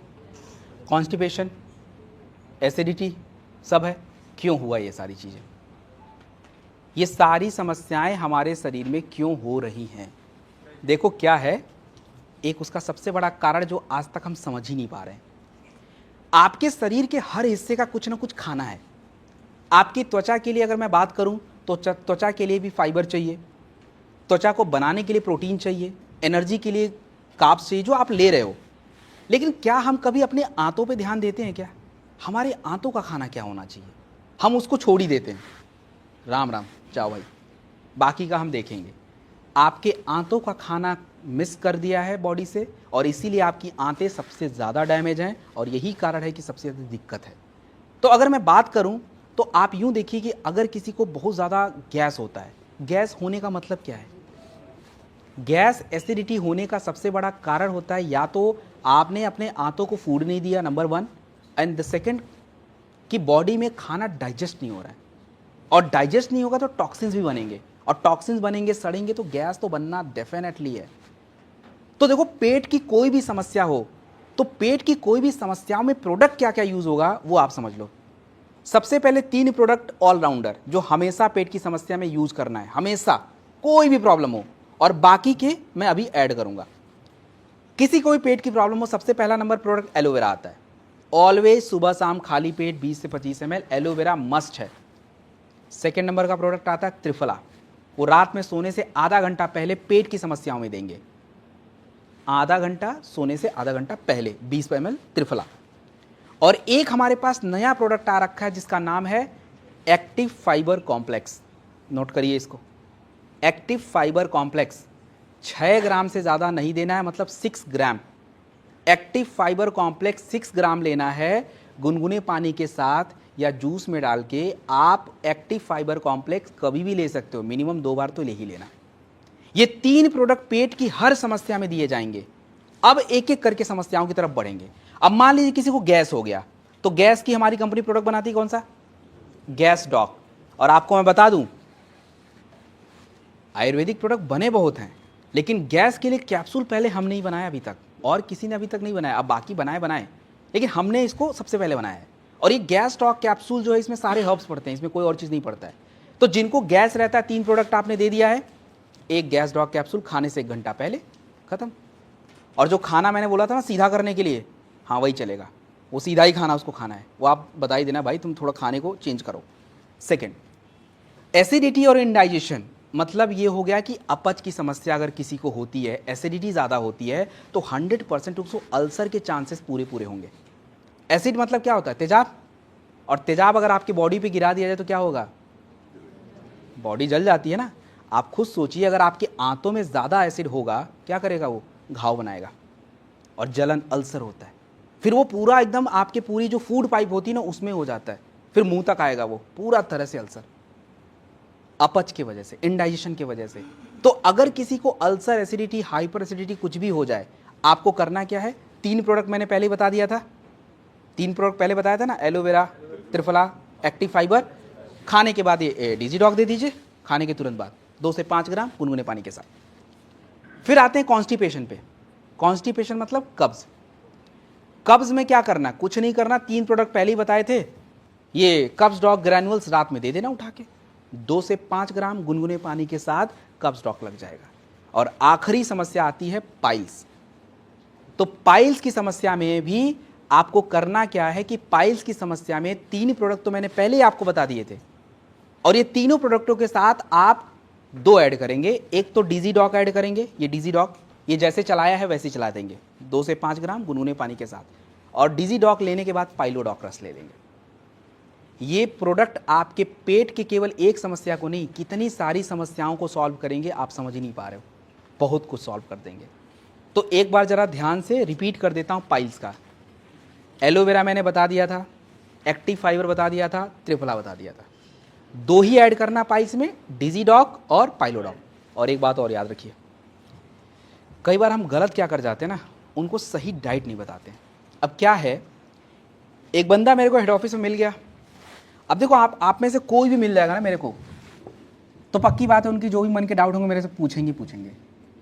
कॉन्स्टिपेशन, एसिडिटी, सब है। क्यों हुआ ये सारी चीज़ें? ये सारी समस्याएं हमारे शरीर में क्यों हो रही हैं? देखो क्या है, एक उसका सबसे बड़ा कारण जो आज तक हम समझ ही नहीं पा रहे हैं। आपके शरीर के हर हिस्से का कुछ ना कुछ खाना है। आपकी त्वचा के लिए अगर मैं बात करूं तो त्वचा के लिए भी फाइबर चाहिए, त्वचा को बनाने के लिए प्रोटीन चाहिए, एनर्जी के लिए कार्ब्स चाहिए जो आप ले रहे हो। लेकिन क्या हम कभी अपने आंतों पे ध्यान देते हैं क्या? हमारे आंतों का खाना क्या होना चाहिए? हम उसको छोड़ ही देते हैं। राम राम, जाओ भाई, बाकी का हम देखेंगे। आपके आंतों का खाना मिस कर दिया है बॉडी से, और इसीलिए आपकी आंतें सबसे ज़्यादा डैमेज हैं, और यही कारण है कि सबसे ज़्यादा दिक्कत है। तो अगर मैं बात करूं तो आप यूं देखिए कि अगर किसी को बहुत ज़्यादा गैस होता है, गैस होने का मतलब क्या है? गैस एसिडिटी होने का सबसे बड़ा कारण होता है या तो आपने अपने आंतों को फूड नहीं दिया, नंबर 1, एंड द सेकंड कि बॉडी में खाना डाइजेस्ट नहीं हो रहा है, और डाइजेस्ट नहीं होगा तो टॉक्सिन्स भी बनेंगे, और टॉक्सिन्स बनेंगे, सड़ेंगे, तो गैस तो बनना डेफिनेटली है। तो देखो, पेट की कोई भी समस्या हो तो पेट की कोई भी समस्याओं में प्रोडक्ट क्या क्या यूज होगा वो आप समझ लो। सबसे पहले 3 प्रोडक्ट ऑलराउंडर जो हमेशा पेट की समस्या में यूज करना है, हमेशा, कोई भी प्रॉब्लम हो, और बाकी के मैं अभी ऐड करूंगा। किसी को भी पेट की प्रॉब्लम हो, सबसे पहला नंबर प्रोडक्ट एलोवेरा आता है। ऑलवेज सुबह शाम खाली पेट 20 से 25 ml एलोवेरा मस्ट है। सेकेंड नंबर का प्रोडक्ट आता है त्रिफला, वो रात में सोने से आधा घंटा पहले पेट की समस्याओं में देंगे, आधा घंटा सोने से आधा घंटा पहले 20 ml त्रिफला। और एक हमारे पास नया प्रोडक्ट आ रखा है जिसका नाम है एक्टिव फाइबर कॉम्प्लेक्स, नोट करिए इसको, एक्टिव फाइबर कॉम्प्लेक्स। 6 ग्राम से ज़्यादा नहीं देना है, मतलब 6 ग्राम एक्टिव फाइबर कॉम्प्लेक्स 6 ग्राम लेना है, गुनगुने पानी के साथ या जूस में डाल के। आप एक्टिव फाइबर कॉम्प्लेक्स कभी भी ले सकते हो, मिनिमम 2 बार तो ले ही लेना। ये 3 प्रोडक्ट पेट की हर समस्या में दिए जाएंगे। अब एक एक करके समस्याओं की तरफ बढ़ेंगे। अब मान लीजिए किसी को गैस हो गया, तो गैस की हमारी कंपनी प्रोडक्ट बनाती है कौन सा? Gas doc. और आपको मैं बता दूं, आयुर्वेदिक प्रोडक्ट बने बहुत हैं, लेकिन गैस के लिए कैप्सूल पहले हम नहीं बनाया अभी तक, और किसी ने अभी तक नहीं बनाया। अब बाकी बनाए, लेकिन हमने इसको सबसे पहले बनाया है। और ये गैस डॉक कैप्सूल जो है, इसमें सारे हर्ब्स पड़ते हैं, इसमें कोई और चीज़ नहीं पड़ता है। तो जिनको गैस रहता है, 3 प्रोडक्ट आपने दे दिया है। एक गैस डॉक कैप्सूल खाने से 1 घंटा पहले, खत्म। और जो खाना मैंने बोला था ना सीधा करने के लिए, हाँ वही चलेगा, वो सीधा ही खाना उसको खाना है, वो आप बता ही देना भाई तुम थोड़ा खाने को चेंज करो। सेकेंड, एसिडिटी और इंडाइजेशन, मतलब ये हो गया कि अपच की समस्या अगर किसी को होती है, एसिडिटी ज़्यादा होती है, तो 100% उसको अल्सर के चांसेस पूरे होंगे। एसिड मतलब क्या होता है? तेजाब। और तेजाब अगर आपकी बॉडी पे गिरा दिया जाए तो क्या होगा? बॉडी जल जाती है ना। आप खुद सोचिए, अगर आपके आंतों में ज़्यादा एसिड होगा, क्या करेगा? वो घाव बनाएगा और जलन, अल्सर होता है। फिर वो पूरा एकदम आपके पूरी जो फूड पाइप होती है ना उसमें हो जाता है, फिर मुंह तक आएगा वो पूरा तरह से अल्सर, अपच की वजह से, इंडाइजेशन की वजह से। तो अगर किसी को अल्सर, एसिडिटी, हाइपर एसिडिटी कुछ भी हो जाए, आपको करना क्या है? 3 प्रोडक्ट मैंने पहले ही बता दिया था, 3 प्रोडक्ट पहले बताया था ना, एलोवेरा, त्रिफला, एक्टिव फाइबर। खाने के बाद ये डिजीडॉक दे दीजिए, खाने के तुरंत बाद 2 से 5 ग्राम गुनगुने पानी के साथ। फिर आते हैं कॉन्स्टिपेशन पे। कॉन्स्टिपेशन मतलब कब्ज। कब्ज में क्या करना? कुछ नहीं करना, 3 प्रोडक्ट पहले ही बताए थे। ये कब्ज डॉक ग्रैन्युअल्स रात में दे देना उठा के, 2 से 5 ग्राम गुनगुने पानी के साथ कब्ज डॉक लग जाएगा। और आखिरी समस्या आती है पाइल्स। तो पाइल्स की समस्या में भी आपको करना क्या है कि पाइल्स की समस्या में 3 प्रोडक्ट तो मैंने पहले ही आपको बता दिए थे, और ये तीनों प्रोडक्टों के साथ आप 2 ऐड करेंगे। एक तो डिजीडॉक ऐड करेंगे, ये डिजीडॉक ये जैसे चलाया है वैसे ही चला देंगे 2 से 5 ग्राम गुनगुने पानी के साथ, और डिजीडॉक लेने के बाद पाइलोडॉक रस ले लेंगे। ये प्रोडक्ट आपके पेट के केवल एक समस्या को नहीं, कितनी सारी समस्याओं को सॉल्व करेंगे, आप समझ ही नहीं पा रहे हो, बहुत कुछ सॉल्व कर देंगे। तो एक बार जरा ध्यान से रिपीट कर देता हूँ पाइल्स का। एलोवेरा मैंने बता दिया था, एक्टिव फाइबर बता दिया था, त्रिफला बता दिया था। 2 ही ऐड करना पाइल्स में, डिजीडॉक और पाइलोडॉक। और एक बात और याद रखिए, कई बार हम गलत क्या कर जाते हैं ना, उनको सही डाइट नहीं बताते। अब क्या है, एक बंदा मेरे को हेड ऑफिस में मिल गया। अब देखो आप में से कोई भी मिल जाएगा ना मेरे को, तो पक्की बात है उनकी जो भी मन के डाउट होंगे मेरे से पूछेंगे।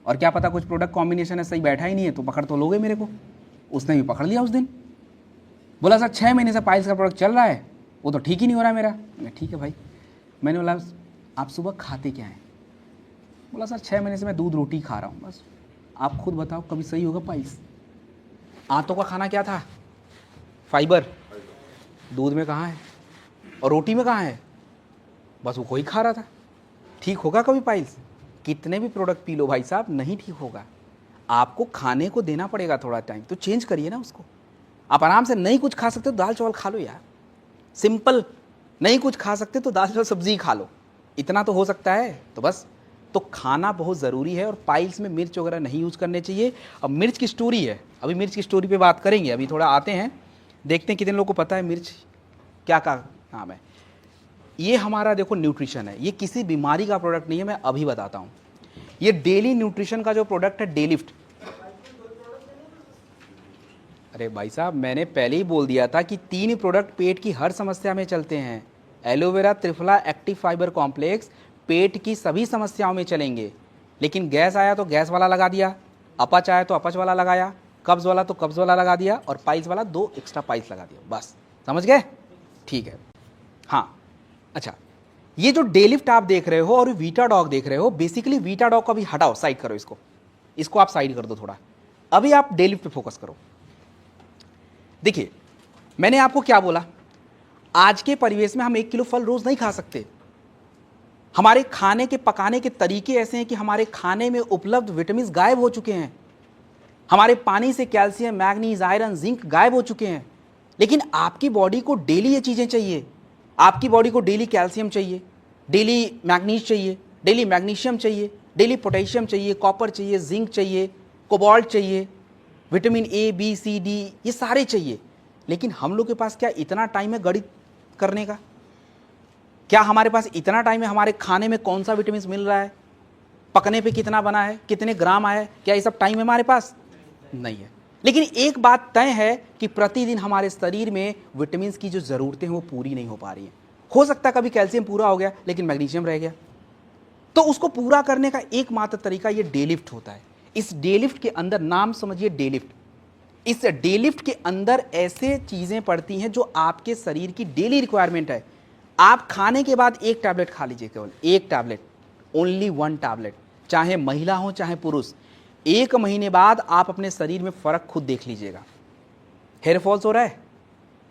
और क्या पता कुछ प्रोडक्ट कॉम्बिनेशन है सही बैठा ही नहीं है, तो पकड़ तो लोगे मेरे को। उसने भी पकड़ लिया उस दिन, बोला सर 6 महीने से पाइल्स का प्रोडक्ट चल रहा है, वो तो ठीक ही नहीं हो रहा मेरा। मैं ठीक है भाई। मैंने बोला आप सुबह खाते क्या हैं? बोला सर 6 महीने से मैं दूध रोटी खा रहा हूँ बस। आप खुद बताओ कभी सही होगा पाइल्स? आंतों का खाना क्या था? फाइबर। दूध में कहाँ है और रोटी में कहाँ है? बस वो कोई खा रहा था। ठीक होगा कभी पाइल्स? कितने भी प्रोडक्ट पी लो भाई साहब, नहीं ठीक होगा। आपको खाने को देना पड़ेगा थोड़ा टाइम, तो चेंज करिए ना उसको। आप आराम से नहीं कुछ खा सकते तो दाल चावल खा लो यार, सिंपल। नहीं कुछ खा सकते तो दाल चावल सब्जी खा लो, इतना तो हो सकता है। तो बस, तो खाना बहुत ज़रूरी है। और पाइल्स में मिर्च वगैरह नहीं यूज़ करने चाहिए। अब मिर्च की स्टोरी है, अभी मिर्च की स्टोरी पे बात करेंगे। अभी थोड़ा आते हैं, देखते हैं कितने लोगों को पता है मिर्च क्या का नाम है। ये हमारा देखो न्यूट्रिशन है, ये किसी बीमारी का प्रोडक्ट नहीं है, मैं अभी बताता हूँ। ये डेली न्यूट्रिशन का जो प्रोडक्ट है डेलिफ्ट। अरे भाई साहब मैंने पहले ही बोल दिया था कि 3 प्रोडक्ट पेट की हर समस्या में चलते हैं। Aloe vera, triphala, active fibre complex पेट की सभी समस्याओं में चलेंगे। लेकिन गैस आया तो गैस वाला लगा दिया, अपच आया तो अपच वाला लगाया, कब्ज वाला तो कब्ज वाला लगा दिया, और पाइल्स वाला 2 एक्स्ट्रा पाइल्स लगा दिया। बस समझ गए? ठीक है। हाँ अच्छा, ये जो डेलिफ्ट आप देख रहे हो और वीटाडॉग देख रहे हो, बेसिकली वीटाडॉग को अभी हटाओ, साइड करो इसको आप साइड कर दो थोड़ा। अभी आप डेलिफ्ट पे फोकस करो। देखिए मैंने आपको क्या बोला, आज के परिवेश में हम 1 किलो फल रोज नहीं खा सकते। हमारे खाने के पकाने के तरीके ऐसे हैं कि हमारे खाने में उपलब्ध विटामिन गायब हो चुके हैं। हमारे पानी से कैल्शियम, मैग्नीज, आयरन, जिंक गायब हो चुके हैं। लेकिन आपकी बॉडी को डेली ये चीज़ें चाहिए। आपकी बॉडी को डेली कैल्शियम चाहिए, डेली मैग्नीज चाहिए, डेली मैग्नीशियम चाहिए, डेली पोटेशियम चाहिए, कॉपर चाहिए, जिंक चाहिए, कोबाल्ट चाहिए, vitamin A, B, C, D, ये सारे चाहिए। लेकिन हम लोग के पास क्या इतना टाइम है गणित करने का? क्या हमारे पास इतना टाइम है हमारे खाने में कौन सा विटामिन मिल रहा है, पकने पे कितना बना है, कितने ग्राम आए, क्या ये सब टाइम है हमारे पास? नहीं है। लेकिन एक बात तय है कि प्रतिदिन हमारे शरीर में विटामिन की जो ज़रूरतें हैं वो पूरी नहीं हो पा रही हैं। हो सकता है कभी कैल्शियम पूरा हो गया लेकिन मैग्नीशियम रह गया, तो उसको पूरा करने का एकमात्र तरीका ये डेलिफ्ट होता है। इस डेलिफ्ट के अंदर, नाम समझिए डेलिफ्ट, इस डेलिफ्ट के अंदर ऐसे चीज़ें पड़ती हैं जो आपके शरीर की डेली रिक्वायरमेंट है। आप खाने के बाद 1 टैबलेट खा लीजिए, केवल 1 टैबलेट, ओनली 1 टैबलेट, चाहे महिला हो चाहे पुरुष। 1 महीने बाद आप अपने शरीर में फ़र्क खुद देख लीजिएगा। हेयर फॉल्स हो रहा है,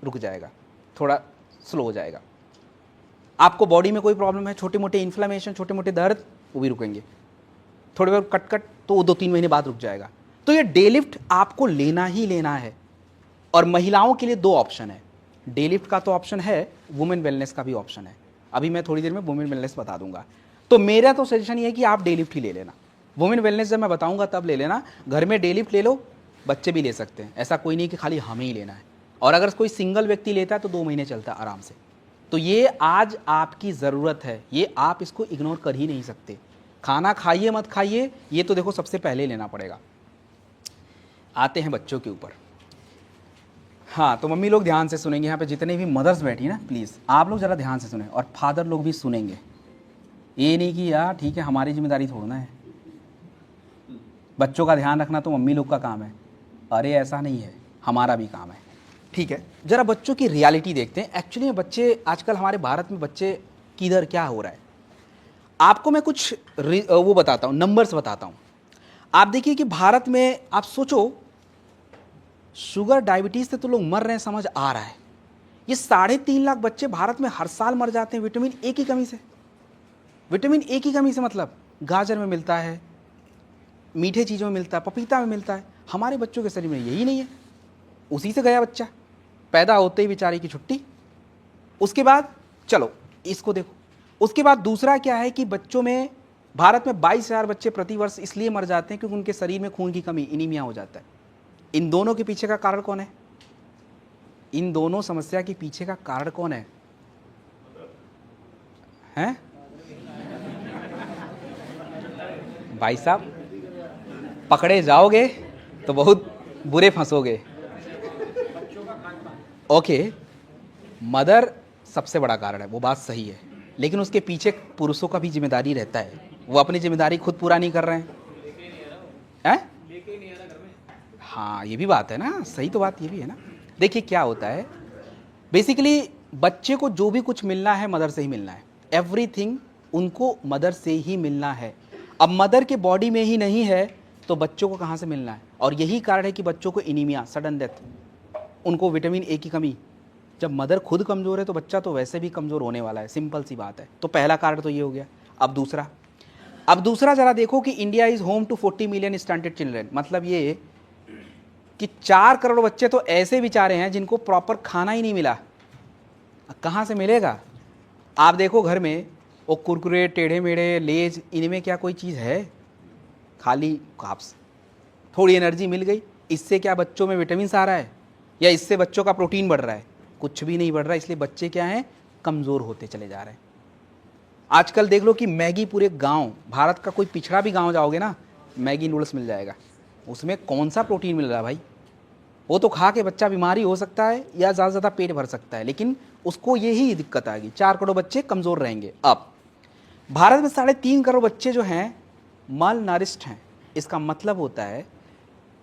रुक जाएगा, थोड़ा स्लो हो जाएगा। आपको बॉडी में कोई प्रॉब्लम है, छोटे मोटे इन्फ्लेमेशन, छोटे मोटे दर्द, वो भी रुकेंगे। थोड़े बहुत कट तो 2-3 महीने बाद रुक जाएगा। तो ये डेलिफ्ट आपको लेना ही लेना है। और महिलाओं के लिए 2 ऑप्शन है। डेलिफ्ट का तो ऑप्शन है, वुमेन वेलनेस का भी ऑप्शन है। अभी मैं थोड़ी देर में वुमेन वेलनेस बता दूंगा। तो मेरा तो सजेशन ये है कि आप डेलिफ्ट ही ले लेना। वुमेन वेलनेस जब मैं बताऊंगा तब ले लेना। घर में डेलिफ्ट ले लो, बच्चे भी ले सकते हैं, ऐसा कोई नहीं कि खाली हमें ही लेना है। और अगर कोई सिंगल व्यक्ति लेता है तो 2 महीने चलता है आराम से। तो ये आज आपकी ज़रूरत है, ये आप इसको इग्नोर कर ही नहीं सकते। खाना खाइए मत खाइए, ये तो देखो सबसे पहले लेना पड़ेगा। आते हैं बच्चों के ऊपर। हाँ, तो मम्मी लोग ध्यान से सुनेंगे, यहाँ पे जितने भी मदर्स बैठी ना, प्लीज़ आप लोग ज़रा ध्यान से सुने, और फादर लोग भी सुनेंगे। ये नहीं कि यार ठीक है हमारी जिम्मेदारी थोड़ा है, बच्चों का ध्यान रखना तो मम्मी लोग का काम है। अरे ऐसा नहीं है, हमारा भी काम है। ठीक है, ज़रा बच्चों की रियलिटी देखते हैं। एक्चुअली में बच्चे आजकल हमारे भारत में बच्चे किधर क्या हो रहा है, आपको मैं कुछ वो बताता हूँ, नंबर्स बताता हूँ। आप देखिए कि भारत में आप सोचो, शुगर डायबिटीज़ से तो लोग मर रहे हैं, समझ आ रहा है। ये 3.5 लाख बच्चे भारत में हर साल मर जाते हैं विटामिन ए की कमी से। विटामिन ए की कमी से मतलब गाजर में मिलता है, मीठे चीज़ों में मिलता है, पपीता में मिलता है। हमारे बच्चों के शरीर में यही नहीं है, उसी से गया बच्चा, पैदा होते ही बेचारे की छुट्टी। उसके बाद चलो इसको देखो, उसके बाद दूसरा क्या है कि बच्चों में भारत में 22,000 बच्चे प्रतिवर्ष इसलिए मर जाते हैं क्योंकि उनके शरीर में खून की कमी, इनीमिया हो जाता है। इन दोनों के पीछे का कारण कौन है? इन दोनों समस्या के पीछे का कारण कौन है? हैं भाई साहब, पकड़े जाओगे तो बहुत बुरे फंसोगे। ओके, मदर सबसे बड़ा कारण है, वो बात सही है, लेकिन उसके पीछे पुरुषों का भी जिम्मेदारी रहता है। वो अपनी जिम्मेदारी खुद पूरा नहीं कर रहे हैं। हाँ, ये भी बात है ना, सही तो बात ये भी है ना। देखिए क्या होता है, बेसिकली बच्चे को जो भी कुछ मिलना है मदर से ही मिलना है। एवरीथिंग उनको मदर से ही मिलना है। अब मदर के बॉडी में ही नहीं है तो बच्चों को कहाँ से मिलना है? और यही कारण है कि बच्चों को इनीमिया, सडन डेथ, उनको विटामिन ए की कमी। जब मदर खुद कमज़ोर है तो बच्चा तो वैसे भी कमज़ोर होने वाला है, सिंपल सी बात है। तो पहला कारण तो ये हो गया। अब दूसरा ज़रा देखो कि India is home to 40 million stunted children. मतलब ये कि 4 करोड़ बच्चे तो ऐसे बेचारे हैं जिनको प्रॉपर खाना ही नहीं मिला। कहाँ से मिलेगा? आप देखो घर में वो कुरकुरे, टेढ़े मेढ़े, लेज, इनमें क्या कोई चीज़ है? खाली काप्स। थोड़ी एनर्जी मिल गई, इससे क्या बच्चों में विटामिन आ रहा है या इससे बच्चों का प्रोटीन बढ़ रहा है? कुछ भी नहीं बढ़ रहा। इसलिए बच्चे क्या हैं, कमज़ोर होते चले जा रहे हैं। आजकल देख लो कि मैगी, पूरे गांव, भारत का कोई पिछड़ा भी गांव जाओगे ना, मैगी नूडल्स मिल जाएगा। उसमें कौन सा प्रोटीन मिल रहा है भाई? वो तो खा के बच्चा बीमारी हो सकता है या ज़्यादा से ज़्यादा पेट भर सकता है, लेकिन उसको यही दिक्कत आ गई। 4 करोड़ बच्चे कमज़ोर रहेंगे। अब भारत में 3.5 करोड़ बच्चे जो हैं माल नारिश्ड हैं। इसका मतलब होता है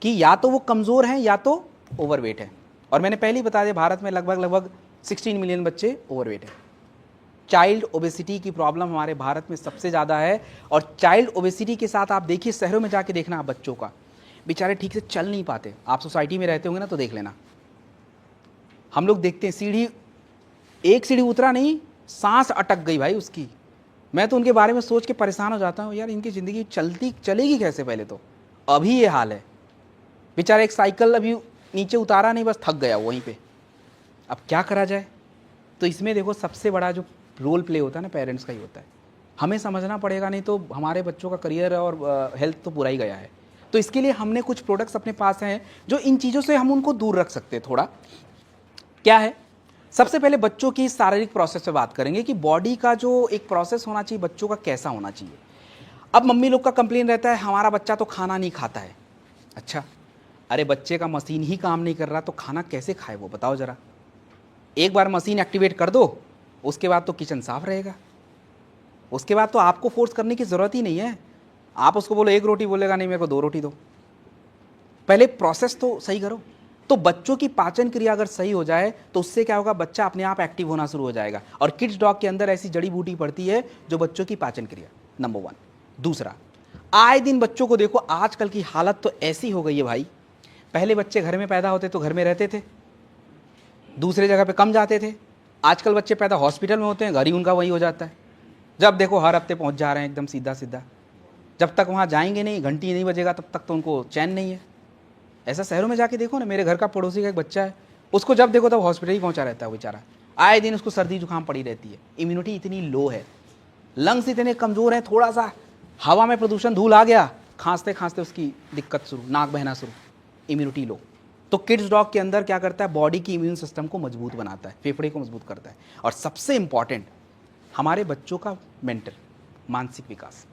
कि या तो वो कमज़ोर हैं या तो ओवरवेट है। और मैंने पहले ही बता दिया, भारत में लगभग 16 मिलियन बच्चे ओवरवेट हैं। चाइल्ड ओबेसिटी की प्रॉब्लम हमारे भारत में सबसे ज़्यादा है। और चाइल्ड ओबेसिटी के साथ आप देखिए, शहरों में जाके देखना, आप बच्चों का बेचारे ठीक से चल नहीं पाते। आप सोसाइटी में रहते होंगे ना तो देख लेना, हम लोग देखते हैं सीढ़ी, एक सीढ़ी उतरा नहीं, सांस अटक गई भाई उसकी। मैं तो उनके बारे में सोच के परेशान हो जाता हूँ, यार इनकी ज़िंदगी चलेगी कैसे? पहले तो अभी ये हाल है, बेचारा एक साइकिल अभी नीचे उतारा नहीं, बस थक गया वहीं पे। अब क्या करा जाए? तो इसमें देखो सबसे बड़ा जो रोल प्ले होता है ना, पेरेंट्स का ही होता है। हमें समझना पड़ेगा, नहीं तो हमारे बच्चों का करियर और हेल्थ तो पूरा ही गया है। तो इसके लिए हमने कुछ प्रोडक्ट्स अपने पास हैं जो इन चीज़ों से हम उनको दूर रख सकते हैं थोड़ा। क्या है? सबसे पहले बच्चों की शारीरिक प्रोसेस पे बात करेंगे कि बॉडी का जो एक प्रोसेस होना चाहिए बच्चों का, कैसा होना चाहिए। अब मम्मी लोग का कंप्लेन रहता है, हमारा बच्चा तो खाना नहीं खाता है। अच्छा, अरे बच्चे का मशीन ही काम नहीं कर रहा तो खाना कैसे खाए वो बताओ ज़रा। एक बार मशीन एक्टिवेट कर दो, उसके बाद तो किचन साफ रहेगा। उसके बाद तो आपको फोर्स करने की ज़रूरत ही नहीं है। आप उसको बोलो 1 रोटी, बोलेगा नहीं मेरे को 2 रोटी दो। पहले प्रोसेस तो सही करो। तो बच्चों की पाचन क्रिया अगर सही हो जाए तो उससे क्या होगा, बच्चा अपने आप एक्टिव होना शुरू हो जाएगा। और किड्स डॉग के अंदर ऐसी जड़ी बूटी पड़ती है जो बच्चों की पाचन क्रिया, नंबर 1। दूसरा, आए दिन बच्चों को देखो, आजकल की हालत तो ऐसी हो गई है भाई। पहले बच्चे घर में पैदा होते तो घर में रहते थे, दूसरे जगह पे कम जाते थे। आजकल बच्चे पैदा हॉस्पिटल में होते हैं, घर ही उनका वही हो जाता है। जब देखो हर हफ्ते पहुंच जा रहे हैं एकदम सीधा सीधा। जब तक वहाँ जाएंगे नहीं, घंटी नहीं बजेगा, तब तक तो उनको चैन नहीं है। ऐसा शहरों में जाके देखो ना, मेरे घर का पड़ोसी का एक बच्चा है, उसको जब देखो तब हॉस्पिटल ही पहुँचा रहता है बेचारा। आए दिन उसको सर्दी जुकाम पड़ी रहती है। इम्यूनिटी इतनी लो है, लंग्स इतने कमज़ोर हैं, थोड़ा सा हवा में प्रदूषण, धूल आ गया, खांसते खांसते उसकी दिक्कत शुरू, नाक बहना शुरू। Immunity low. तो किड्स डॉग के अंदर क्या करता है, बॉडी की इम्यून सिस्टम को मजबूत बनाता है, फेफड़े को मजबूत करता है। और सबसे इंपॉर्टेंट हमारे बच्चों का मेंटल, मानसिक विकास।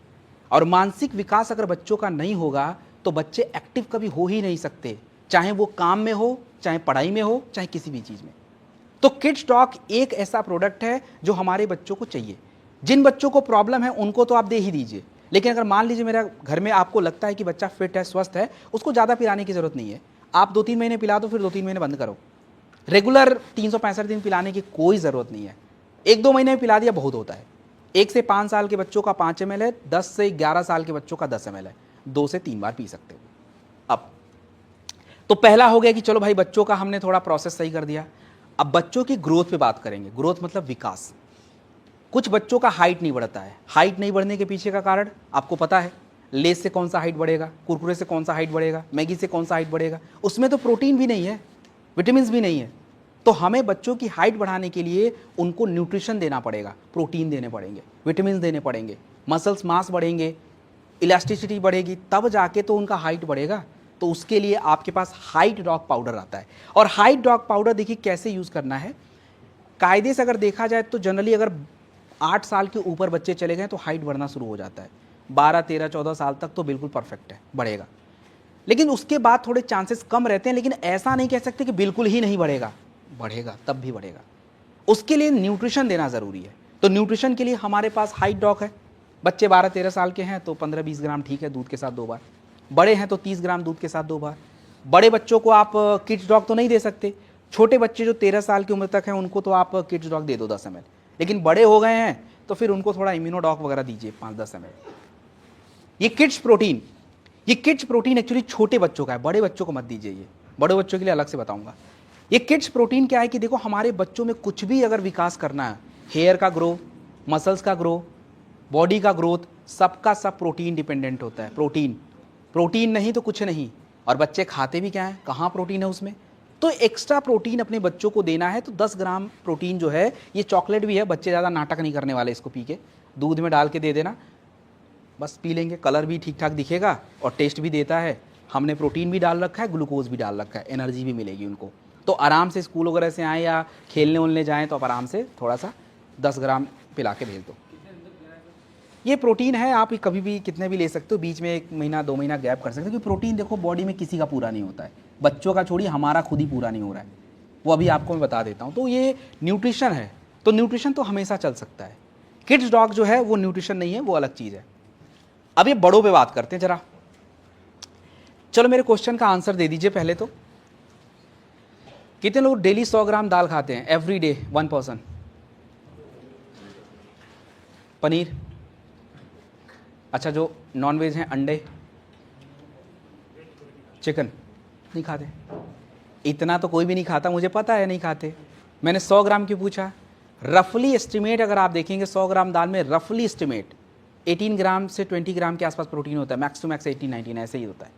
और मानसिक विकास अगर बच्चों का नहीं होगा तो बच्चे एक्टिव कभी हो ही नहीं सकते, चाहे वो काम में हो, चाहे पढ़ाई में हो, चाहे किसी भी चीज़ में। तो किड्स डॉग एक ऐसा प्रोडक्ट है जो हमारे बच्चों को चाहिए। जिन बच्चों को प्रॉब्लम है उनको तो आप दे ही दीजिए, लेकिन अगर मान लीजिए मेरा घर में आपको लगता है कि बच्चा फिट है, स्वस्थ है, उसको ज़्यादा पिलाने की ज़रूरत नहीं है। आप 2-3 महीने पिला दो, फिर 2-3 महीने बंद करो। रेगुलर 365 दिन पिलाने की कोई ज़रूरत नहीं है। 1-2 महीने में पिला दिया बहुत होता है। 1 से 5 साल के बच्चों का 5 ml है, 10 से 11 साल के बच्चों का 10 ml है। 2 से 3 बार पी सकते हो। अब तो पहला हो गया कि चलो भाई बच्चों का हमने थोड़ा प्रोसेस सही कर दिया। अब बच्चों की ग्रोथ पे बात करेंगे। ग्रोथ मतलब विकास। कुछ बच्चों का हाइट नहीं बढ़ता है। हाइट नहीं बढ़ने के पीछे का कारण आपको पता है। लेस से कौन सा हाइट बढ़ेगा, कुरकुरे से कौन सा हाइट बढ़ेगा, मैगी से कौन सा हाइट बढ़ेगा? उसमें तो प्रोटीन भी नहीं है, विटामिन भी नहीं है। तो हमें बच्चों की हाइट बढ़ाने के लिए उनको न्यूट्रिशन देना पड़ेगा, प्रोटीन देने पड़ेंगे, विटामिन देने पड़ेंगे, मसल्स मास बढ़ेंगे, इलास्टिसिटी बढ़ेगी, तब जाके तो उनका हाइट बढ़ेगा। तो उसके लिए आपके पास हाइट डॉग पाउडर आता है। और हाइट डॉग पाउडर देखिए कैसे यूज़ करना है। कायदे से अगर देखा जाए तो जनरली अगर 8 साल के ऊपर बच्चे चले गए तो हाइट बढ़ना शुरू हो जाता है। 12, 13, 14 साल तक तो बिल्कुल परफेक्ट है, बढ़ेगा। लेकिन उसके बाद थोड़े चांसेस कम रहते हैं, लेकिन ऐसा नहीं कह सकते कि बिल्कुल ही नहीं बढ़ेगा, बढ़ेगा, तब भी बढ़ेगा। उसके लिए न्यूट्रिशन देना ज़रूरी है। तो न्यूट्रिशन के लिए हमारे पास हाइट डॉग है। बच्चे 12-13 साल के हैं तो 15-20 ग्राम ठीक है, दूध के साथ 2 बार। बड़े हैं तो 30 ग्राम दूध के साथ 2 बार। बड़े बच्चों को आप किड्स डॉग तो नहीं दे सकते। छोटे बच्चे जो 13 साल की उम्र तक हैं उनको तो आप किड्स डॉग दे दो 10 ml। लेकिन बड़े हो गए हैं तो फिर उनको थोड़ा इम्यूनो डॉग वगैरह दीजिए 5-10 ml। ये किड्स प्रोटीन, ये किड्स प्रोटीन एक्चुअली छोटे बच्चों का है, बड़े बच्चों को मत दीजिए। ये बड़े बच्चों के लिए अलग से बताऊंगा। ये किड्स प्रोटीन क्या है कि देखो हमारे बच्चों में कुछ भी अगर विकास करना है, हेयर का ग्रो, मसल्स का ग्रो, बॉडी का ग्रोथ, सबका सब प्रोटीन डिपेंडेंट होता है। प्रोटीन नहीं तो कुछ नहीं। और बच्चे खाते भी क्या है, कहाँ प्रोटीन है उसमें। तो एक्स्ट्रा प्रोटीन अपने बच्चों को देना है तो 10 ग्राम प्रोटीन जो है, ये चॉकलेट भी है, बच्चे ज़्यादा नाटक नहीं करने वाले, इसको पी के दूध में डाल के दे देना, बस पी लेंगे। कलर भी ठीक ठाक दिखेगा और टेस्ट भी देता है। हमने प्रोटीन भी डाल रखा है, ग्लूकोज भी डाल रखा है, एनर्जी भी मिलेगी उनको। तो आराम से स्कूल वगैरह से आएँ या खेलने उलने जाएँ तो आप आराम से थोड़ा सा 10 ग्राम पिला के भेज दो। ये प्रोटीन है, आप कभी भी कितने भी ले सकते हो, बीच में 1 महीना 2 महीना गैप कर सकते हो। क्योंकि प्रोटीन देखो बॉडी में किसी का पूरा नहीं होता है, बच्चों का छोड़िए हमारा खुद ही पूरा नहीं हो रहा है, वो अभी आपको मैं बता देता हूँ। तो ये न्यूट्रिशन है, तो न्यूट्रिशन तो हमेशा चल सकता है। किड्स डॉग जो है वो न्यूट्रिशन नहीं है, वो अलग चीज़ है। अब ये बड़ों पे बात करते हैं जरा। चलो मेरे क्वेश्चन का आंसर दे दीजिए पहले तो। कितने लोग डेली 100 ग्राम दाल खाते हैं एवरी डे? 1 पर्सन। पनीर? अच्छा, जो नॉन वेज हैं, अंडे, चिकन नहीं खाते? इतना तो कोई भी नहीं खाता, मुझे पता है नहीं खाते। मैंने 100 ग्राम क्यों पूछा? रफली एस्टिमेट अगर आप देखेंगे 100 ग्राम दाल में रफली एस्टिमेट 18 ग्राम से 20 ग्राम के आसपास प्रोटीन होता है, मैक्स टू मैक्स 18-19 ऐसे ही होता है।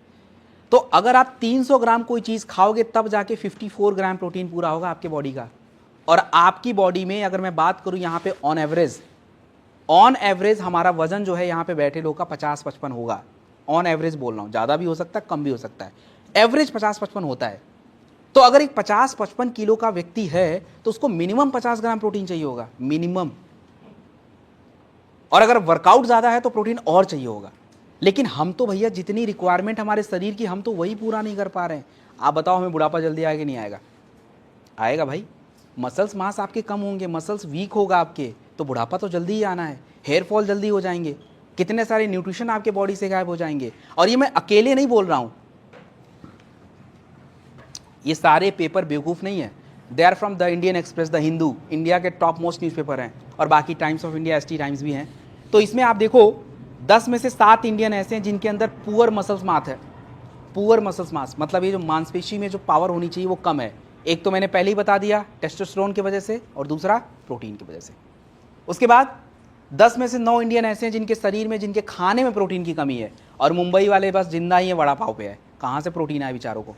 तो अगर आप 300 ग्राम कोई चीज़ खाओगे तब जाके 54 ग्राम प्रोटीन पूरा होगा आपके बॉडी का। और आपकी बॉडी में अगर मैं बात करूं यहाँ पे ऑन एवरेज हमारा वजन जो है यहाँ पे बैठे लोग का 50-55 होगा। ऑन एवरेज बोल रहा हूँ, ज़्यादा भी हो सकता है, कम भी हो सकता है, एवरेज 50-55 होता है। तो अगर एक 50-55 किलो का व्यक्ति है तो उसको मिनिमम 50 ग्राम प्रोटीन चाहिए होगा, मिनिमम। और अगर वर्कआउट ज़्यादा है तो प्रोटीन और चाहिए होगा। लेकिन हम तो भैया जितनी रिक्वायरमेंट हमारे शरीर की, हम तो वही पूरा नहीं कर पा रहे हैं। आप बताओ हमें बुढ़ापा जल्दी आएगा नहीं आएगा? आएगा भाई। मसल्स मास आपके कम होंगे, मसल्स वीक होगा आपके, तो बुढ़ापा तो जल्दी ही आना है, हेयर फॉल जल्दी हो जाएंगे, कितने सारे न्यूट्रिशन आपके बॉडी से गायब हो जाएंगे। और ये मैं अकेले नहीं बोल रहा हूँ, ये सारे पेपर बेवकूफ़ नहीं है। They are from the Indian Express, the Hindu, India के टॉप मोस्ट न्यूज़पेपर हैं, और बाकी Times of India, ST Times भी हैं। तो इसमें आप देखो 10 में से 7 इंडियन ऐसे हैं जिनके अंदर पुअर मसल्स मास है। पुअर मसल्स मास मतलब ये जो मांसपेशी में जो पावर होनी चाहिए वो कम है। एक तो मैंने पहले ही बता दिया, टेस्टोस्टेरोन की वजह से, और दूसरा प्रोटीन की वजह से। उसके बाद 10 में से 9 इंडियन ऐसे हैं जिनके शरीर में, जिनके खाने में प्रोटीन की कमी है। और मुंबई वाले बस जिंदा ही है वड़ा पाव पे है, कहाँ से प्रोटीन आए बेचारों को।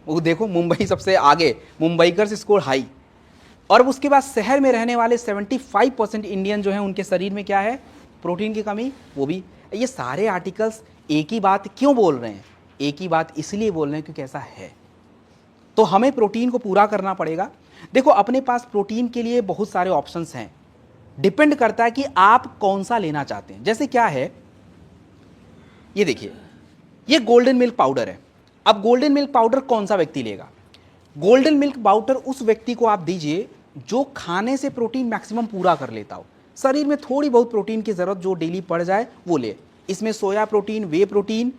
वो देखो मुंबई सबसे आगे, मुंबईकर्स स्कोर हाई। और उसके बाद शहर में रहने वाले 75% इंडियन जो हैं उनके शरीर में क्या है, प्रोटीन की कमी, वो भी। ये सारे आर्टिकल्स एक ही बात क्यों बोल रहे हैं? एक ही बात इसलिए बोल रहे हैं क्योंकि ऐसा है। तो हमें प्रोटीन को पूरा करना पड़ेगा। देखो अपने पास प्रोटीन के लिए बहुत सारे ऑप्शंस हैं, डिपेंड करता है कि आप कौन सा लेना चाहते हैं। जैसे क्या है, ये देखिए, ये गोल्डन मिल्क पाउडर है। अब गोल्डन मिल्क पाउडर कौन सा व्यक्ति लेगा? गोल्डन मिल्क पाउडर उस व्यक्ति को आप दीजिए जो खाने से प्रोटीन मैक्सिमम पूरा कर लेता हो, शरीर में थोड़ी बहुत प्रोटीन की जरूरत जो डेली पड़ जाए वो ले। इसमें सोया प्रोटीन, वे प्रोटीन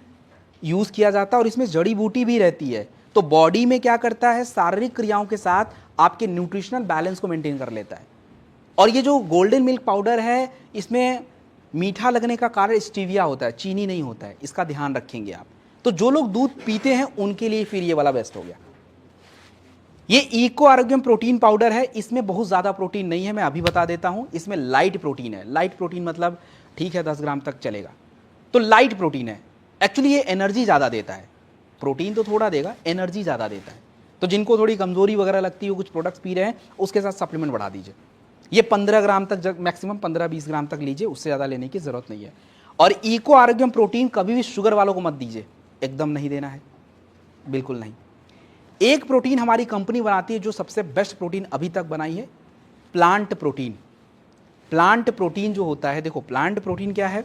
यूज किया जाता है और इसमें जड़ी बूटी भी रहती है। तो बॉडी में क्या करता है, शारीरिक क्रियाओं के साथ आपके न्यूट्रिशनल बैलेंस को मेंटेन कर लेता है। और ये जो गोल्डन मिल्क पाउडर है, इसमें मीठा लगने का कारण स्टीविया होता है, चीनी नहीं होता है, इसका ध्यान रखेंगे आप। तो जो लोग दूध पीते हैं उनके लिए फिर ये वाला बेस्ट हो गया। ये इको आरोग्यम प्रोटीन पाउडर है, इसमें बहुत ज़्यादा प्रोटीन नहीं है, मैं अभी बता देता हूँ। इसमें लाइट प्रोटीन है। लाइट प्रोटीन मतलब ठीक है 10 ग्राम तक चलेगा, तो लाइट प्रोटीन है। एक्चुअली ये एनर्जी ज़्यादा देता है, प्रोटीन तो थोड़ा देगा, एनर्जी ज़्यादा देता है। तो जिनको थोड़ी कमजोरी वगैरह लगती है, कुछ प्रोडक्ट्स पी रहे हैं, उसके साथ सप्लीमेंट बढ़ा दीजिए। ये 15 ग्राम तक, मैक्सिमम 15-20 ग्राम तक लीजिए, उससे ज़्यादा लेने की ज़रूरत नहीं है। और इको आरोग्यम प्रोटीन कभी भी शुगर वालों को मत दीजिए, एकदम नहीं देना है, बिल्कुल नहीं। एक प्रोटीन हमारी कंपनी बनाती है जो सबसे बेस्ट प्रोटीन अभी तक बनाई है, प्लांट प्रोटीन। प्लांट प्रोटीन जो होता है, देखो प्लांट प्रोटीन क्या है,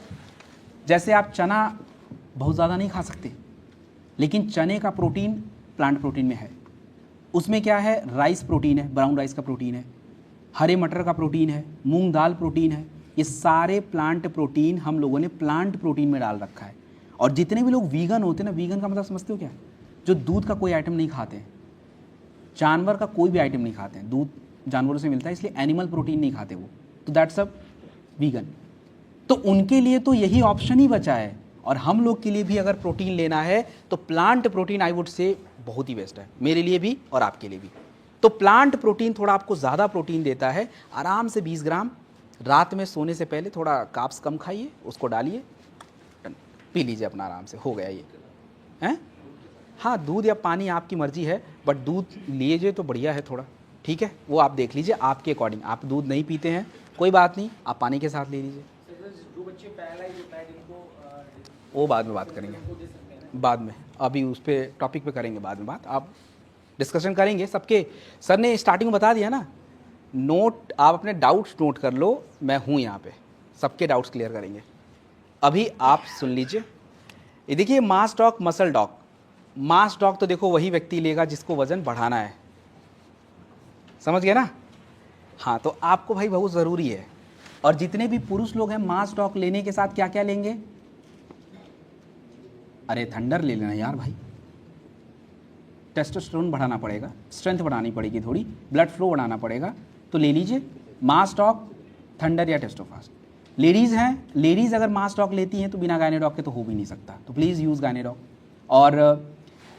जैसे आप चना बहुत ज़्यादा नहीं खा सकते, लेकिन चने का प्रोटीन प्लांट प्रोटीन में है। उसमें क्या है, राइस प्रोटीन है, ब्राउन राइस का प्रोटीन है, हरे मटर का प्रोटीन है, मूंग दाल प्रोटीन है। ये सारे प्लांट प्रोटीन हम लोगों ने प्लांट प्रोटीन में डाल रखा है। और जितने भी लोग वीगन होते हैं ना, वीगन का मतलब समझते हो क्या? जो दूध का कोई आइटम नहीं खाते हैं, जानवर का कोई भी आइटम नहीं खाते हैं, दूध जानवरों से मिलता है इसलिए एनिमल प्रोटीन नहीं खाते वो, तो दैट्स अ वीगन। तो उनके लिए तो यही ऑप्शन ही बचा है। और हम लोग के लिए भी अगर प्रोटीन लेना है तो plant protein I would say बहुत ही बेस्ट है, मेरे लिए भी और आपके लिए भी। तो प्लांट प्रोटीन थोड़ा आपको ज़्यादा प्रोटीन देता है, आराम से 20 ग्राम रात में सोने से पहले, थोड़ा कार्ब्स कम खाइए, उसको डालिए, पी लीजिए अपना आराम से, हो गया ये हैं। हाँ, दूध या पानी आपकी मर्जी है, बट दूध लीजिए तो बढ़िया है थोड़ा, ठीक है, वो आप देख लीजिए आपके अकॉर्डिंग। आप दूध नहीं पीते हैं कोई बात नहीं, आप पानी के साथ ले लीजिए। जो बच्चे पैरालाइज होता है जिनको वो बाद में बात करेंगे, उनको दे सकते हैं ना? बाद में, अभी उस पर टॉपिक पे करेंगे बाद में बात, आप डिस्कशन करेंगे सबके। सर ने स्टार्टिंग में बता दिया ना, नोट, आप अपने डाउट्स नोट कर लो, मैं हूँ यहाँ पे, सबके डाउट्स क्लियर करेंगे। अभी आप सुन लीजिए, ये देखिए मास डॉग, मसल डॉग। मास डॉग तो देखो वही व्यक्ति लेगा जिसको वजन बढ़ाना है, समझ गए ना? हाँ, तो आपको भाई बहुत ज़रूरी है। और जितने भी पुरुष लोग हैं, मास डॉग लेने के साथ क्या क्या लेंगे? अरे थंडर ले लेना यार भाई, टेस्टोस्टेरोन बढ़ाना पड़ेगा, स्ट्रेंथ बढ़ानी पड़ेगी, थोड़ी ब्लड फ्लो बढ़ाना पड़ेगा, तो ले लीजिए मास डॉग, थंडर या टेस्टोफास्ट। लेडीज़ हैं, लेडीज़ अगर मास डॉग लेती हैं तो बिना गायने डॉग के तो हो भी नहीं सकता, तो प्लीज़ यूज़ गायने डॉग। और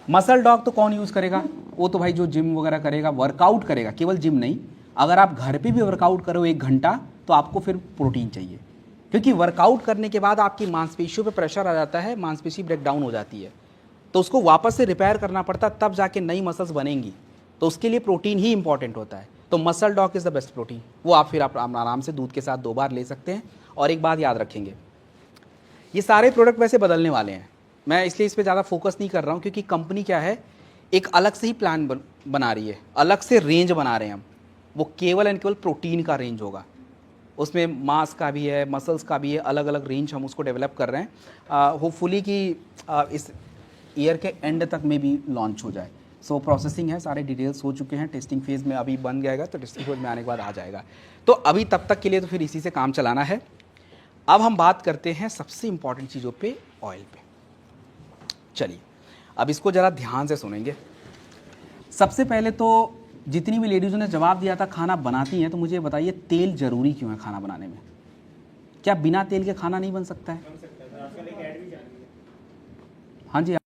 मसल डॉग तो कौन यूज़ करेगा? वो तो भाई जो जिम वगैरह करेगा, वर्कआउट करेगा, केवल जिम नहीं, अगर आप घर पे भी वर्कआउट करो 1 घंटा तो आपको फिर प्रोटीन चाहिए, क्योंकि वर्कआउट करने के बाद आपकी मांसपेशियों पे प्रेशर आ जाता है, मांसपेशी ब्रेक डाउन हो जाती है, तो उसको वापस से रिपेयर करना पड़ता है, तब जाके नई मसल्स बनेंगी। तो उसके लिए प्रोटीन ही इंपॉर्टेंट होता है। तो muscle dog is the best protein, वो आप फिर आप आराम से दूध के साथ 2 बार ले सकते हैं। और एक बात याद रखेंगे, ये सारे प्रोडक्ट वैसे बदलने वाले हैं, मैं इसलिए इस पर ज़्यादा फोकस नहीं कर रहा हूँ, क्योंकि कंपनी क्या है, एक अलग से ही प्लान बना रही है, अलग से रेंज बना रहे हैं हम। वो केवल एंड केवल प्रोटीन का रेंज होगा, उसमें मास का भी है, मसल्स का भी है, अलग अलग रेंज हम उसको डेवलप कर रहे हैं। होपफुली कि इस ईयर के एंड तक में भी लॉन्च हो जाए। सो प्रोसेसिंग है, सारे डिटेल्स हो चुके हैं, टेस्टिंग फेज़ में अभी बन जाएगा, तो टेस्टिंग फेज में आने के बाद आ जाएगा। तो अभी तब तक के लिए तो फिर इसी से काम चलाना है। अब हम बात करते हैं सबसे इंपॉर्टेंट चीज़ों पे, ऑयल पे। चलिए अब इसको ज़रा ध्यान से सुनेंगे। सबसे पहले तो जितनी भी लेडीज़ों ने जवाब दिया था खाना बनाती हैं, तो मुझे बताइए तेल ज़रूरी क्यों है खाना बनाने में? क्या बिना तेल के खाना नहीं बन सकता है? हाँ जी।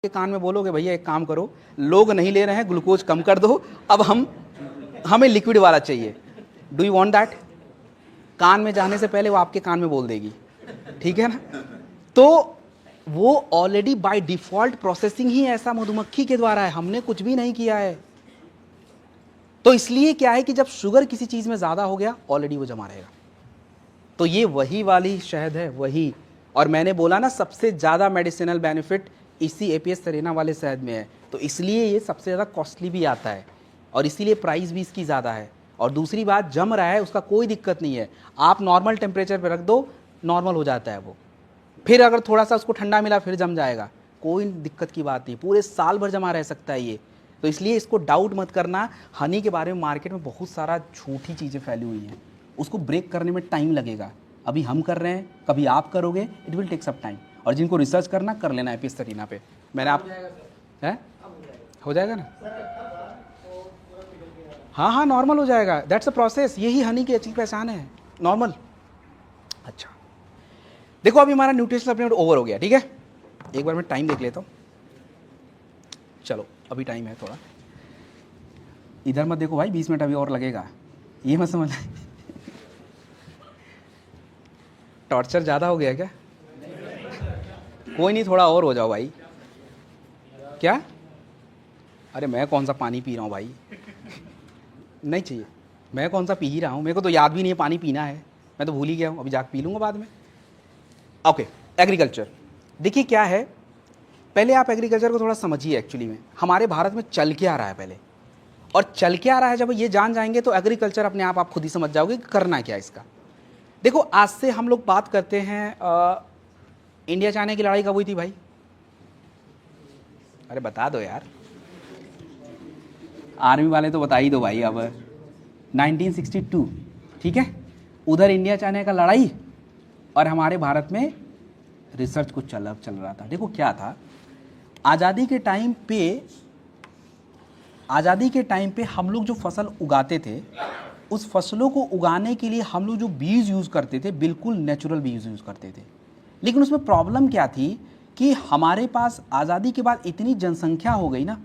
के कान में बोलोगे भैया एक काम करो, लोग नहीं ले रहे हैं, ग्लूकोज कम कर दो, अब हमें लिक्विड वाला चाहिए, डू यू वांट दैट? कान में जाने से पहले वो आपके कान में बोल देगी, ठीक है ना? तो वो ऑलरेडी बाय डिफॉल्ट प्रोसेसिंग ही ऐसा मधुमक्खी के द्वारा है, हमने कुछ भी नहीं किया है। तो इसलिए क्या है कि जब शुगर किसी चीज में ज्यादा हो गया ऑलरेडी वो जमा रहेगा। तो ये वही वाली शहद है, वही। और मैंने बोला ना सबसे ज्यादा मेडिसिनल बेनिफिट इसी एपियस सेरेना वाले शहद में है, तो इसलिए ये सबसे ज़्यादा कॉस्टली भी आता है और इसीलिए प्राइस भी इसकी ज़्यादा है। और दूसरी बात, जम रहा है उसका कोई दिक्कत नहीं है, आप नॉर्मल टेम्परेचर पे रख दो, नॉर्मल हो जाता है वो। फिर अगर थोड़ा सा उसको ठंडा मिला फिर जम जाएगा, कोई दिक्कत की बात नहीं, पूरे साल भर जमा रह सकता है ये। तो इसलिए इसको डाउट मत करना। हनी के बारे में मार्केट में बहुत सारा झूठी चीज़ें फैली हुई हैं, उसको ब्रेक करने में टाइम लगेगा। अभी हम कर रहे हैं, कभी आप करोगे, it will take some time. और जिनको रिसर्च करना कर लेना एपियस सेरेना पे। मैंने आप है हो जाएगा ना? हाँ हाँ नॉर्मल हो जाएगा, दैट्स अ प्रोसेस, यही हनी की अच्छी पहचान है, नॉर्मल। अच्छा देखो अभी हमारा न्यूट्रिशन सप्लीमेंट ओवर हो गया, ठीक है? एक बार मैं टाइम देख लेता हूँ। चलो अभी टाइम है थोड़ा, इधर मत देखो भाई, 20 मिनट अभी और लगेगा, ये मत समझ। टॉर्चर ज़्यादा हो गया क्या? कोई नहीं, थोड़ा और हो जाओ भाई। क्या? अरे मैं कौन सा पानी पी रहा हूँ भाई, नहीं चाहिए, मैं कौन सा पी ही रहा हूँ, मेरे को तो याद भी नहीं है पानी पीना है, मैं तो भूल ही गया हूँ, अभी जाके पी लूँगा बाद में। ओके, एग्रीकल्चर देखिए क्या है, पहले आप एग्रीकल्चर को थोड़ा समझिए। एक्चुअली में हमारे भारत में चल के आ रहा है पहले, और चल के आ रहा है, जब ये जान जाएंगे तो एग्रीकल्चर अपने आप खुद ही समझ जाओगे कि करना क्या है इसका। देखो आज से हम लोग बात करते हैं इंडिया चाइना की लड़ाई कब हुई थी भाई? अरे बता दो यार, आर्मी वाले तो बता ही दो भाई। अब 1962, ठीक है? उधर इंडिया चाइना का लड़ाई और हमारे भारत में रिसर्च कुछ चल रहा था। देखो क्या था, आज़ादी के टाइम पे हम लोग जो फसल उगाते थे, उस फसलों को उगाने के लिए हम लोग जो बीज यूज़ करते थे बिल्कुल नेचुरल बीज यूज़ करते थे। लेकिन उसमें प्रॉब्लम क्या थी कि हमारे पास आज़ादी के बाद इतनी जनसंख्या हो गई ना,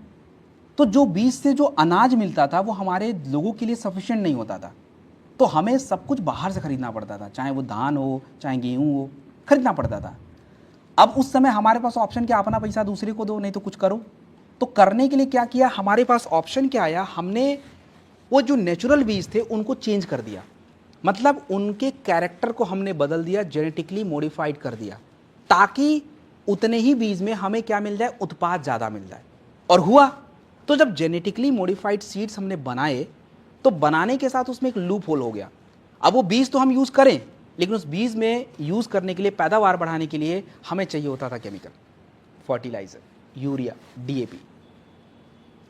तो जो बीज से जो अनाज मिलता था वो हमारे लोगों के लिए सफिशिएंट नहीं होता था, तो हमें सब कुछ बाहर से ख़रीदना पड़ता था, चाहे वो धान हो चाहे गेहूँ हो, खरीदना पड़ता था। अब उस समय हमारे पास ऑप्शन क्या, अपना पैसा दूसरे को दो नहीं तो कुछ करो। तो करने के लिए क्या किया, हमारे पास ऑप्शन क्या आया, हमने वो जो नेचुरल बीज थे उनको चेंज कर दिया, मतलब उनके कैरेक्टर को हमने बदल दिया, जेनेटिकली मॉडिफाइड कर दिया, ताकि उतने ही बीज में हमें क्या मिल जाए, उत्पाद ज़्यादा मिल जाए। और हुआ, तो जब जेनेटिकली मॉडिफाइड सीड्स हमने बनाए तो बनाने के साथ उसमें एक लूप होल हो गया। अब वो बीज तो हम यूज़ करें, लेकिन उस बीज में यूज़ करने के लिए, पैदावार बढ़ाने के लिए हमें चाहिए होता था केमिकल, फर्टिलाइज़र, यूरिया, डीएपी।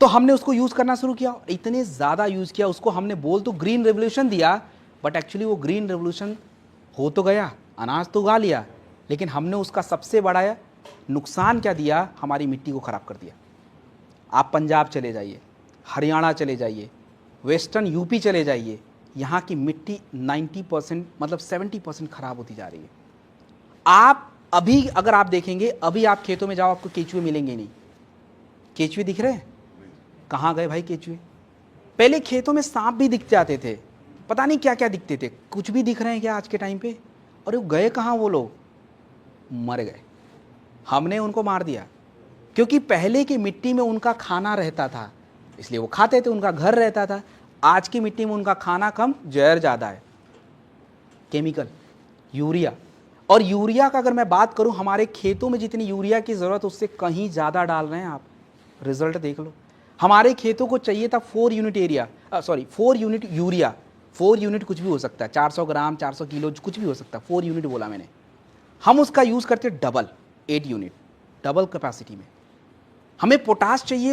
तो हमने उसको यूज़ करना शुरू किया, इतने ज़्यादा यूज़ किया उसको, हमने बोल तो ग्रीन रेवोल्यूशन दिया, बट एक्चुअली वो ग्रीन रेवोल्यूशन हो तो गया, अनाज तो उगा लिया, लेकिन हमने उसका सबसे बड़ा नुकसान क्या दिया, हमारी मिट्टी को ख़राब कर दिया। आप पंजाब चले जाइए, हरियाणा चले जाइए, वेस्टर्न यूपी चले जाइए, यहाँ की मिट्टी 90% मतलब 70% ख़राब होती जा रही है। आप अभी अगर आप देखेंगे, अभी आप खेतों में जाओ, आपको केचुए मिलेंगे नहीं। केचुए दिख रहे हैं? कहाँ गए भाई केचुए? पहले खेतों में सांप भी दिख जाते थे, पता नहीं क्या क्या दिखते थे, कुछ भी दिख रहे हैं क्या आज के टाइम पे? और वो गए कहाँ, वो लोग मर गए, हमने उनको मार दिया, क्योंकि पहले की मिट्टी में उनका खाना रहता था इसलिए वो खाते थे, उनका घर रहता था। आज की मिट्टी में उनका खाना कम, जहर ज़्यादा है, केमिकल, यूरिया। और यूरिया का अगर मैं बात करूं, हमारे खेतों में जितनी यूरिया की ज़रूरत उससे कहीं ज़्यादा डाल रहे हैं आप, रिजल्ट देख लो। हमारे खेतों को चाहिए था 4 यूनिट यूरिया, 4 यूनिट कुछ भी हो सकता है, 400 ग्राम 400 किलो कुछ भी हो सकता है, 4 यूनिट बोला मैंने। हम उसका यूज़ करते डबल, 8 यूनिट, डबल कैपेसिटी में। हमें पोटाश चाहिए,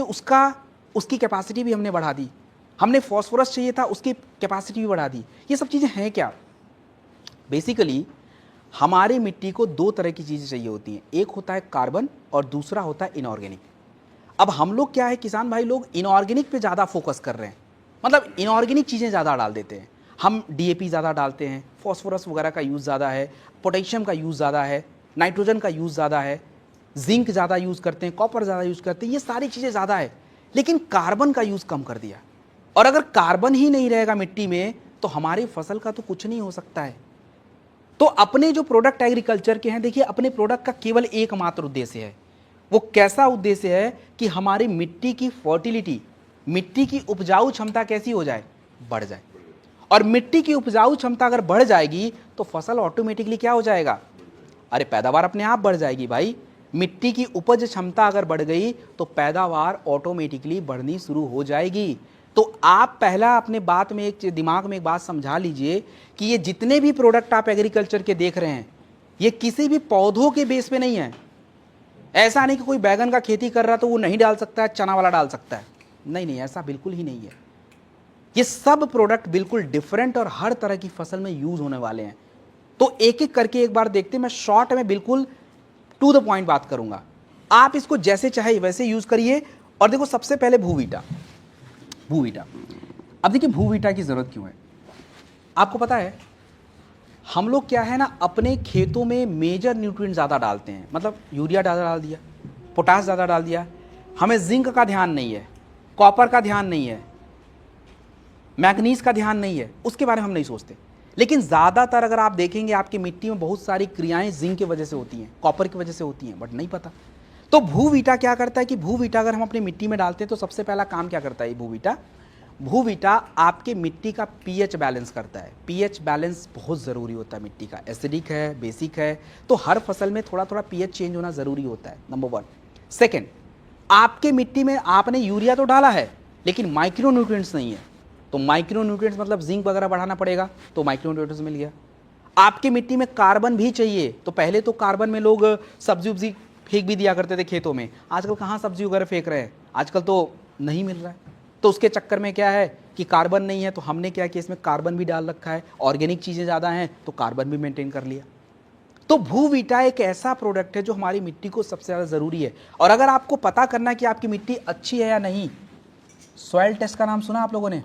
उसकी कैपेसिटी भी हमने बढ़ा दी। हमने फॉस्फोरस चाहिए था, उसकी कैपेसिटी भी बढ़ा दी। ये सब चीज़ें हैं क्या? बेसिकली हमारी मिट्टी को 2 तरह की चीज़ें चाहिए होती हैं, एक होता है कार्बन और दूसरा होता है इनऑर्गेनिक। अब हम लोग क्या है, किसान भाई लोग इनऑर्गेनिक पे ज़्यादा फोकस कर रहे हैं, मतलब इनऑर्गेनिक चीज़ें ज़्यादा डाल देते हैं। हम डीएपी ज़्यादा डालते हैं, फॉस्फोरस वगैरह का यूज़ ज़्यादा है, पोटेशियम का यूज़ ज़्यादा है, नाइट्रोजन का यूज़ ज़्यादा है, जिंक ज़्यादा यूज़ करते हैं, कॉपर ज़्यादा यूज़ करते हैं, ये सारी चीज़ें ज़्यादा है, लेकिन कार्बन का यूज़ कम कर दिया। और अगर कार्बन ही नहीं रहेगा मिट्टी में तो हमारी फसल का तो कुछ नहीं हो सकता है। तो अपने जो प्रोडक्ट एग्रीकल्चर के हैं, देखिए अपने प्रोडक्ट का केवल एकमात्र उद्देश्य है। वो कैसा उद्देश्य है कि हमारी मिट्टी की फर्टिलिटी, मिट्टी की उपजाऊ क्षमता कैसी हो जाए, बढ़ जाए। और मिट्टी की उपजाऊ क्षमता अगर बढ़ जाएगी तो फसल ऑटोमेटिकली क्या हो जाएगा, अरे पैदावार अपने आप बढ़ जाएगी भाई। मिट्टी की उपज क्षमता अगर बढ़ गई तो पैदावार ऑटोमेटिकली बढ़नी शुरू हो जाएगी। तो आप पहला अपने बात में दिमाग में एक बात समझा लीजिए कि ये जितने भी प्रोडक्ट आप एग्रीकल्चर के देख रहे हैं ये किसी भी पौधों के बेस पे नहीं है। ऐसा नहीं कि कोई बैगन का खेती कर रहा तो वो नहीं डाल सकता है, चना वाला डाल सकता है, नहीं नहीं, ऐसा बिल्कुल ही नहीं है। ये सब प्रोडक्ट बिल्कुल डिफरेंट और हर तरह की फसल में यूज होने वाले हैं। तो एक एक करके एक बार देखते हैं। मैं शॉर्ट में बिल्कुल टू द पॉइंट बात करूंगा, आप इसको जैसे चाहे वैसे यूज करिए। और देखो सबसे पहले भूवीटा। भूवीटा, अब देखिए भूवीटा की जरूरत क्यों है, आपको पता है हम लोग क्या है ना अपने खेतों में मेजर न्यूट्रिएंट ज़्यादा डालते हैं, मतलब यूरिया ज़्यादा डाल दिया, पोटास ज़्यादा डाल दिया, हमें जिंक का ध्यान नहीं है, कॉपर का ध्यान नहीं है, मैग्नीज का ध्यान नहीं है, उसके बारे में हम नहीं सोचते। लेकिन ज़्यादातर अगर आप देखेंगे आपकी मिट्टी में बहुत सारी क्रियाएं जिंक की वजह से होती हैं, कॉपर की वजह से होती हैं, बट नहीं पता। तो भूवीटा क्या करता है कि भूवीटा अगर हम अपनी मिट्टी में डालते हैं तो सबसे पहला काम क्या करता है भूवीटा, भूवीटा आपके मिट्टी का पीएच बैलेंस करता है। पीएच बैलेंस बहुत ज़रूरी होता है मिट्टी का, एसिडिक है, बेसिक है, तो हर फसल में थोड़ा थोड़ा पीएच चेंज होना ज़रूरी होता है, नंबर 1। सेकेंड, आपके मिट्टी में आपने यूरिया तो डाला है लेकिन माइक्रो न्यूट्रिएंट्स नहीं है, तो माइक्रो न्यूट्रिएंट्स मतलब जिंक वगैरह बढ़ाना पड़ेगा, तो माइक्रो न्यूट्रिएंट्स मिल गया। आपकी मिट्टी में कार्बन भी चाहिए, तो पहले तो कार्बन में लोग सब्जी उब्जी फेंक भी दिया करते थे खेतों में, आजकल कहाँ सब्जी वगैरह फेंक रहे हैं, आजकल तो नहीं मिल रहा है। तो उसके चक्कर में क्या है कि कार्बन नहीं है, तो हमने क्या किया इसमें कार्बन भी डाल रखा है, ऑर्गेनिक चीज़ें ज़्यादा हैं तो कार्बन भी मेंटेन कर लिया। तो भूवीटा एक ऐसा प्रोडक्ट है जो हमारी मिट्टी को सबसे ज़्यादा ज़रूरी है। और अगर आपको पता करना है कि आपकी मिट्टी अच्छी है या नहीं, सॉइल टेस्ट का नाम सुना आप लोगों ने?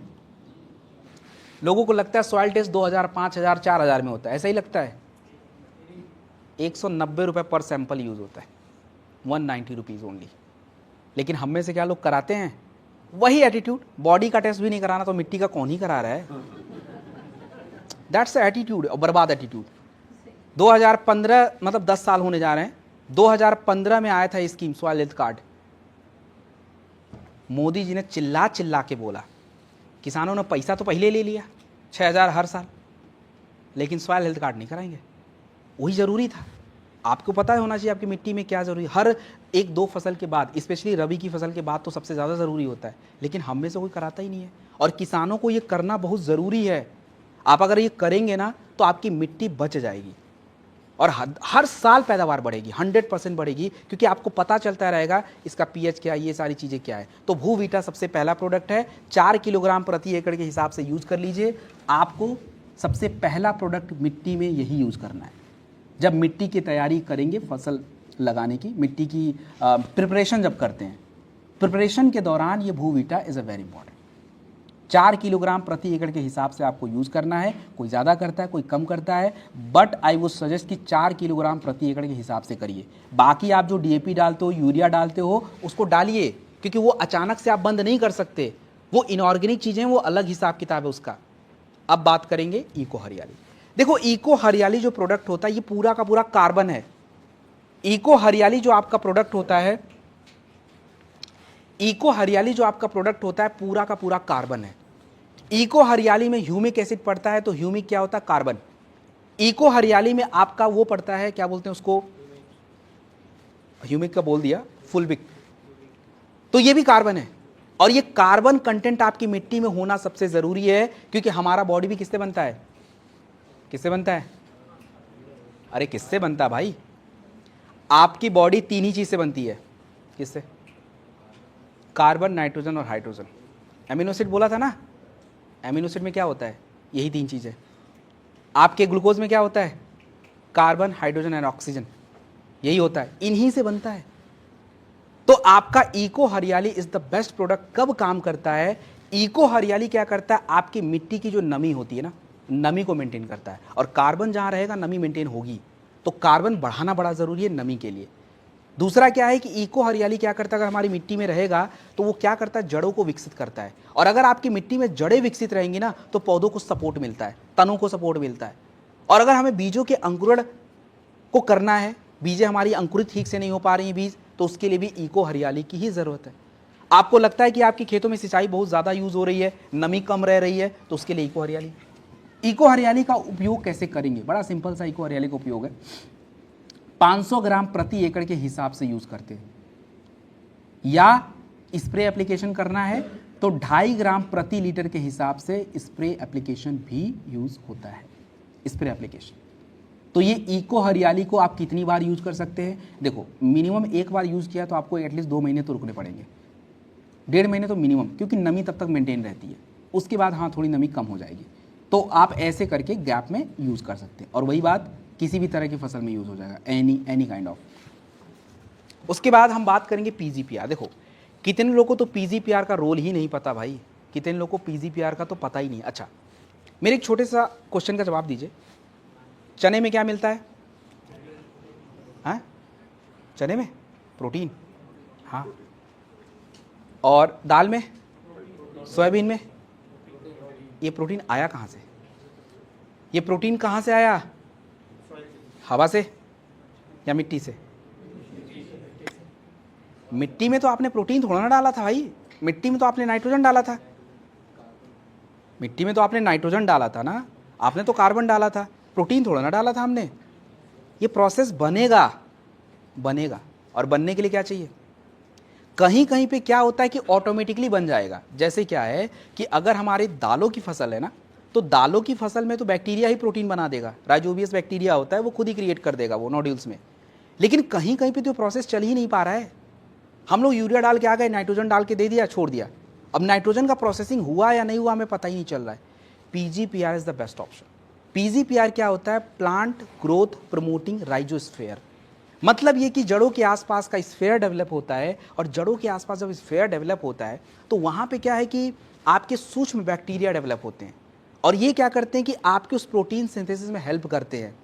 लोगों को लगता है सॉइल टेस्ट 2000, 5000, 4000 में होता है, ऐसा ही लगता है। 190 रुपये पर सैंपल यूज़ होता है, 190 रुपीज़ ओनली। लेकिन हम में से क्या लोग कराते हैं वही एटीट्यूड, बॉडी का टेस्ट भी नहीं कराना तो मिट्टी का कौन ही करा रहा है। दैट्स एटीट्यूड, और बर्बाद एटीट्यूड। 2015 मतलब 10 साल होने जा रहे हैं, 2015 में आया था scheme soil health card. Modi ji ने चिल्ला चिल्ला के बोला, किसानों ने पैसा तो पहले ले लिया 6000 हर साल, लेकिन सॉइल हेल्थ कार्ड नहीं कराएंगे। वही ज़रूरी था। आपको पता होना चाहिए आपकी मिट्टी में क्या ज़रूरी है। हर 1-2 फसल के बाद, स्पेशली रबी की फसल के बाद तो सबसे ज़्यादा ज़रूरी होता है, लेकिन हम में से कोई कराता ही नहीं है। और किसानों को ये करना बहुत ज़रूरी है। आप अगर ये करेंगे ना तो आपकी मिट्टी बच जाएगी और हर साल पैदावार बढ़ेगी, 100% बढ़ेगी, क्योंकि आपको पता चलता रहेगा इसका पीएच क्या है, ये सारी चीज़ें क्या है। तो भूवीटा सबसे पहला प्रोडक्ट है, 4 किलोग्राम प्रति एकड़ के हिसाब से यूज़ कर लीजिए। आपको सबसे पहला प्रोडक्ट मिट्टी में यही यूज़ करना है। जब मिट्टी की तैयारी करेंगे फसल लगाने की, मिट्टी की प्रिपरेशन जब करते हैं, प्रिपरेशन के दौरान ये Bhuvita is a very important. 4 kilogram प्रति एकड़ के हिसाब से आपको यूज़ करना है। कोई ज़्यादा करता है, कोई कम करता है, बट आई वुड सजेस्ट कि 4 किलोग्राम प्रति एकड़ के हिसाब से करिए। बाकी आप जो डीएपी डालते हो, यूरिया डालते हो, उसको डालिए, क्योंकि वो अचानक से आप बंद नहीं कर सकते। वो इनऑर्गेनिक चीज़ें, वो अलग हिसाब किताब है उसका। अब बात करेंगे इको हरियाली। देखो इको हरियाली जो प्रोडक्ट होता है ये पूरा का पूरा कार्बन है। इको हरियाली जो आपका प्रोडक्ट होता है, इको हरियाली जो आपका प्रोडक्ट होता है पूरा का पूरा कार्बन है। इको हरियाली में ह्यूमिक एसिड पड़ता है, तो ह्यूमिक क्या होता है, कार्बन। इको हरियाली में आपका वो पड़ता है, क्या बोलते हैं उसको, ह्यूमिक का बोल दिया, फुलविक, तो ये भी कार्बन है। और ये कार्बन कंटेंट आपकी मिट्टी में होना सबसे जरूरी है, क्योंकि हमारा बॉडी भी किससे बनता है, किससे बनता है, अरे किससे बनता है भाई, आपकी बॉडी 3 ही चीज से बनती है। किससे, कार्बन, नाइट्रोजन और हाइड्रोजन। एमिनो एसिड बोला था ना, एमिनो एसिड में क्या होता है, यही 3 चीजें। आपके ग्लूकोज में क्या होता है, कार्बन, हाइड्रोजन एंड ऑक्सीजन, यही होता है, इन्हीं से बनता है। तो आपका इको हरियाली इज द बेस्ट प्रोडक्ट। कब काम करता है, इको हरियाली क्या करता है, आपकी मिट्टी की जो नमी होती है ना, नमी को मेंटेन करता है। और कार्बन जहां रहेगा नमी मेंटेन होगी, तो कार्बन बढ़ाना बड़ा जरूरी है नमी के लिए। दूसरा क्या है कि इको हरियाली क्या करता है, अगर हमारी मिट्टी में रहेगा तो वो क्या करता है, जड़ों को विकसित करता है। और अगर आपकी मिट्टी में जड़ें विकसित रहेंगी ना तो पौधों को सपोर्ट मिलता है, तनों को सपोर्ट मिलता है। और अगर हमें बीजों के अंकुरण को करना है, बीजें हमारी अंकुरित ठीक से नहीं हो पा रही हैं बीज, तो उसके लिए भी इको हरियाली की ही ज़रूरत है। आपको लगता है कि आपके खेतों में सिंचाई बहुत ज़्यादा यूज़ हो रही है, नमी कम रह रही है, तो उसके लिए इको हरियाली। इको हरियाली का उपयोग कैसे करेंगे, बड़ा सिंपल सा इको हरियाली का उपयोग है। 500 ग्राम प्रति एकड़ के हिसाब से यूज़ करते हैं, या स्प्रे एप्लीकेशन करना है तो 2.5 ग्राम प्रति लीटर के हिसाब से स्प्रे एप्लीकेशन भी यूज़ होता है, स्प्रे एप्लीकेशन। तो ये इको हरियाली को आप कितनी बार यूज़ कर सकते हैं, देखो मिनिमम एक बार यूज़ किया तो आपको एटलीस्ट 2 महीने तो रुकने पड़ेंगे, 1.5 महीने तो मिनिमम, क्योंकि नमी तब तक मेंटेन रहती है। उसके बाद हाँ थोड़ी नमी कम हो जाएगी, तो आप ऐसे करके गैप में यूज़ कर सकते हैं। और वही बात किसी भी तरह की फसल में यूज़ हो जाएगा, एनी काइंड ऑफ। उसके बाद हम बात करेंगे पीजीपीआर। देखो कितने लोगों को तो पीजीपीआर का रोल ही नहीं पता भाई, कितने लोगों को पीजीपीआर का तो पता ही नहीं। अच्छा, मेरे एक छोटे सा क्वेश्चन का जवाब दीजिए, चने में क्या मिलता है? हाँ, चने में प्रोटीन, हाँ। और दाल में, सोयाबीन में, ये प्रोटीन आया कहाँ से? ये प्रोटीन कहाँ से आया? हवा से या मिट्टी से? मिट्टी में तो आपने प्रोटीन थोड़ा ना डाला था भाई, मिट्टी में तो आपने नाइट्रोजन डाला था, मिट्टी में तो आपने नाइट्रोजन डाला था ना, आपने तो कार्बन डाला था, प्रोटीन थोड़ा ना डाला था हमने। ये प्रोसेस बनेगा, और बनने के लिए क्या चाहिए? कहीं कहीं पे क्या होता है कि ऑटोमेटिकली बन जाएगा। जैसे क्या है कि अगर हमारी दालों की फसल है ना, तो दालों की फसल में तो बैक्टीरिया ही प्रोटीन बना देगा, राइजोबियस बैक्टीरिया होता है, वो खुद ही क्रिएट कर देगा वो नोड्यूल्स में। लेकिन कहीं कहीं पे तो प्रोसेस चल ही नहीं पा रहा है। हम लोग यूरिया डाल के आ गए, नाइट्रोजन डाल के दे दिया, छोड़ दिया। अब नाइट्रोजन का प्रोसेसिंग हुआ या नहीं हुआ हमें पता ही नहीं चल रहा है। PGPR is the best option. PGPR क्या होता है? Plant growth promoting rhizosphere. मतलब ये कि जड़ों के आसपास का स्फीयर डेवलप होता है, और जड़ों के आसपास जब स्फीयर डेवलप होता है तो वहाँ पे क्या है कि आपके सूक्ष्म बैक्टीरिया डेवलप होते हैं, और ये क्या करते हैं कि आपके उस प्रोटीन सिंथेसिस में हेल्प करते हैं।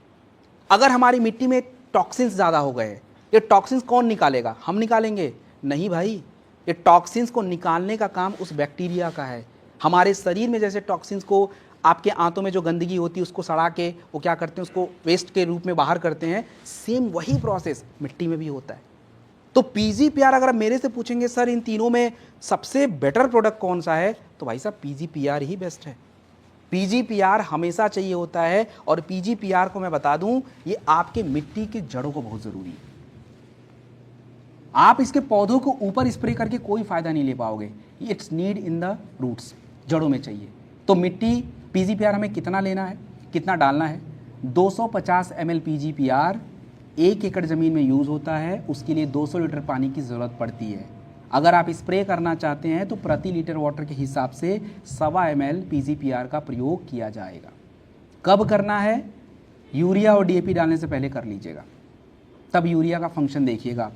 अगर हमारी मिट्टी में टॉक्सिन्स ज़्यादा हो गए, ये टॉक्सिन्स कौन निकालेगा? हम निकालेंगे? नहीं भाई, ये टॉक्सिन्स को निकालने का काम उस बैक्टीरिया का है। हमारे शरीर में जैसे टॉक्सिन्स को, आपके आंतों में जो गंदगी होती है उसको सड़ा के वो क्या करते हैं, उसको वेस्ट के रूप में बाहर करते हैं, सेम वही प्रोसेस मिट्टी में भी होता है। तो पीजीपीआर अगर आप मेरे से पूछेंगे सर इन तीनों में सबसे बेटर प्रोडक्ट कौन सा है, तो भाई साहब पीजीपीआर ही बेस्ट है। पीजीपीआर हमेशा चाहिए होता है, और पीजीपीआर को मैं बता दूं, ये आपके मिट्टी की जड़ों को बहुत ज़रूरी है। आप इसके पौधों को ऊपर स्प्रे करके कोई फायदा नहीं ले पाओगे, it's need in the roots, जड़ों में चाहिए। तो मिट्टी पीजीपीआर हमें कितना लेना है, कितना डालना है? 250 ml पीजीपीआर 1 एकड़ ज़मीन में यूज़ होता है, उसके लिए 200 लीटर पानी की ज़रूरत पड़ती है। अगर आप स्प्रे करना चाहते हैं तो प्रति लीटर वाटर के हिसाब से 1.25 ml पीजीपीआर का प्रयोग किया जाएगा। कब करना है? यूरिया और डीएपी डालने से पहले कर लीजिएगा, तब यूरिया का फंक्शन देखिएगा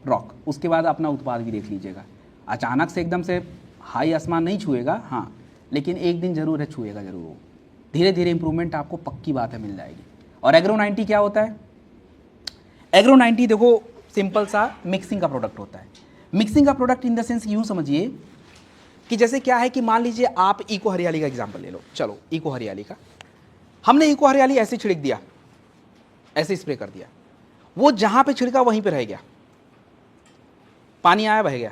रॉक, उसके बाद अपना उत्पाद भी देख लीजिएगा। अचानक से एकदम से हाई आसमान नहीं छुएगा, हाँ, लेकिन एक दिन जरूर है छुएगा जरूर, वो धीरे धीरे इंप्रूवमेंट आपको पक्की बात है मिल जाएगी। और एग्रो 90 क्या होता है? एग्रो 90 देखो सिंपल सा मिक्सिंग का प्रोडक्ट होता है। मिक्सिंग का प्रोडक्ट इन द सेंस यूँ समझिए कि जैसे क्या है कि मान लीजिए आप इको हरियाली का एग्जाम्पल ले लो, चलो इको हरियाली का, हमने इको हरियाली ऐसे छिड़क दिया, ऐसे स्प्रे कर दिया, वो जहाँ पे छिड़का वहीं पे रह गया, पानी आया बह गया।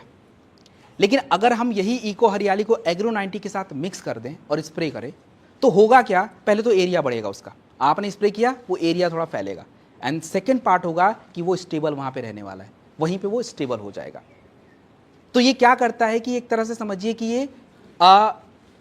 लेकिन अगर हम यही इको हरियाली को एग्रो 90 के साथ मिक्स कर दें और स्प्रे करें तो होगा क्या? पहले तो एरिया बढ़ेगा उसका, आपने स्प्रे किया वो एरिया थोड़ा फैलेगा, एंड सेकेंड पार्ट होगा कि वो स्टेबल वहाँ पे रहने वाला है, वहीं पे वो स्टेबल हो जाएगा। तो ये क्या करता है कि एक तरह से समझिए कि ये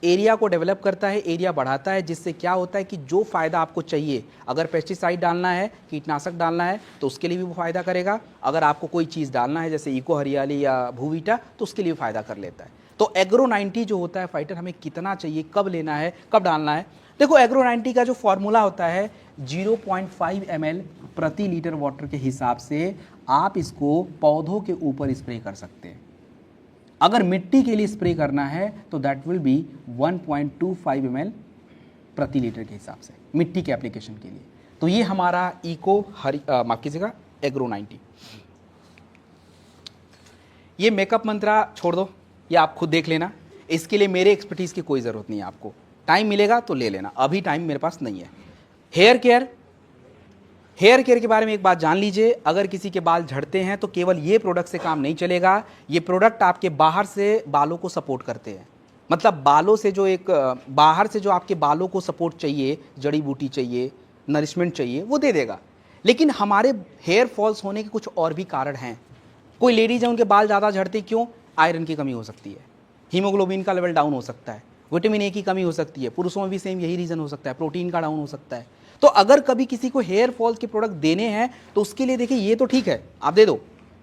एरिया को डेवलप करता है, एरिया बढ़ाता है, जिससे क्या होता है कि जो फ़ायदा आपको चाहिए, अगर पेस्टिसाइड डालना है, कीटनाशक डालना है तो उसके लिए भी वो फ़ायदा करेगा, अगर आपको कोई चीज़ डालना है जैसे इको हरियाली या भूवीटा तो उसके लिए फ़ायदा कर लेता है। तो एग्रो 90 जो होता है फाइटर, हमें कितना चाहिए, कब लेना है, कब डालना है? देखो एग्रो 90 का जो फॉर्मूला होता है 0.5 ml प्रति लीटर वाटर के हिसाब से आप इसको पौधों के ऊपर स्प्रे कर सकते हैं। अगर मिट्टी के लिए स्प्रे करना है तो दैट विल बी 1.25 ml प्रति लीटर के हिसाब से मिट्टी के एप्लीकेशन के लिए। तो ये हमारा इको माफ कीजिएगा एग्रो 90। ये मेकअप मंत्रा छोड़ दो, ये आप खुद देख लेना, इसके लिए मेरे एक्सपर्टीज़ की कोई ज़रूरत नहीं है। आपको टाइम मिलेगा तो ले लेना, अभी टाइम मेरे पास नहीं है। हेयर केयर, हेयर केयर के बारे में एक बात जान लीजिए, अगर किसी के बाल झड़ते हैं तो केवल ये प्रोडक्ट से काम नहीं चलेगा। ये प्रोडक्ट आपके बाहर से बालों को सपोर्ट करते हैं, मतलब बालों से जो एक बाहर से जो आपके बालों को सपोर्ट चाहिए, जड़ी बूटी चाहिए, नरिशमेंट चाहिए, वो दे देगा। लेकिन हमारे हेयर फॉल्स होने के कुछ और भी कारण हैं। कोई लेडीज है उनके बाल ज़्यादा झड़ते क्यों? आयरन की कमी हो सकती है, हीमोग्लोबिन का लेवल डाउन हो सकता है, विटामिन ए की कमी हो सकती है, पुरुषों में भी सेम यही रीज़न हो सकता है, प्रोटीन का डाउन हो सकता है। तो अगर कभी किसी को हेयर फॉल्स के प्रोडक्ट देने हैं तो उसके लिए देखिए ये तो ठीक है आप दे दो,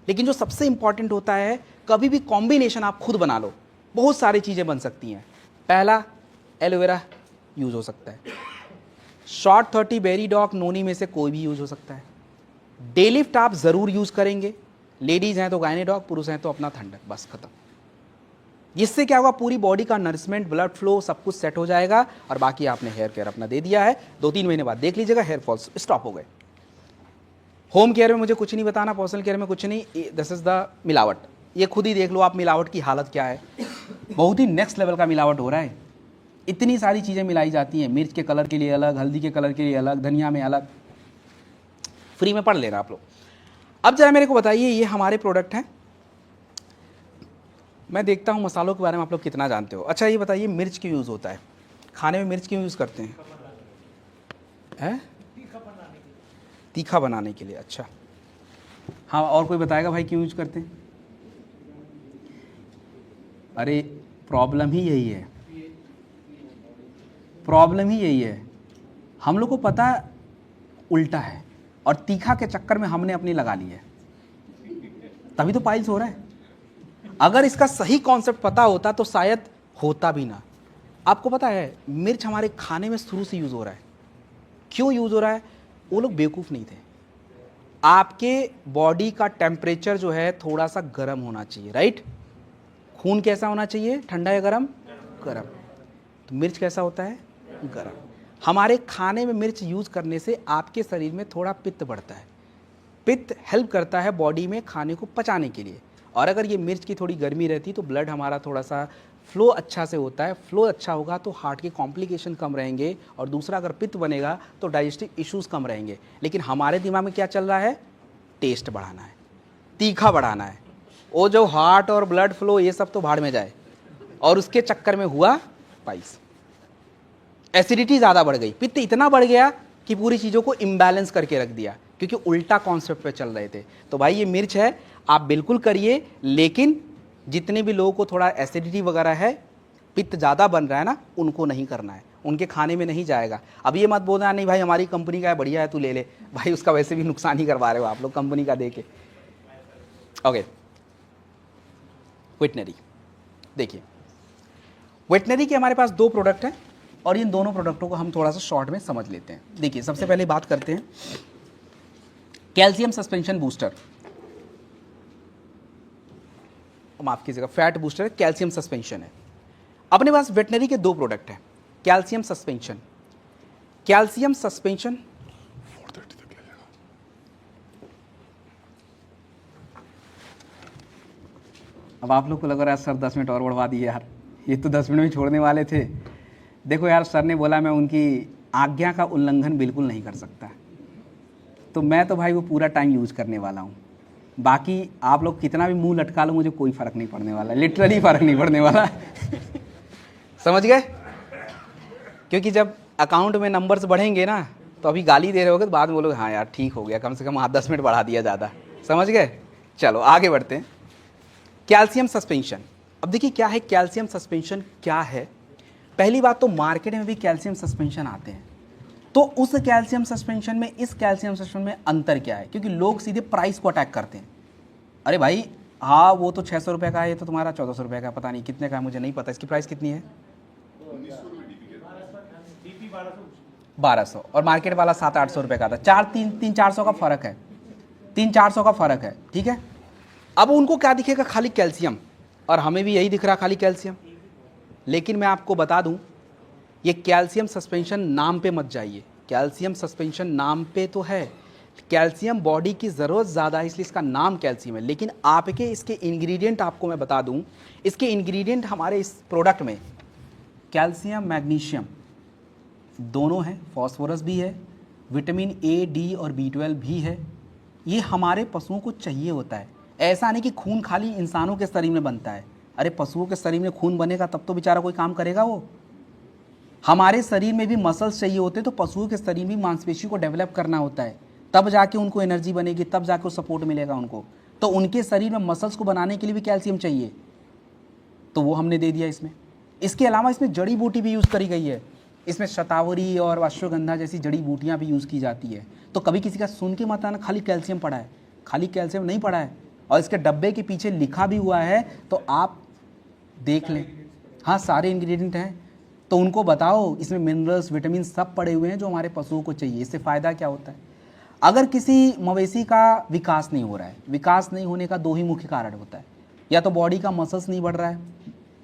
लेकिन जो सबसे इंपॉर्टेंट होता है कभी भी कॉम्बिनेशन आप खुद बना लो। बहुत सारी चीज़ें बन सकती हैं। पहला, एलोवेरा यूज़ हो सकता है, शॉर्ट 30 बेरी डॉक नोनी में से कोई भी यूज़ हो सकता है। डे लिफ्ट आप ज़रूर यूज़ करेंगे, लेडीज़ हैं तो गायनेडॉक, पुरुष हैं तो अपना थंडक, बस खत्म। इससे क्या होगा, पूरी बॉडी का नरिशमेंट, ब्लड फ्लो सब कुछ सेट हो जाएगा और बाकी आपने हेयर केयर अपना दे दिया है। 2-3 महीने बाद देख लीजिएगा हेयर फॉल्स स्टॉप हो गए। होम केयर में मुझे कुछ नहीं बताना, पर्सनल केयर में कुछ नहीं, दिस इज़ द मिलावट। ये खुद ही देख लो आप मिलावट की हालत क्या है, बहुत ही नेक्स्ट लेवल का मिलावट हो रहा है। इतनी सारी चीज़ें मिलाई जाती हैं, मिर्च के कलर के लिए अलग, हल्दी के कलर के लिए अलग, धनिया में अलग, फ्री में पढ़ लेना आप लोग। अब जरा मेरे को बताइए, ये हमारे प्रोडक्ट हैं, मैं देखता हूँ मसालों के बारे में आप लोग कितना जानते हो। अच्छा ये बताइए, मिर्च क्यों यूज़ होता है खाने में? मिर्च क्यों यूज़ करते हैं? तीखा बनाने के लिए। अच्छा हाँ, और कोई बताएगा भाई क्यों यूज करते हैं? अरे प्रॉब्लम ही यही है, प्रॉब्लम ही यही है, हम लोग को पता उल्टा है और तीखा के चक्कर में हमने अपनी लगा ली है, तभी तो पाइल्स हो रहा है। अगर इसका सही कॉन्सेप्ट पता होता तो शायद होता भी ना। आपको पता है मिर्च हमारे खाने में शुरू से यूज़ हो रहा है, क्यों यूज़ हो रहा है? वो लोग बेवकूफ़ नहीं थे। आपके बॉडी का टेम्परेचर जो है थोड़ा सा गर्म होना चाहिए, राइट? खून कैसा होना चाहिए, ठंडा या गर्म? गर्म। तो मिर्च कैसा होता है, गर्म। हमारे खाने में मिर्च यूज़ करने से आपके शरीर में थोड़ा पित्त बढ़ता है, पित्त हेल्प करता है बॉडी में खाने को पचाने के लिए। और अगर ये मिर्च की थोड़ी गर्मी रहती तो ब्लड हमारा थोड़ा सा फ्लो अच्छा से होता है, फ्लो अच्छा होगा तो हार्ट के कॉम्प्लिकेशन कम रहेंगे, और दूसरा अगर पित्त बनेगा तो डाइजेस्टिव इश्यूज़ कम रहेंगे। लेकिन हमारे दिमाग में क्या चल रहा है, टेस्ट बढ़ाना है, तीखा बढ़ाना है, वो जो हार्ट और ब्लड फ्लो ये सब तो भाड़ में जाए, और उसके चक्कर में हुआ पाइल्स, एसिडिटी ज़्यादा बढ़ गई, पित्त इतना बढ़ गया कि पूरी चीज़ों को इम्बैलेंस करके रख दिया, क्योंकि उल्टा कॉन्सेप्ट पे चल रहे थे। तो भाई ये मिर्च है, आप बिल्कुल करिए, लेकिन जितने भी लोगों को थोड़ा एसिडिटी वगैरह है, पित्त ज़्यादा बन रहा है ना, उनको नहीं करना है, उनके खाने में नहीं जाएगा। अब ये मत बोलना नहीं भाई हमारी कंपनी का है बढ़िया है तू ले ले, भाई उसका वैसे भी नुकसान ही करवा रहे हो आप लोग कंपनी का दे के। ओके, वेटनरी देखिए, वेटनरी के हमारे पास 2 प्रोडक्ट हैं और इन दोनों प्रोडक्टों को हम थोड़ा सा शॉर्ट में समझ लेते हैं। देखिए सबसे पहले बात करते हैं कैल्शियम सस्पेंशन बूस्टर, माफ कीजिएगा फैट बूस्टर, कैल्शियम सस्पेंशन है। अपने पास वेटनरी के 2 प्रोडक्ट हैं, कैल्शियम सस्पेंशन, कैल्शियम सस्पेंशन अब आप लोग को लग रहा है सर 10 मिनट और बढ़वा दिए यार, ये तो 10 मिनट में छोड़ने वाले थे। देखो यार सर ने बोला मैं उनकी आज्ञा का उल्लंघन बिल्कुल नहीं कर सकता, तो मैं तो भाई वो पूरा टाइम यूज़ करने वाला हूँ। बाकी आप लोग कितना भी मुंह लटका लो मुझे कोई फ़र्क नहीं पड़ने वाला, लिटरली फ़र्क नहीं पड़ने वाला समझ गए? क्योंकि जब अकाउंट में नंबर्स बढ़ेंगे ना तो अभी गाली दे रहे होगे तो बाद में बोलोगे हाँ यार ठीक हो गया, कम से कम 10 मिनट बढ़ा दिया ज़्यादा। समझ गए? चलो आगे बढ़ते हैं। कैल्शियम सस्पेंशन, अब देखिए क्या है कैल्शियम सस्पेंशन, क्या है? पहली बात तो मार्केट में भी कैल्शियम सस्पेंशन आते हैं, तो उस कैल्शियम सस्पेंशन में इस कैल्शियम सस्पेंशन में अंतर क्या है? क्योंकि लोग सीधे प्राइस को अटैक करते हैं, अरे भाई हाँ वो तो 600 रुपये का है, ये तो तुम्हारा 1400 रुपये का, पता नहीं कितने का है मुझे नहीं पता, इसकी प्राइस कितनी है? 1200 और मार्केट वाला 700-800 रुपये का था, 300-400 का फ़र्क है, 300-400 का फ़र्क है, ठीक है। अब उनको क्या दिखेगा, खाली कैल्शियम, और हमें भी यही दिख रहा खाली कैल्शियम। लेकिन मैं आपको बता दूं ये कैल्शियम सस्पेंशन नाम पे मत जाइए, कैल्शियम सस्पेंशन नाम पे तो है कैल्शियम बॉडी की ज़रूरत ज़्यादा है, इसलिए इसका नाम कैल्शियम है। लेकिन आपके इसके इंग्रेडिएंट आपको मैं बता दूं, इसके इंग्रेडिएंट हमारे इस प्रोडक्ट में कैल्शियम मैग्नीशियम दोनों हैं, फॉस्फोरस भी है, विटामिन ए डी और B12 भी है। ये हमारे पशुओं को चाहिए होता है। ऐसा नहीं कि खून खाली इंसानों के शरीर में बनता है। अरे पशुओं के शरीर में खून बनेगा तब तो बेचारा कोई काम करेगा वो। हमारे शरीर में भी मसल्स चाहिए होते हैं, तो पशुओं के शरीर में मांसपेशी को डेवलप करना होता है, तब जाके उनको एनर्जी बनेगी, तब जाके सपोर्ट मिलेगा उनको। तो उनके शरीर में मसल्स को बनाने के लिए भी कैल्शियम चाहिए, तो वो हमने दे दिया इसमें। इसके अलावा इसमें जड़ी बूटी भी यूज़ करी गई है। इसमें शतावरी और अश्वगंधा जैसी जड़ी बूटियाँ भी यूज़ की जाती है। तो कभी किसी का सुन के मत आना खाली कैल्शियम पड़ा है, खाली कैल्शियम नहीं पड़ा है। और इसके डब्बे के पीछे लिखा भी हुआ है, तो आप देख लें। हाँ, सारे इंग्रेडिएंट हैं, तो उनको बताओ इसमें मिनरल्स विटामिन सब पड़े हुए हैं जो हमारे पशुओं को चाहिए। इससे फ़ायदा क्या होता है? अगर किसी मवेशी का विकास नहीं हो रहा है, विकास नहीं होने का दो ही मुख्य कारण होता है। या तो बॉडी का मसल्स नहीं बढ़ रहा है,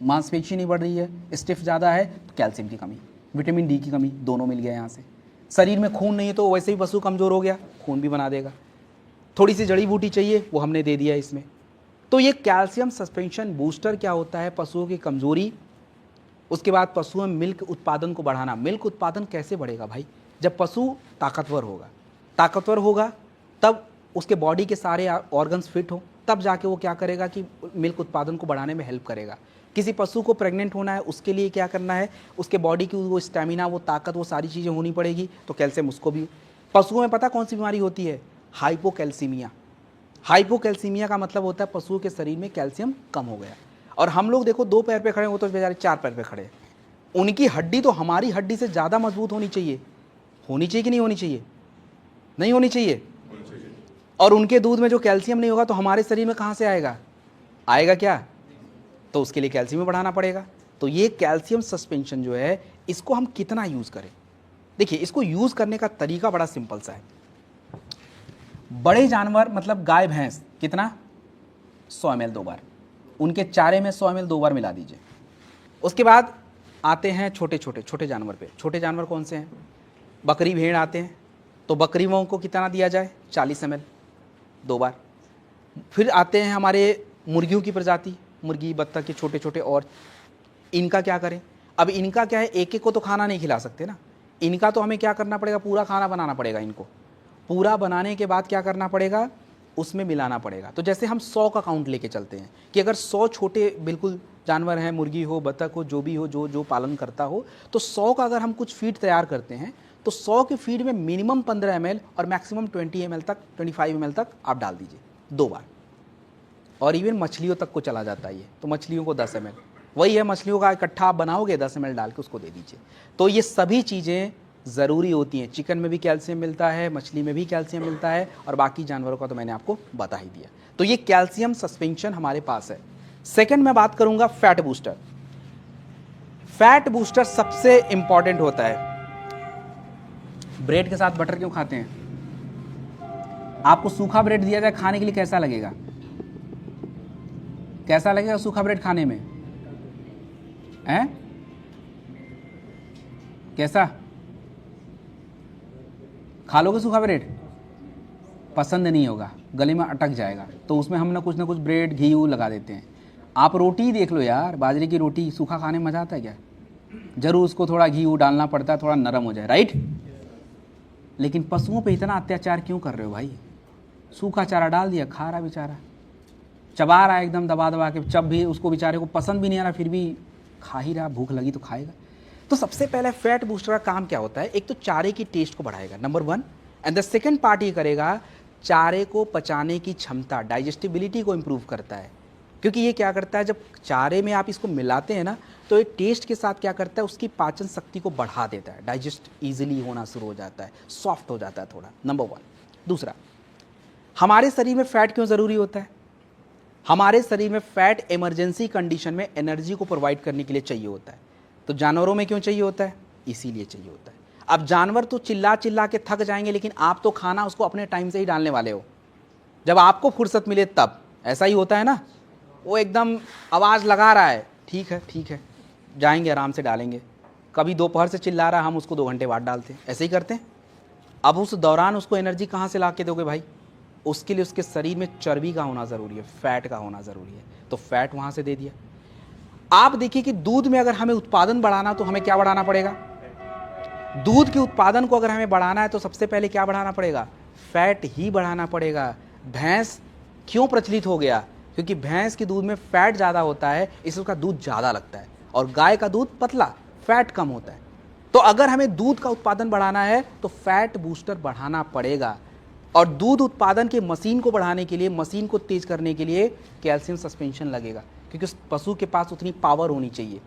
मांसपेशी नहीं बढ़ रही है, स्टिफ ज़्यादा है, तो कैल्शियम की कमी, विटामिन डी की कमी, दोनों मिल गया यहाँ से। शरीर में खून नहीं है तो वैसे ही पशु कमज़ोर हो गया, खून भी बना देगा। थोड़ी सी जड़ी बूटी चाहिए, वो हमने दे दिया इसमें। तो ये कैल्शियम सस्पेंशन बूस्टर क्या होता है? पशुओं की कमज़ोरी, उसके बाद पशुओं में मिल्क उत्पादन को बढ़ाना। मिल्क उत्पादन कैसे बढ़ेगा भाई? जब पशु ताकतवर होगा, ताकतवर होगा तब उसके बॉडी के सारे ऑर्गन्स फिट हो, तब जाके वो क्या करेगा कि मिल्क उत्पादन को बढ़ाने में हेल्प करेगा। किसी पशु को प्रेग्नेंट होना है, उसके लिए क्या करना है? उसके बॉडी की वो स्टेमिना, वो ताकत, वो सारी चीज़ें होनी पड़ेगी, तो कैल्शियम उसको भी। पशुओं में पता कौन सी बीमारी होती है? हाइपोकैल्सीमिया। हाइपोकैल्सीमिया का मतलब होता है पशुओं के शरीर में कैल्शियम कम हो गया। और हम लोग देखो 2 पैर पे खड़े, वो तो बेचारे 4 पैर पे खड़े हैं। उनकी हड्डी तो हमारी हड्डी से ज़्यादा मजबूत होनी चाहिए। होनी चाहिए कि नहीं होनी चाहिए? नहीं होनी चाहिए। और उनके दूध में जो कैल्शियम नहीं होगा तो हमारे शरीर में कहाँ से आएगा? आएगा क्या? तो उसके लिए कैल्शियम बढ़ाना पड़ेगा। तो ये कैल्शियम सस्पेंशन जो है, इसको हम कितना यूज़ करें? देखिए, इसको यूज़ करने का तरीका बड़ा सिंपल सा है। बड़े जानवर मतलब गाय भैंस कितना? 100 ml 2 बार, उनके चारे में 100 ml 2 बार मिला दीजिए। उसके बाद आते हैं छोटे जानवर पे। छोटे जानवर कौन से हैं? बकरी भेड़ आते हैं, तो बकरियों को कितना दिया जाए? 40 ml 2 बार। फिर आते हैं हमारे मुर्गियों की प्रजाति, मुर्गी बत्तख के छोटे, और इनका क्या करें? अब इनका क्या है, एक एक को तो खाना नहीं खिला सकते ना, इनका तो हमें क्या करना पड़ेगा? पूरा खाना बनाना पड़ेगा। इनको पूरा बनाने के बाद क्या करना पड़ेगा? उसमें मिलाना पड़ेगा। तो जैसे हम 100 का काउंट लेके चलते हैं कि अगर 100 छोटे बिल्कुल जानवर हैं, मुर्गी हो, बत्तख हो, जो भी हो, जो पालन करता हो, तो 100 का अगर हम कुछ फीड तैयार करते हैं तो 100 के फीड में मिनिमम 15 ml और मैक्सिमम 20 ml तक, 25 ml तक आप डाल दीजिए 2 बार। और इवन मछलियों तक को चला जाता है ये, तो मछलियों को 10 ml, वही है मछलियों का इकट्ठा आप बनाओगे, 10 ml डाल के उसको दे दीजिए। तो ये सभी चीज़ें ज़रूरी होती हैं। चिकन में भी कैल्शियम मिलता है, मछली में भी कैल्शियम मिलता है, और बाकी जानवरों का तो मैंने आपको बता ही दिया। तो ये कैल्शियम सस्पेंशन हमारे पास है। सेकंड मैं बात करूंगा फैट बूस्टर। फैट बूस्टर सबसे इंपॉर्टेंट होता है। ब्रेड के साथ बटर क्यों खाते हैं? आपको सूखा ब्रेड दिया जाए खाने के लिए, कैसा लगेगा? कैसा लगेगा सूखा ब्रेड खाने में? हैं? कैसा? खा लोगे सूखा ब्रेड? पसंद नहीं होगा, गले में अटक जाएगा। तो उसमें हम ना कुछ ब्रेड घी लगा देते हैं। आप रोटी ही देख लो यार, बाजरे की रोटी सूखा खाने में मज़ा आता है क्या? जरूर उसको थोड़ा घी डालना पड़ता है, थोड़ा नरम हो जाए, राइट? लेकिन पशुओं पे इतना अत्याचार क्यों कर रहे हो भाई? सूखा चारा डाल दिया, खा रहा बेचारा, चबा रहा एकदम दबा के, जब भी उसको बेचारे को पसंद भी नहीं आ रहा फिर भी खा ही रहा, भूख लगी तो खाएगा। तो सबसे पहले फैट बूस्टर का काम क्या होता है? एक तो चारे की टेस्ट को बढ़ाएगा, number 1, and the second part ये करेगा, चारे को पचाने की क्षमता, डाइजेस्टिबिलिटी को इम्प्रूव करता है। क्योंकि ये क्या करता है, जब चारे में आप इसको मिलाते हैं ना, तो ये टेस्ट के साथ क्या करता है, उसकी पाचन शक्ति को बढ़ा देता है, डाइजेस्ट ईजिली होना शुरू हो जाता है, सॉफ्ट हो जाता है थोड़ा, नंबर 1। दूसरा, हमारे शरीर में फैट क्यों ज़रूरी होता है? हमारे शरीर में फैट इमरजेंसी कंडीशन में एनर्जी को प्रोवाइड करने के लिए चाहिए होता है। तो जानवरों में क्यों चाहिए होता है? इसीलिए चाहिए होता है। अब जानवर तो चिल्ला के थक जाएंगे, लेकिन आप तो खाना उसको अपने टाइम से ही डालने वाले हो, जब आपको फुर्सत मिले तब। ऐसा ही होता है ना? वो एकदम आवाज़ लगा रहा है, ठीक है जाएंगे आराम से डालेंगे। कभी दोपहर से चिल्ला रहा है, हम उसको 2 घंटे बाद डालते हैं। ऐसे ही करते हैं। अब उस दौरान उसको एनर्जी कहाँ से ला के दोगे भाई? उसके लिए उसके शरीर में चर्बी का होना ज़रूरी है, फैट का होना ज़रूरी है, तो फैट वहाँ से दे दिया। आप देखिए कि दूध में अगर हमें उत्पादन बढ़ाना तो हमें क्या बढ़ाना पड़ेगा? दूध के उत्पादन को अगर हमें बढ़ाना है तो सबसे पहले क्या बढ़ाना पड़ेगा? फैट ही बढ़ाना पड़ेगा। भैंस क्यों प्रचलित हो गया? क्योंकि भैंस के दूध में फैट ज़्यादा होता है, इसलिए उसका दूध ज़्यादा लगता है, और गाय का दूध पतला, फैट कम होता है। तो अगर हमें दूध का उत्पादन बढ़ाना है तो फैट बूस्टर बढ़ाना पड़ेगा, और दूध उत्पादन के मशीन को बढ़ाने के लिए, मशीन को तेज करने के लिए कैल्शियम सस्पेंशन लगेगा, क्योंकि उस पशु के पास उतनी पावर होनी चाहिए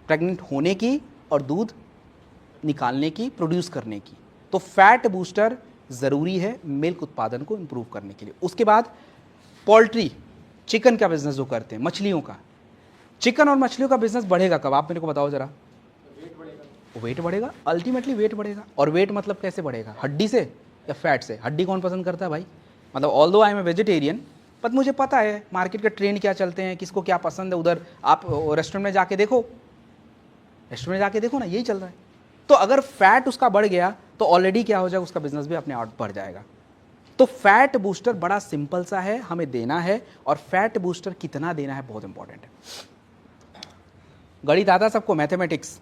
प्रेग्नेंट होने की और दूध निकालने की, प्रोड्यूस करने की। तो फैट बूस्टर ज़रूरी है मिल्क उत्पादन को इम्प्रूव करने के लिए। उसके बाद पोल्ट्री, चिकन का बिजनेस जो करते हैं, मछलियों का, चिकन और मछलियों का बिजनेस बढ़ेगा कब? आप मेरे को बताओ जरा। वेट बढ़ेगा, अल्टीमेटली वेट बढ़ेगा। और वेट मतलब कैसे बढ़ेगा? हड्डी से या फैट से? हड्डी कौन पसंद करता है भाई? मतलब although I am a vegetarian, पर मुझे पता है मार्केट के ट्रेंड क्या चलते हैं, किसको क्या पसंद है। उधर आप रेस्टोरेंट में जाके देखो, ना, यही चल रहा है। तो अगर फैट उसका बढ़ गया तो ऑलरेडी क्या हो जाएगा, उसका बिजनेस भी अपने आप बढ़ जाएगा। तो फैट बूस्टर बड़ा सिंपल सा है, हमें देना है, और फैट बूस्टर कितना देना है बहुत इंपॉर्टेंट है। गणित आता है सबको? मैथमेटिक्स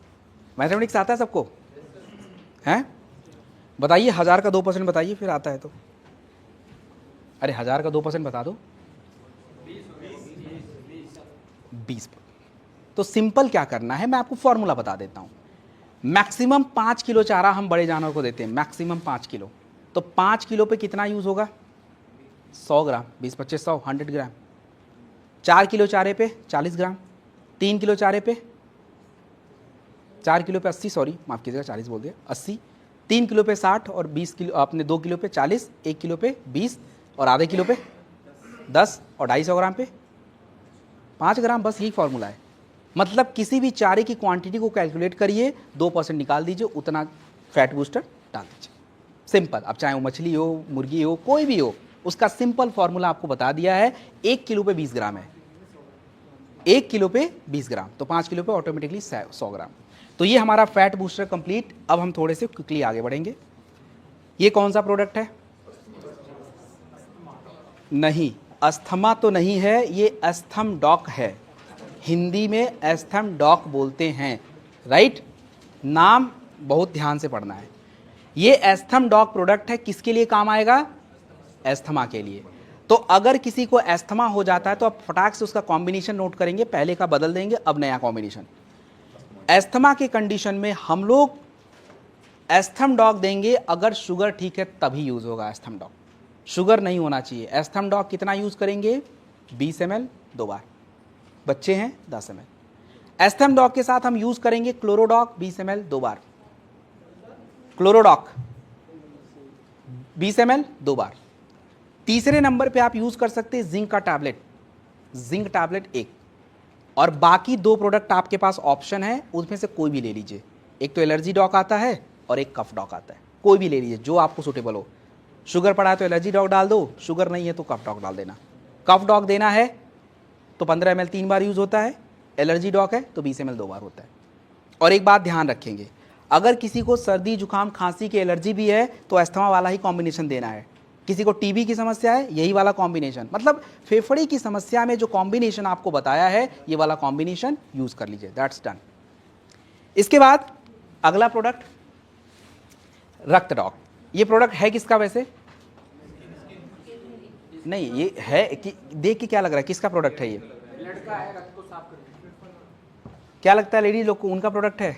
आता है सबको? हैं? बताइए, 1000 का 2% बताइए, फिर आता है तो। अरे 1000 का 2% बता दो। 20। तो सिंपल क्या करना है, मैं आपको फॉर्मूला बता देता हूं। मैक्सिमम 5 किलो चारा हम बड़े जानवर को देते हैं, मैक्सिमम 5 किलो। तो 5 किलो पे कितना यूज होगा? 100 ग्राम, 20 25 100, 100 ग्राम। 4 किलो चारे पे 40 ग्राम। 3 किलो चारे पे 4 किलो पे 80, सॉरी माफ़ कीजिएगा 40 बोल दिया, 80। 3 किलो पे 60, और 20 किलो अपने 2 किलो पे 40, 1 किलो पे 20, और आधे किलो पे 10, और 250 ग्राम पे 5 ग्राम। बस यही फॉर्मूला है। मतलब किसी भी चारे की क्वांटिटी को कैलकुलेट करिए, 2% निकाल दीजिए, उतना फैट बूस्टर डाल दीजिए। सिंपल। अब चाहे वो मछली हो, मुर्गी हो, कोई भी हो, उसका सिंपल फॉर्मूला आपको बता दिया है। 1 किलो पे 20 ग्राम है, 1 किलो पे 20 ग्राम, तो 5 किलो पे ऑटोमेटिकली 100 ग्राम। तो ये हमारा फैट बूस्टर कंप्लीट। अब हम थोड़े से क्विकली आगे बढ़ेंगे। ये कौन सा प्रोडक्ट है? नहीं, अस्थमा तो नहीं है, ये एस्थम डॉक है। हिंदी में एस्थम डॉक बोलते हैं, राइट? नाम बहुत ध्यान से पढ़ना है। ये एस्थम डॉक प्रोडक्ट है, किसके लिए काम आएगा? एस्थमा के लिए। तो अगर किसी को एस्थमा हो जाता है तो आप फटाक से उसका कॉम्बिनेशन नोट करेंगे, पहले का बदल देंगे, अब नया कॉम्बिनेशन। एस्थमा के कंडीशन में हम लोग एस्थम डॉक देंगे, अगर शुगर ठीक है तभी यूज होगा एस्थम डॉक। शुगर नहीं होना चाहिए। एस्थम डॉक कितना यूज करेंगे? 20 ml 2 बार। बच्चे हैं 10 ml। एस्थम डॉक के साथ हम यूज करेंगे क्लोरोडॉक 20 ml 2 बार। क्लोरोडॉक 20 ml 2 बार। तीसरे नंबर पे आप यूज कर सकते हैं जिंक का टैबलेट, जिंक टैबलेट 1। और बाकी 2 प्रोडक्ट आपके पास ऑप्शन है, उसमें से कोई भी ले लीजिए। एक तो एलर्जी डॉक आता है और एक कफ डॉक आता है, कोई भी ले लीजिए जो आपको सूटेबल हो। शुगर पड़ा है तो एलर्जी डॉक डाल दो, शुगर नहीं है तो कफ डॉक डाल देना। कफ डॉक देना है तो 15 ml 3 बार यूज होता है, एलर्जी डॉक है तो 20 ml 2 बार होता है। और एक बात ध्यान रखेंगे, अगर किसी को सर्दी जुकाम खांसी की एलर्जी भी है तो एस्थमा वाला ही कॉम्बिनेशन देना है। किसी को टीबी की समस्या है, यही वाला कॉम्बिनेशन। मतलब फेफड़े की समस्या में जो कॉम्बिनेशन आपको बताया है, ये वाला कॉम्बिनेशन यूज कर लीजिए, दैट्स डन। इसके बाद अगला प्रोडक्ट रक्त डॉक। ये प्रोडक्ट है किसका वैसे? नहीं, ये है कि देख के क्या लग रहा है किसका प्रोडक्ट है? ये लड़का है, रक्त को साफ करने। क्या लगता है लेडीज लोग को उनका प्रोडक्ट है?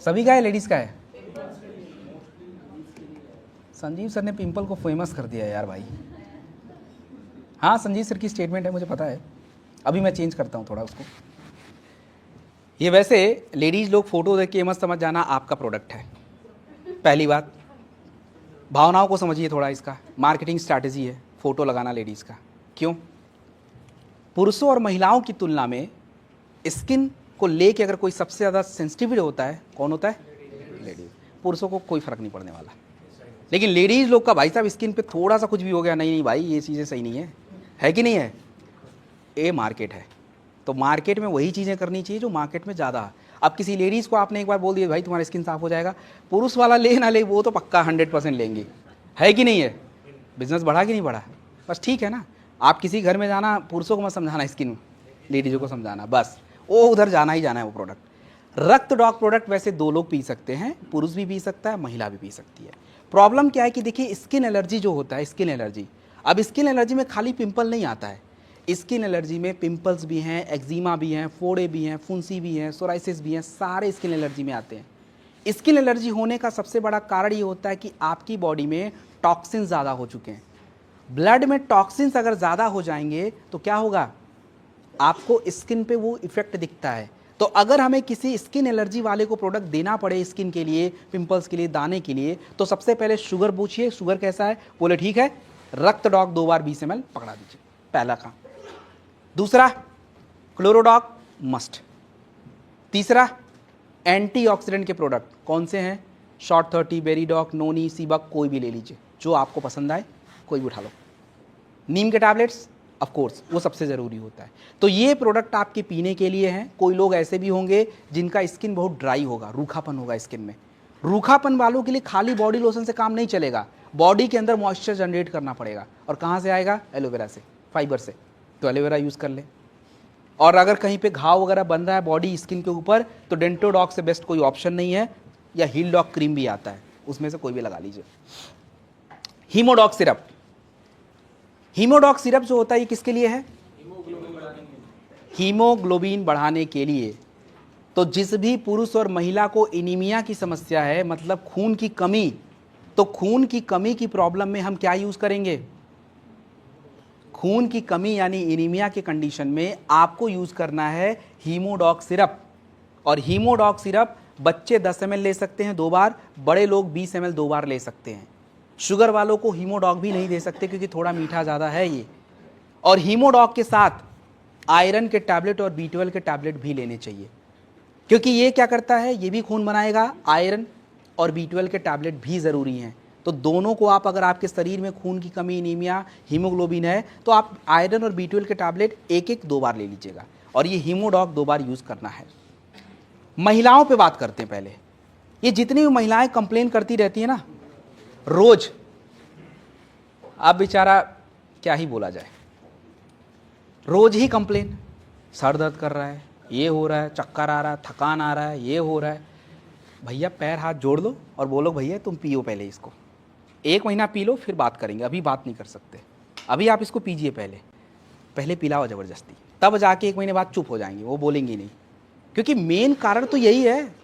सभी का है, लेडीज का है? संजीव सर ने पिंपल को फेमस कर दिया यार भाई। हाँ, संजीव सर की स्टेटमेंट है, मुझे पता है। अभी मैं चेंज करता हूँ थोड़ा उसको। ये वैसे लेडीज लोग फोटो देख के मत समझ जाना आपका प्रोडक्ट है। पहली बात, भावनाओं को समझिए थोड़ा। इसका मार्केटिंग स्ट्रैटेजी है फोटो लगाना लेडीज़ का। क्यों? पुरुषों और महिलाओं की तुलना में स्किन को लेके अगर कोई सबसे ज़्यादा सेंसिटिव होता है, कौन होता है? लेडीज। पुरुषों को कोई फर्क नहीं पड़ने वाला, लेकिन लेडीज़ लोग का भाई साहब स्किन पे थोड़ा सा कुछ भी हो गया, नहीं नहीं भाई ये चीज़ें सही नहीं है कि नहीं है? ये मार्केट है, तो मार्केट में वही चीज़ें करनी चाहिए जो मार्केट में ज़्यादा। अब किसी लेडीज़ को आपने एक बार बोल दिया भाई तुम्हारा स्किन साफ हो जाएगा, पुरुष वाला ले ना ले वो तो पक्का 100% लेंगे, है कि नहीं है? बिजनेस बढ़ा कि नहीं बढ़ा? बस ठीक है ना। आप किसी घर में जाना, पुरुषों को मत समझाना स्किन, लेडीज़ों को समझाना, बस वो उधर जाना ही जाना है वो प्रोडक्ट। रक्त डॉग प्रोडक्ट वैसे 2 लोग पी सकते हैं, पुरुष भी पी सकता है, महिला भी पी सकती है। प्रॉब्लम क्या है कि देखिए स्किन एलर्जी जो होता है, स्किन एलर्जी, अब स्किन एलर्जी में खाली पिंपल नहीं आता है, स्किन एलर्जी में पिंपल्स भी हैं, एक्जिमा भी हैं, फोड़े भी हैं, फुंसी भी हैं, सोराइसिस भी हैं, सारे स्किन एलर्जी में आते हैं। स्किन एलर्जी होने का सबसे बड़ा कारण ये होता है कि आपकी बॉडी में टॉक्सिन ज़्यादा हो चुके हैं। ब्लड में टॉक्सिन्स अगर ज़्यादा हो जाएंगे तो क्या होगा, आपको स्किन पे वो इफेक्ट दिखता है। तो अगर हमें किसी स्किन एलर्जी वाले को प्रोडक्ट देना पड़े स्किन के लिए, पिंपल्स के लिए, दाने के लिए, तो सबसे पहले शुगर पूछिए, शुगर कैसा है, बोले ठीक है, रक्त डॉग 2 बार 20 ml पकड़ा दीजिए, पहला काम। दूसरा, क्लोरोडॉग मस्ट। तीसरा, एंटीऑक्सीडेंट के प्रोडक्ट कौन से हैं, शॉर्ट 30, बेरीडॉग, नोनी, सीबक, कोई भी ले लीजिए, जो आपको पसंद आए कोई भी उठा लो। नीम के टैबलेट्स ऑफ कोर्स वो सबसे ज़रूरी होता है। तो ये प्रोडक्ट आपके पीने के लिए हैं। कोई लोग ऐसे भी होंगे जिनका स्किन बहुत ड्राई होगा, रूखापन होगा स्किन में, रूखापन वालों के लिए खाली बॉडी लोशन से काम नहीं चलेगा, बॉडी के अंदर मॉइस्चर जनरेट करना पड़ेगा। और कहाँ से आएगा, एलोवेरा से, फाइबर से, तो एलोवेरा यूज़ कर ले। और अगर कहीं पे घाव वगैरह बन रहा है बॉडी स्किन के ऊपर, तो डेंटोडॉग से बेस्ट कोई ऑप्शन नहीं है, या हील डॉग क्रीम भी आता है, उसमें से कोई भी लगा लीजिए। हीमोडॉग सिरप, हीमोडॉग सिरप जो होता है ये किसके लिए है, हीमोग्लोबिन बढ़ाने के लिए। तो जिस भी पुरुष और महिला को एनीमिया की समस्या है, मतलब खून की कमी, तो खून की कमी की प्रॉब्लम में हम क्या यूज करेंगे, खून की कमी यानी एनीमिया के कंडीशन में आपको यूज करना है हीमोडॉग सिरप। और हीमोडॉग सिरप बच्चे 10 ml ले सकते हैं 2 बार, बड़े लोग 20 ml 2 बार ले सकते हैं। शुगर वालों को हीमोडॉग भी नहीं दे सकते क्योंकि थोड़ा मीठा ज़्यादा है ये। और हीमोडॉग के साथ आयरन के टैबलेट और B12 के टैबलेट भी लेने चाहिए, क्योंकि ये क्या करता है, ये भी खून बनाएगा, आयरन और B12 के टैबलेट भी ज़रूरी हैं। तो दोनों को आप, अगर आपके शरीर में खून की कमी, एनीमिया, हीमोग्लोबिन है, तो आप आयरन और B12 के टैबलेट 1-1 2 बार ले लीजिएगा। और ये हीमोडॉग 2 बार यूज़ करना है। महिलाओं पे बात करते हैं पहले। ये जितनी भी महिलाएं कंप्लेन करती रहती है ना रोज, अब बेचारा क्या ही बोला जाए, रोज ही कंप्लेन, सर दर्द कर रहा है, ये हो रहा है, चक्कर आ रहा है, थकान आ रहा है, ये हो रहा है। भैया पैर हाथ जोड़ लो और बोलो भैया तुम पियो पहले इसको, 1 महीना पी लो फिर बात करेंगे, अभी बात नहीं कर सकते, अभी आप इसको पीजिए, पहले पिलाओ ज़बरदस्ती, तब जाके 1 महीने बाद चुप हो जाएंगे, वो बोलेंगे नहीं। क्योंकि मेन कारण तो यही है,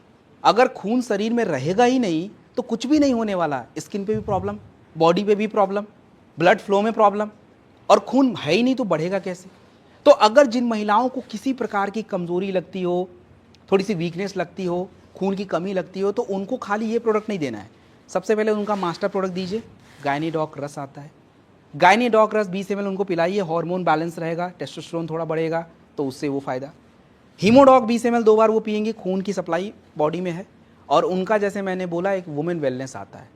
अगर खून शरीर में रहेगा ही नहीं तो कुछ भी नहीं होने वाला। स्किन पे भी प्रॉब्लम, बॉडी पे भी प्रॉब्लम, ब्लड फ्लो में प्रॉब्लम, और खून है ही नहीं तो बढ़ेगा कैसे। तो अगर जिन महिलाओं को किसी प्रकार की कमज़ोरी लगती हो, थोड़ी सी वीकनेस लगती हो, खून की कमी लगती हो, तो उनको खाली ये प्रोडक्ट नहीं देना है। सबसे पहले उनका मास्टर प्रोडक्ट दीजिए, गायनीडॉक रस आता है, गायनीडॉक रस 20 ml उनको पिलाइए, हार्मोन बैलेंस रहेगा, टेस्टोस्टेरोन थोड़ा बढ़ेगा, तो उससे वो फ़ायदा। हीमोडॉग 20 ml 2 बार वो पियेंगे, खून की सप्लाई बॉडी में है। और उनका जैसे मैंने बोला एक वुमेन वेलनेस आता है,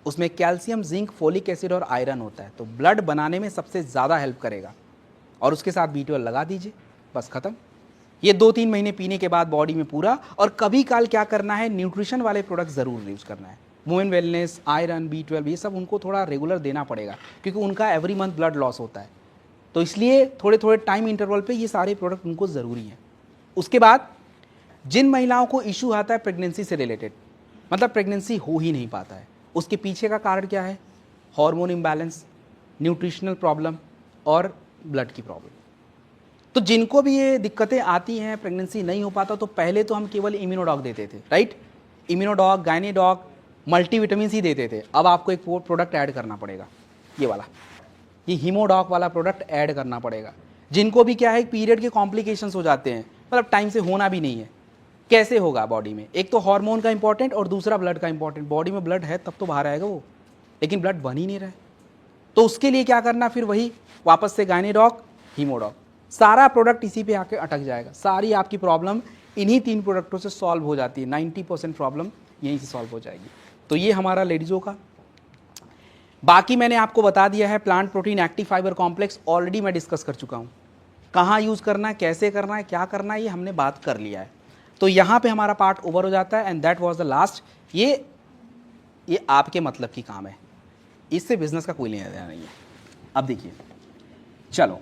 उसमें कैल्शियम, जिंक, फोलिक एसिड और आयरन होता है, तो ब्लड बनाने में सबसे ज़्यादा हेल्प करेगा। और उसके साथ B12 लगा दीजिए, बस ख़त्म। ये 2-3 महीने पीने के बाद बॉडी में पूरा। और कभी काल क्या करना है, न्यूट्रिशन वाले प्रोडक्ट ज़रूर यूज़ करना है। वुमेन वेलनेस, आयरन, B12 ये सब उनको थोड़ा रेगुलर देना पड़ेगा, क्योंकि उनका एवरी मंथ ब्लड लॉस होता है, तो इसलिए थोड़े थोड़े टाइम इंटरवल पे ये सारे प्रोडक्ट उनको ज़रूरी हैं। उसके बाद जिन महिलाओं को इशू आता है प्रेगनेंसी से रिलेटेड, मतलब प्रेगनेंसी हो ही नहीं पाता है, उसके पीछे का कारण क्या है, हार्मोन इम्बैलेंस, न्यूट्रिशनल प्रॉब्लम और ब्लड की प्रॉब्लम। तो जिनको भी ये दिक्कतें आती हैं, प्रेगनेंसी नहीं हो पाता, तो पहले तो हम केवल इम्यूनोडॉग देते थे, राइट, इम्यूनोडॉग, गायनीडॉग, मल्टीविटामिन ही देते थे। अब आपको एक प्रोडक्ट ऐड करना पड़ेगा, ये वाला, ये हीमोडॉग वाला प्रोडक्ट ऐड करना पड़ेगा। जिनको भी क्या है, पीरियड के कॉम्प्लिकेशंस हो जाते हैं, मतलब टाइम से होना भी नहीं है, कैसे होगा बॉडी में, एक तो हार्मोन का इंपॉर्टेंट और दूसरा ब्लड का इंपॉर्टेंट। बॉडी में ब्लड है तब तो बाहर आएगा वो, लेकिन ब्लड बन ही नहीं रहा है, तो उसके लिए क्या करना, फिर वही वापस से गायनीडॉग, हीमोडॉग, सारा प्रोडक्ट इसी पे आके अटक जाएगा। सारी आपकी प्रॉब्लम इन्हीं 3 प्रोडक्टों से सॉल्व हो जाती है, 90% प्रॉब्लम यहीं से सॉल्व हो जाएगी। तो ये हमारा लेडीज़ों का। बाकी मैंने आपको बता दिया है, plant protein active fibre complex already मैं डिस्कस कर चुका हूँ, कहाँ यूज़ करना है, कैसे करना है, क्या करना है, ये हमने बात कर लिया है। तो यहाँ पे हमारा पार्ट ओवर हो जाता है and that was the last. ये आपके मतलब की काम है, इससे बिजनेस का कोई लेना देना नहीं है। अब देखिए, चलो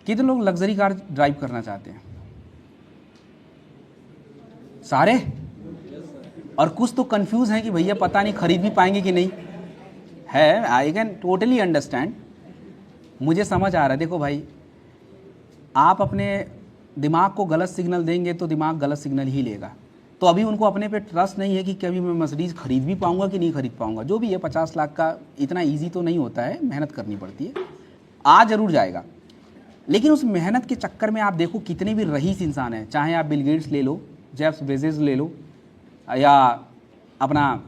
कितने लोग लग्जरी कार ड्राइव करना चाहते हैं? सारे? और कुछ तो कंफ्यूज हैं कि भैया पता नहीं खरीद भी पाएंगे कि नहीं है। आई कैन टोटली अंडरस्टैंड, मुझे समझ आ रहा है। देखो भाई, आप अपने दिमाग को गलत सिग्नल देंगे तो दिमाग गलत सिग्नल ही लेगा। तो अभी उनको अपने पे ट्रस्ट नहीं है कि कभी मैं मर्सिडीज़ खरीद भी पाऊंगा कि नहीं खरीद पाऊंगा। जो भी है 50 लाख का इतना इजी तो नहीं होता है, मेहनत करनी पड़ती है, आ जरूर जाएगा। लेकिन उस मेहनत के चक्कर में आप देखो कितने भी रईस इंसान हैं, चाहे आप बिल गेट्स ले लो, जेफ बेजोस ले लो, या अपना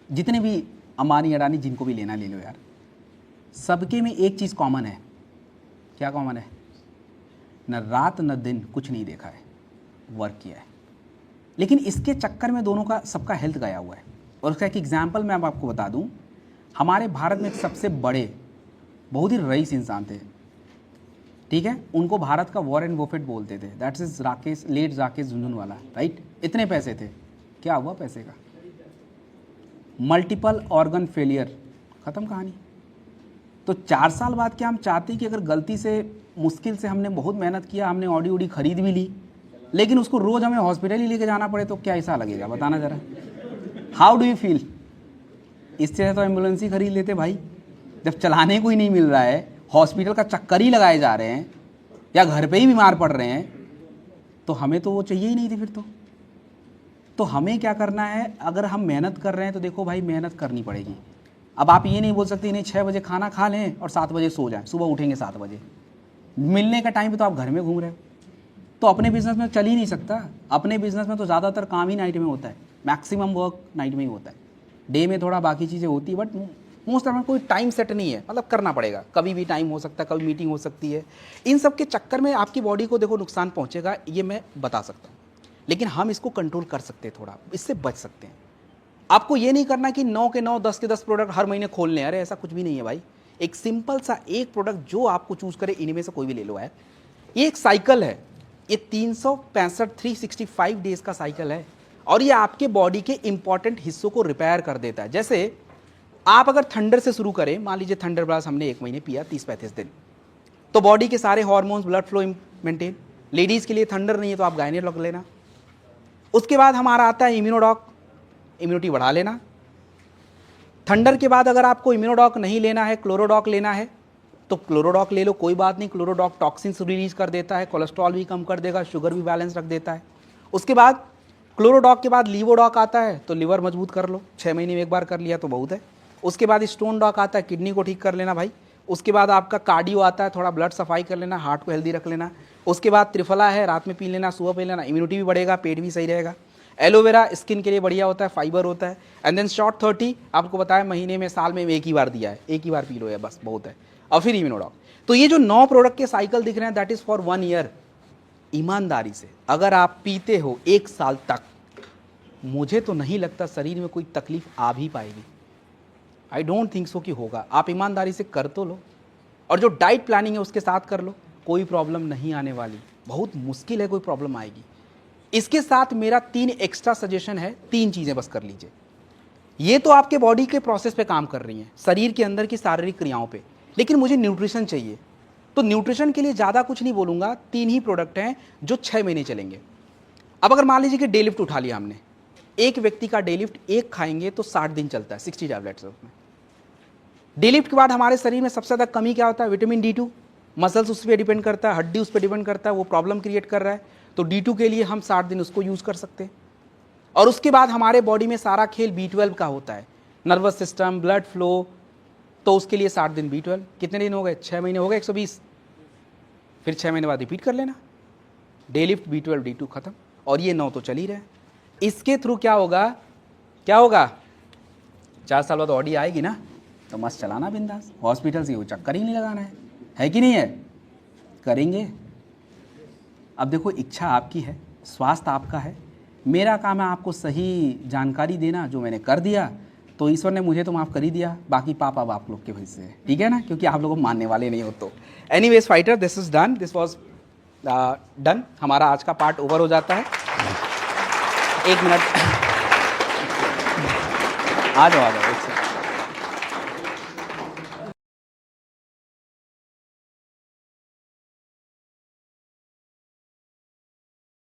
जितने भी अंबानी अडानी जिनको भी लेना ले लो यार, सबके में एक चीज़ कॉमन है। क्या कॉमन है? न रात न दिन कुछ नहीं देखा है, वर्क किया है। लेकिन इसके चक्कर में दोनों का सबका हेल्थ गया हुआ है। और उसका एक एग्जाम्पल मैं अब आपको बता दूं, हमारे भारत में एक सबसे बड़े बहुत ही रईस इंसान थे, ठीक है, उनको भारत का वॉरेन बफेट बोलते थे। That's is Rakesh, late Rakesh Jhunjhunwala, right. इतने पैसे थे, क्या हुआ पैसे का? मल्टीपल ऑर्गन फेलियर, ख़त्म कहानी। तो 4 साल बाद क्या हम चाहते हैं कि अगर गलती से मुश्किल से हमने बहुत मेहनत किया, हमने ऑडी ओडी खरीद भी ली, लेकिन उसको रोज़ हमें हॉस्पिटल ही लेके जाना पड़े, तो क्या ऐसा लगेगा? बताना ज़रा, हाउ डू यू फील? इससे तो एम्बुलेंस ही खरीद लेते भाई। जब चलाने को ही नहीं मिल रहा है, हॉस्पिटल का चक्कर ही लगाए जा रहे हैं, या घर पे ही बीमार पड़ रहे हैं, तो हमें तो वो चाहिए ही नहीं थी फिर तो हमें क्या करना है? अगर हम मेहनत कर रहे हैं तो देखो भाई, मेहनत करनी पड़ेगी। अब आप ये नहीं बोल सकते इन्हें 6 बजे खाना खा लें और 7 बजे सो जाएं, सुबह उठेंगे 7 बजे। मिलने का टाइम पे तो आप घर में घूम रहे हो, तो अपने बिजनेस में चल ही नहीं सकता। अपने बिजनेस में तो ज़्यादातर काम ही नाइट में होता है, मैक्सिमम वर्क नाइट में ही होता है। डे में थोड़ा बाकी चीज़ें होती है, बट मोस्ट ऑफ कोई टाइम सेट नहीं है, मतलब करना पड़ेगा। कभी भी टाइम हो सकता है, कभी मीटिंग हो सकती है। इन सब के चक्कर में आपकी बॉडी को देखो नुकसान पहुँचेगा, ये मैं बता सकता हूँ। लेकिन हम इसको कंट्रोल कर सकते हैं, थोड़ा इससे बच सकते हैं। आपको ये नहीं करना कि 9 के 9 10 के 10 प्रोडक्ट हर महीने खोलने हैं, अरे ऐसा कुछ भी नहीं है भाई। एक सिंपल सा एक प्रोडक्ट जो आपको चूज करे, इनमें से कोई भी ले लो है। ये एक साइकिल है, ये 365 365 डेज का साइकिल है, और ये आपके बॉडी के इंपॉर्टेंट हिस्सों को रिपेयर कर देता है। जैसे आप अगर थंडर से शुरू करें, मान लीजिए थंडर ब्लास्ट हमने 1 महीने पिया, 30-35 दिन, तो बॉडी के सारे hormones, blood flow maintain. Ladies के लिए थंडर नहीं है तो आप गायनेक लेना। उसके बाद हमारा आता है इम्यूनोडॉक, इम्यूनिटी बढ़ा लेना। थंडर के बाद अगर आपको इम्यूनोडॉक नहीं लेना है, क्लोरोडॉक लेना है, तो क्लोरोडॉक ले लो, कोई बात नहीं। क्लोरोडॉक टॉक्सिन्स रिलीज कर देता है, कोलेस्ट्रॉल भी कम कर देगा, शुगर भी बैलेंस रख देता है। उसके बाद क्लोरोडॉक के बाद लीवोडॉक आता है, तो लिवर मजबूत कर लो, 6 महीने में एक बार कर लिया तो बहुत है। उसके बाद स्टोन डॉक आता है, किडनी को ठीक कर लेना भाई। उसके बाद आपका कार्डियो आता है, थोड़ा ब्लड सफाई कर लेना, हार्ट को हेल्दी रख लेना। उसके बाद त्रिफला है, रात में पी लेना, सुबह पी लेना, इम्यूनिटी भी बढ़ेगा, पेट भी सही रहेगा। एलोवेरा स्किन के लिए बढ़िया होता है, फाइबर होता है। एंड देन शॉर्ट 30 आपको बताया महीने में, साल में एक ही बार दिया है, एक ही बार पी लो या बस, बहुत है। और फिर इम्यूनोडॉक। तो ये जो 9 प्रोडक्ट के साइकिल दिख रहे हैं, दैट इज फॉर 1 ईयर। ईमानदारी से अगर आप पीते हो 1 साल तक, मुझे तो नहीं लगता शरीर में कोई तकलीफ आ भी पाएगी। आई डोंट थिंक सो कि होगा। आप ईमानदारी से कर तो लो, और जो डाइट प्लानिंग है उसके साथ कर लो, कोई प्रॉब्लम नहीं आने वाली। बहुत मुश्किल है कोई प्रॉब्लम आएगी। इसके साथ मेरा 3 एक्स्ट्रा सजेशन है, 3 चीज़ें बस कर लीजिए। ये तो आपके बॉडी के प्रोसेस पे काम कर रही हैं, शरीर के अंदर की शारीरिक क्रियाओं पे, लेकिन मुझे न्यूट्रिशन चाहिए। तो न्यूट्रिशन के लिए ज़्यादा कुछ नहीं बोलूँगा, 3 ही प्रोडक्ट हैं जो 6 महीने चलेंगे। अब अगर मान लीजिए कि डे लिफ्ट उठा लिया हमने, एक व्यक्ति का डे लिफ्ट एक खाएंगे तो 60 दिन चलता है, 60 टैबलेट्स है उसमें। डे लिफ्ट के बाद हमारे शरीर में सबसे ज़्यादा कमी क्या होता है? Vitamin D2। मसल्स उस पर डिपेंड करता है, हड्डी उस पर डिपेंड करता है, वो प्रॉब्लम क्रिएट कर रहा है, तो D2 के लिए हम 60 दिन उसको यूज़ कर सकते हैं। और उसके बाद हमारे बॉडी में सारा खेल B12 का होता है, नर्वस सिस्टम, ब्लड फ्लो, तो उसके लिए 60 दिन B12। कितने दिन हो गए? 6 महीने हो गए, 120। फिर 6 महीने बाद रिपीट कर लेना, डे लिफ्ट, B12, D2 खत्म। और ये 9 तो चल ही रहे हैं। इसके थ्रू क्या होगा? क्या होगा? 4 साल बाद ऑडी आएगी ना, तो मस्त चलाना बिंदास, हॉस्पिटल से वो चक्कर ही नहीं लगाना है कि नहीं है? करेंगे। अब देखो, इच्छा आपकी है, स्वास्थ्य आपका है, मेरा काम है आपको सही जानकारी देना। जो मैंने कर दिया तो ईश्वर ने मुझे तो माफ़ कर ही दिया, बाकी पाप अब आप लोग के वजह से है, ठीक है ना, क्योंकि आप लोग मानने वाले नहीं हो। तो anyways fighter, this is done, this was done, हमारा आज का पार्ट ओवर हो जाता है। 1 मिनट, आ जाओ